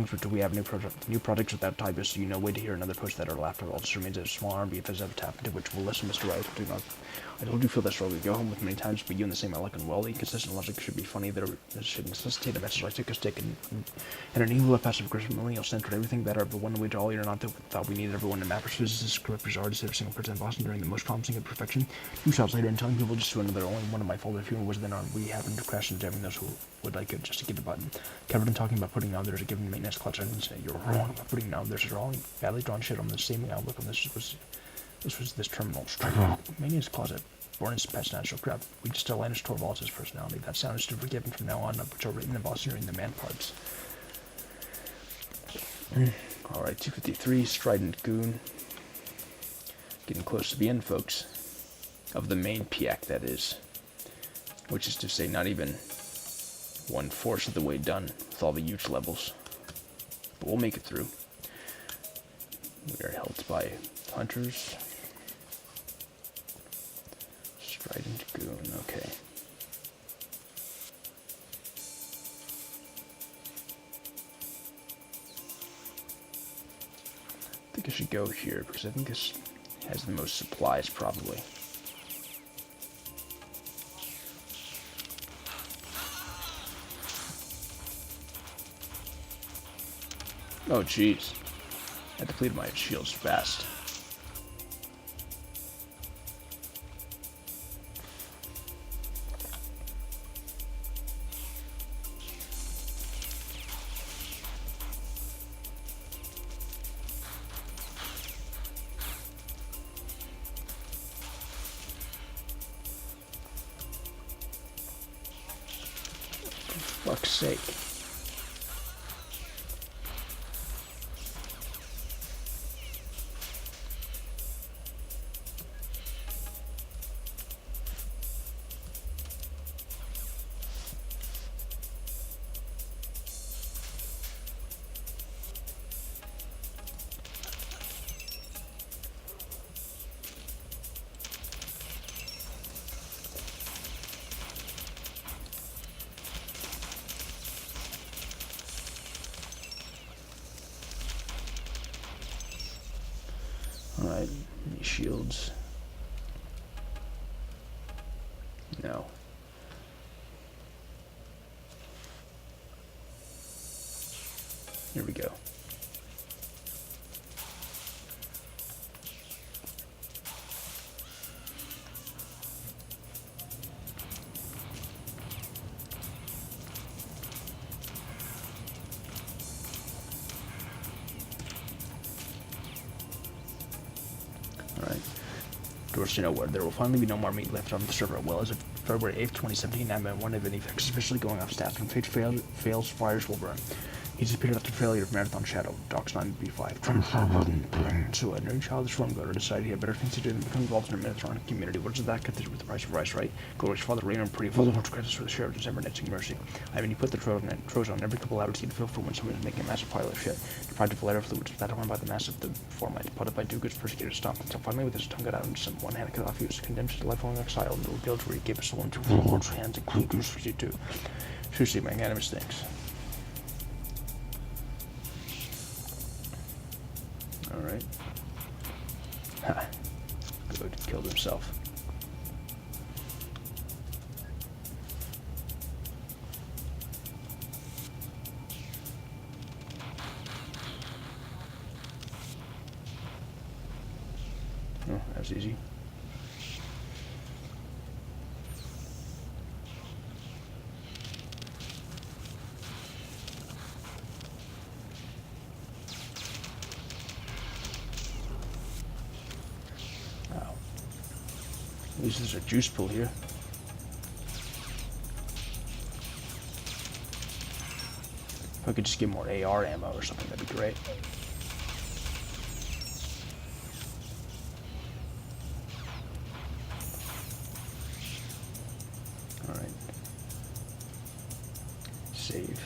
do we have new projects without time, just so you know, wait to hear another push that are after all just remains a small army if there's ever tap into which will listen, Mr. Rice, do not. I told you feel that struggle. Go home with many times, but you and the same outlook and well, inconsistent logic should be funny. There should necessitate a message like took a stick and an evil passive aggressive millennial centered everything better, but one way to all you're not that thought we needed everyone in mappers, physicists, scripters, artists, every single person in Boston during the most promising of perfection. 2 shots later and telling people just to another only one of my fault if you was then on we happened to crash into jamming those who would like it just to get a button. Covered in talking about putting down there's a given maintenance clutch. I didn't say you're wrong about putting down there's a wrong badly drawn shit on the same outlook on this was this terminal Mania's closet. Born in past natural crap. We just Atlantis Torvalds' personality. That sound is to be forgiven from now on, which are written in Boston during the man parts. Alright, 253, Strident Goon. Getting close to the end, folks. Of the main PIAC, that is. Which is to say, not even 1/4 of the way done with all the huge levels. But we'll make it through. We are helped by hunters. Strident Goon, okay. I think I should go here because I think this has the most supplies probably. Oh jeez. I depleted my shields fast. For fuck's sake. Alright, any shields? No. Here we go. Alright. Doors to nowhere. There will finally be no more meat left on the server. Well, as of February 8th, 2017, I'm at one of the effects officially going off stats. When fate fails, fires will burn. He disappeared after failure of Marathon Shadow, Docs 9B5. So a new childish form goer decided he had better things to do than become involved in a Marathon community. What does that got to do with the price of rice, right? Glorious Father Raymond Pretty Father wants credits for the share of December Netting Mercy. I mean, he put the Trojan every couple hours he'd feel for when someone was making a massive pile of shit. Deprived of lighter fluids, that one by the massive format, put up by Dugu's persecutor stomp, until finally with his tongue got out and some one-handed cut off, he was condemned to lifelong exile in the revealed where he gave his soul into the Lord's hands, including Goose 52. Seriously, magnanimous things. Alright. Ha. Good. Killed himself. Oh, that was easy. At least there's a juice pool here. If I could just get more AR ammo or something, that'd be great. Alright. Save.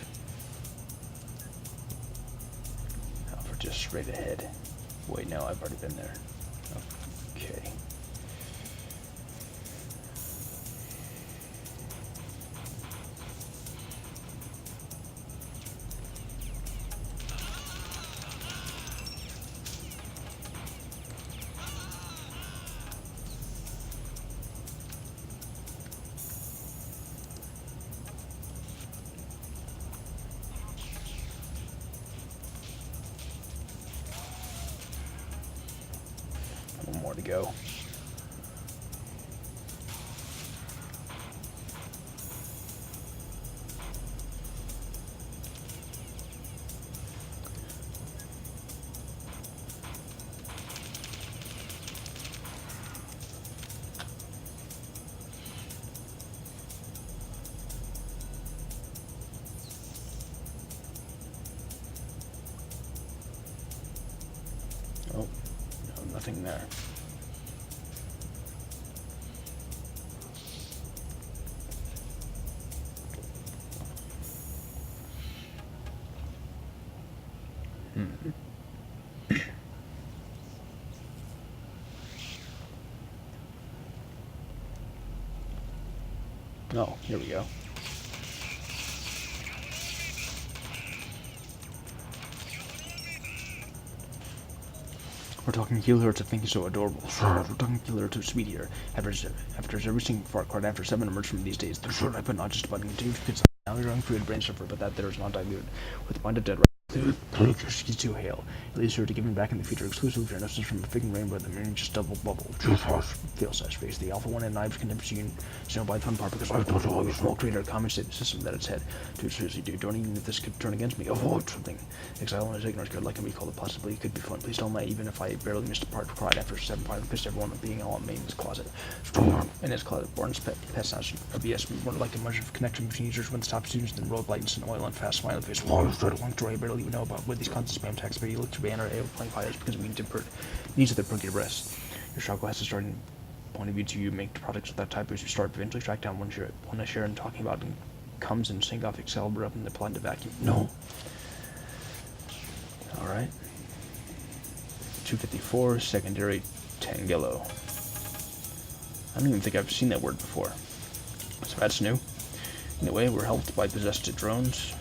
Now for just straight ahead. Wait, no, I've already been there. Okay. One more to go. Oh, no, nothing there. Oh, here we go. We're talking kill her to think he's so adorable. We're talking kill her to sweet here. After every single fart card after 7 emerged from these days, the short I put not just about continued kids. Now your own food brain suffer, but that there is not diluted. With the mind of dead she's too hale. It leaves her to give him back in the future exclusively for innocence from a freaking rainbow that merely just double bubble. Feel such face. The Alpha 1 and knives condemns you know by the fun part because I've told you all your small creator compensate the system that it's head. Dude, seriously, dude, don't even if this could turn against me. Avoid something. Exile on his ignorance could like him be called it possibly could be fun. Please don't let even if I barely missed a part cried after 7 finally pissed everyone of being all in his closet. In his closet, Born's pet sounds a BS more like a measure of connection between users when the top students and road lights and oil and fast smiley face. Long story I barely even know about with these constant spam texts, but you look to ban or playing fighters because we needs of their perky breasts. Your shot glass is starting point of view to you make products of that type as you start eventually track down one I share and talking about and comes and sink off Excalibur up in the plan to vacuum. No. Alright. 254, secondary Tangelo. I don't even think I've seen that word before. So that's new. Anyway, we're helped by possessed drones.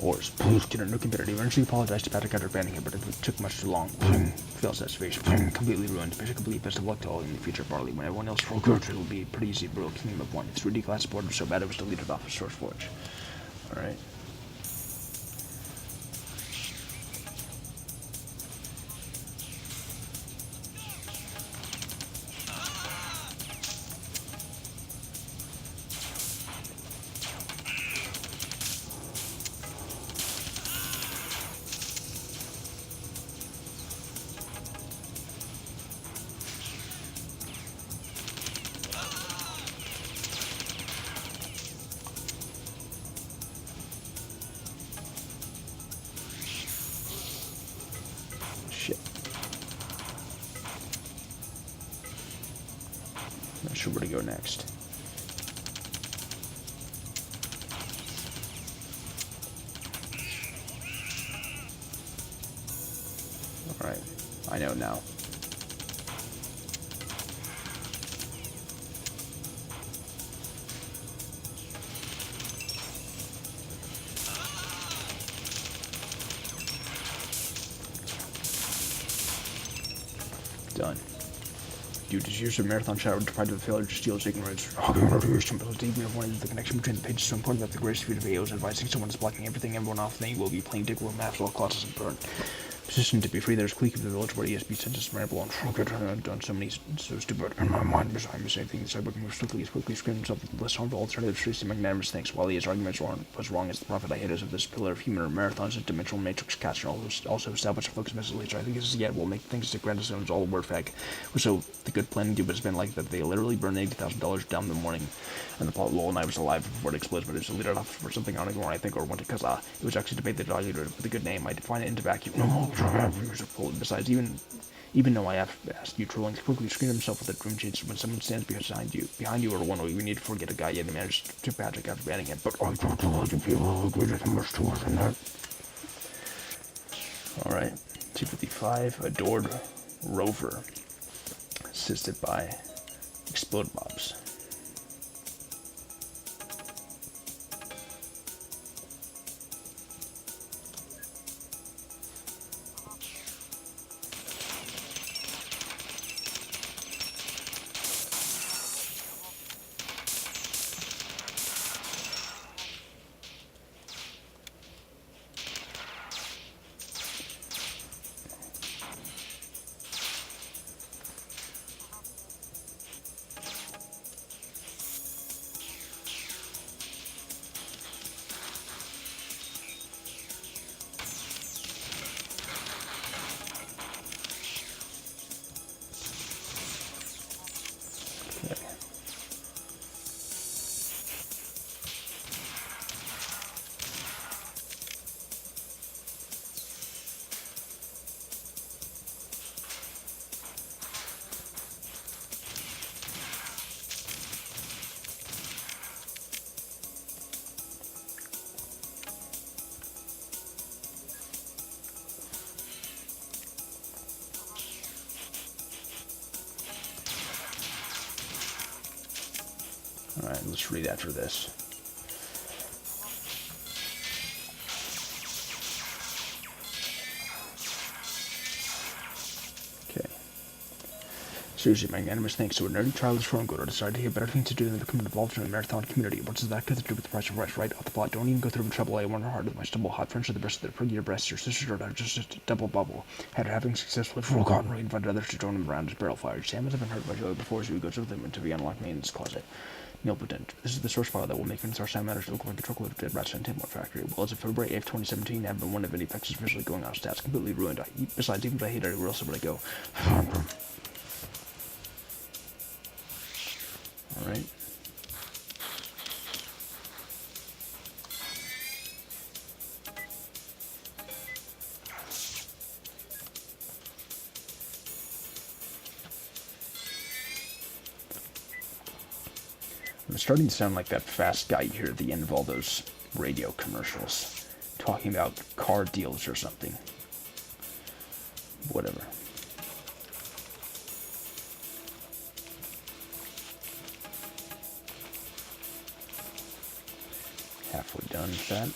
Horse. Kidder, no competitor. Eventually apologized to Patrick after banning him, but it took much too long. Fails activation. Completely ruined. Mission complete. Best of luck to all in the future, Barley. When everyone else rolled good, it will be pretty easy to roll Kingdom of One. Its 3D class support was so bad it was deleted off of SourceForge. Alright. Shit. Not sure where to go next. Alright, I know now. Done. Due to years of Marathon shadow deprived of the failure to steal his ignorance, even avoiding the connection between the pages so important that the greatest feat of AOs advising someone is blocking everyone off, then you will be playing Dick with maps while Colossus and burn. Positioned to be free, there's Clique of the village where ESP senses ramble on. I've done so stupid. In my mind, behind the same thing, the cyborg moves quickly screaming himself with less harmful alternatives, tracing magnanimous things. While his arguments was wrong as the prophet I hate us of this pillar of human marathons and dimensional matrix catcher, also established a focus message later. I think this is yet will make things to Grand Zones all a word fag. So the good planning do has been like that they literally burned $80,000 down in the morning, and the plot lol and I was alive before it explodes, but it was deleted off for something I don't know, I think, or went to Kaza. It was actually debate the dog with a good name. I define it into vacuum. No, besides, even though I have asked you, trolling quickly screen himself with a dream change when someone stands behind you, or one way we need to forget a guy yet managed to Patrick after banning him. But I don't know the people who agree with him much too much than that. Alright, 255, Adored Rover, assisted by Explode Mobs. Alright, let's read after this. Okay. Seriously, magnanimous thanks to a nerdy childless from Godo decided he had better things to do than become involved in a marathon community. What does that got to do with the price of rice? Right off the plot. Don't even go through the trouble. I wonder hard with my stumble hot friends with the breast of their prettier breasts. Your sisters are just a double bubble. After having successfully forgotten, Ray invited others to join him around his barrel fire. Sam has been hurt by Joey before, so he goes with him until he unlocked me in his closet. Nilpotent. This is the source file that will make our sound matters look like a truckload of dead rats in a Timor factory. Well, as of February 8th, 2017, I haven't been one of any effects is officially going out of stats. Completely ruined. Besides, even if I hate it, where else would I go? Alright. I'm starting to sound like that fast guy you hear at the end of all those radio commercials, talking about car deals or something. Whatever. Halfway done with that.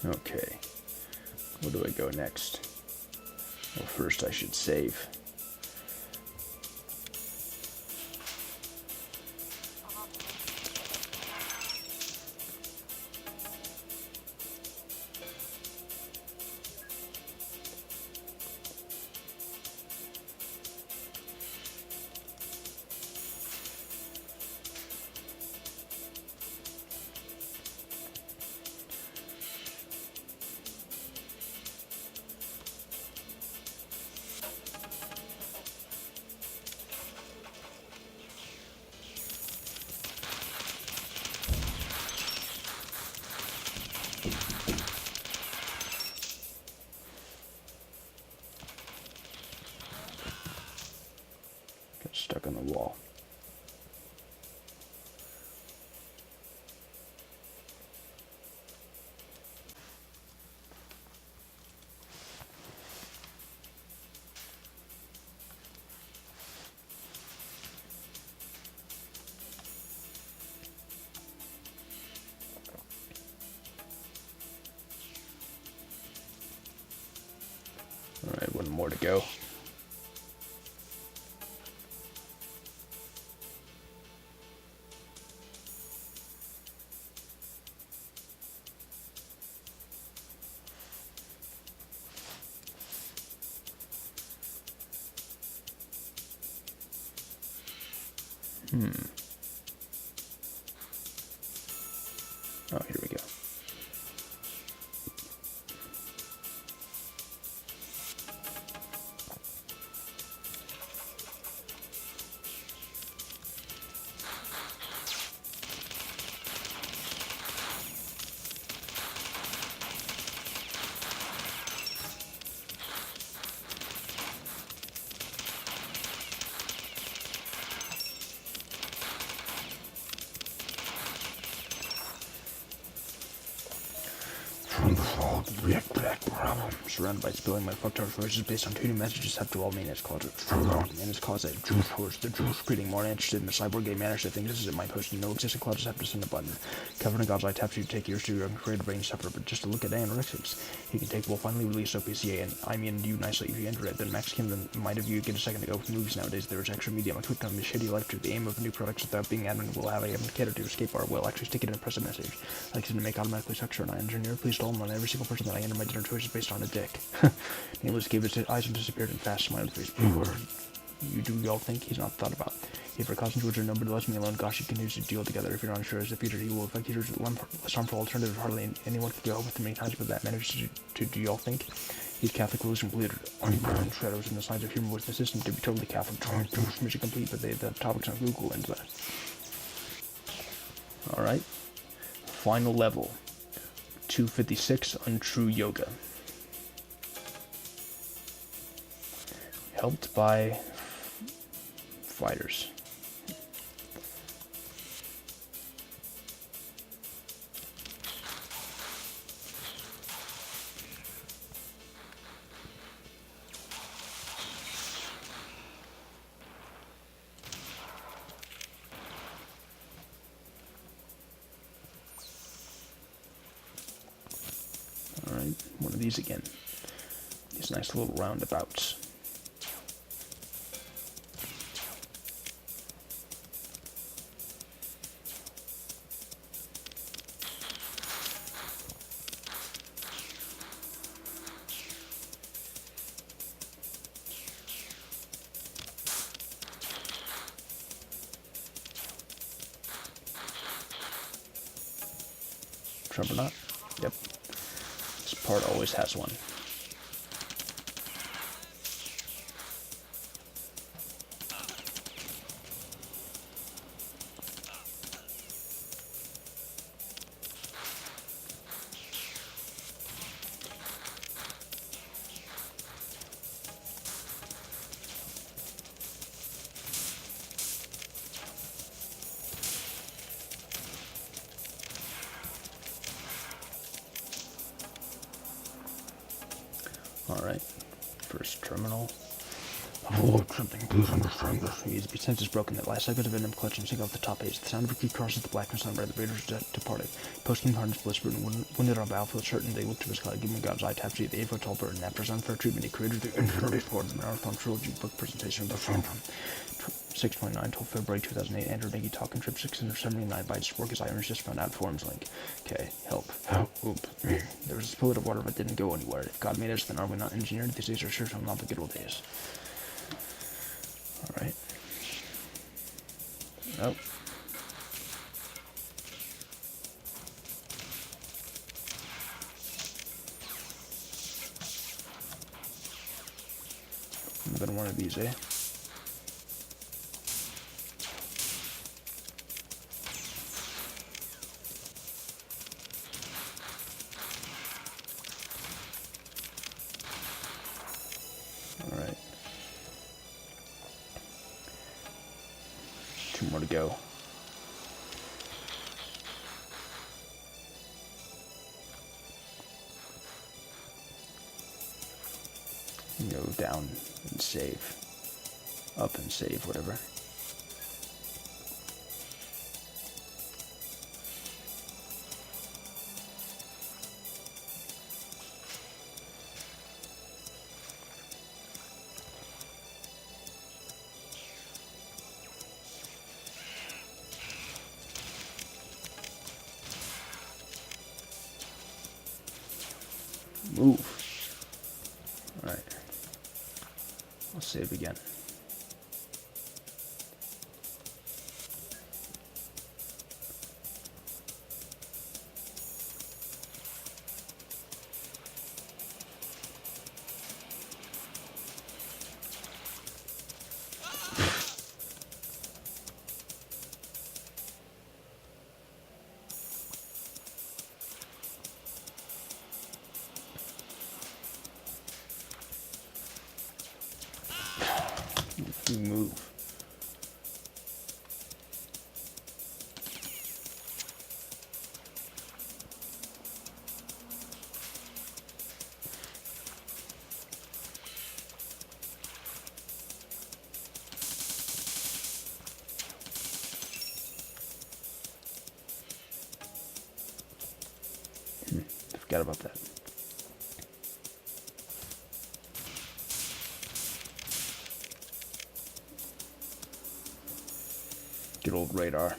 Okay. Where do I go next? Well, first I should save. Got stuck on the wall. Alright, one more to go. Oh, here we go. Surrounded by spilling my fucked voices based on 2 new messages up to all Manus closet. Manus closet, juice horse, the juice creating more interested in the cyborg game managed to think this is at my post. No existing closets have to send a button. Covered in God's eye taps you to take years to your creative brain suffer, but just to look at anorexics. He can take will finally release OPCA and I mean you nicely if you enter it. Then Max Kim might have you get a second to go with movies nowadays. There's extra media on quick time is shitty life to the aim of new products without being admin will have a cater to escape our will actually stick it in a press message. Like to make automatically sexual and I engineer. Please tell him on every single person that I enter my dinner choices based on a dick. Nameless gave his eyes and disappeared in fast smile face. You do y'all think he's not thought about? If your cousins which are numbered, let me alone. Gosh, you can use to deal together. If you're not sure as the future, he will affect you. Less harmful alternative. Hardly anyone could go with him many times, but that managed to do y'all think? He's Catholic religion completed. Shadows and the signs of humor with the system to be totally Catholic. Mission complete, but the topics on Google and that. Alright. Final level. 256 Untrue Yoga. Helped by fighters. Alright, one of these again. These nice little roundabouts. Trump or not? Yep. This part always has one. Alright, first terminal. Oh, something. Please understand this. His sense is broken. The last seconds of venom clutch and sink off the top edge. The sound of a key crosses the blackness on where the raiders departed. Post-game harness whispered and wounded on battlefield certain they looked to his sky, giving God's eye tap to the Avo Tolbert, and after his unfair treatment, he created the Infinity for the Mararthon trilogy book presentation of the Phantom. 6.9 till February 2008. Andrew Nagy talking trip 679 bytes. Work his irons just found out forums link. Okay, help. Oop. There was a spill of water but didn't go anywhere. If God made us, then are we not engineered? These days are sure some not the good old days. Alright. Oh. Another one of these, eh? Alright. 2 more to go. Go down and save. Up and save, whatever. Move. Alright. I'll save again. Move. Forgot about that. Good old radar.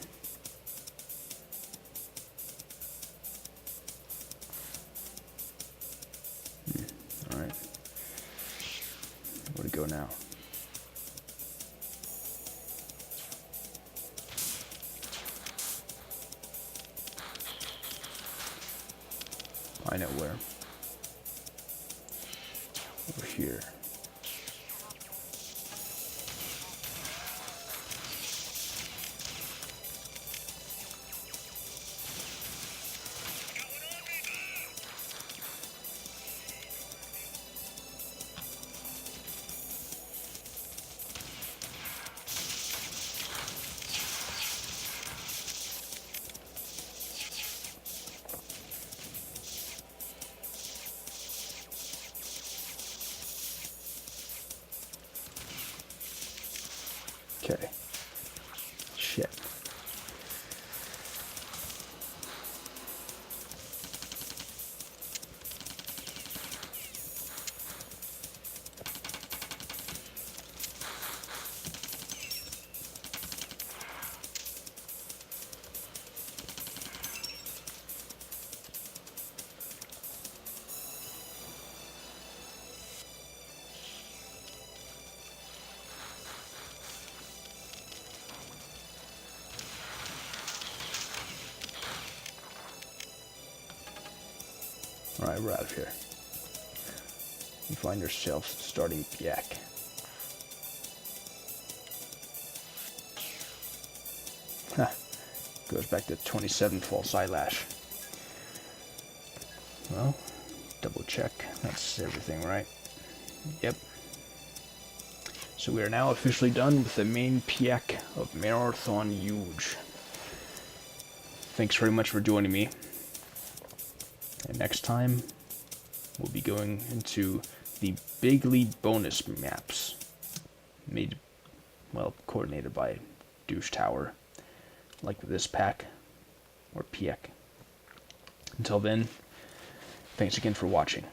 Alright. Where to go now? I know where. Over here. Okay. Shit. Alright, we're out of here. You find yourself starting yak. Huh. Goes back to 27 false eyelash. Well, double check. That's everything, right? Yep. So we are now officially done with the main Piak of Mararthon Yuge. Thanks very much for joining me. And next time, we'll be going into the Big League bonus maps. coordinated by Douche Tower, like this pack, or Piek. Until then, thanks again for watching.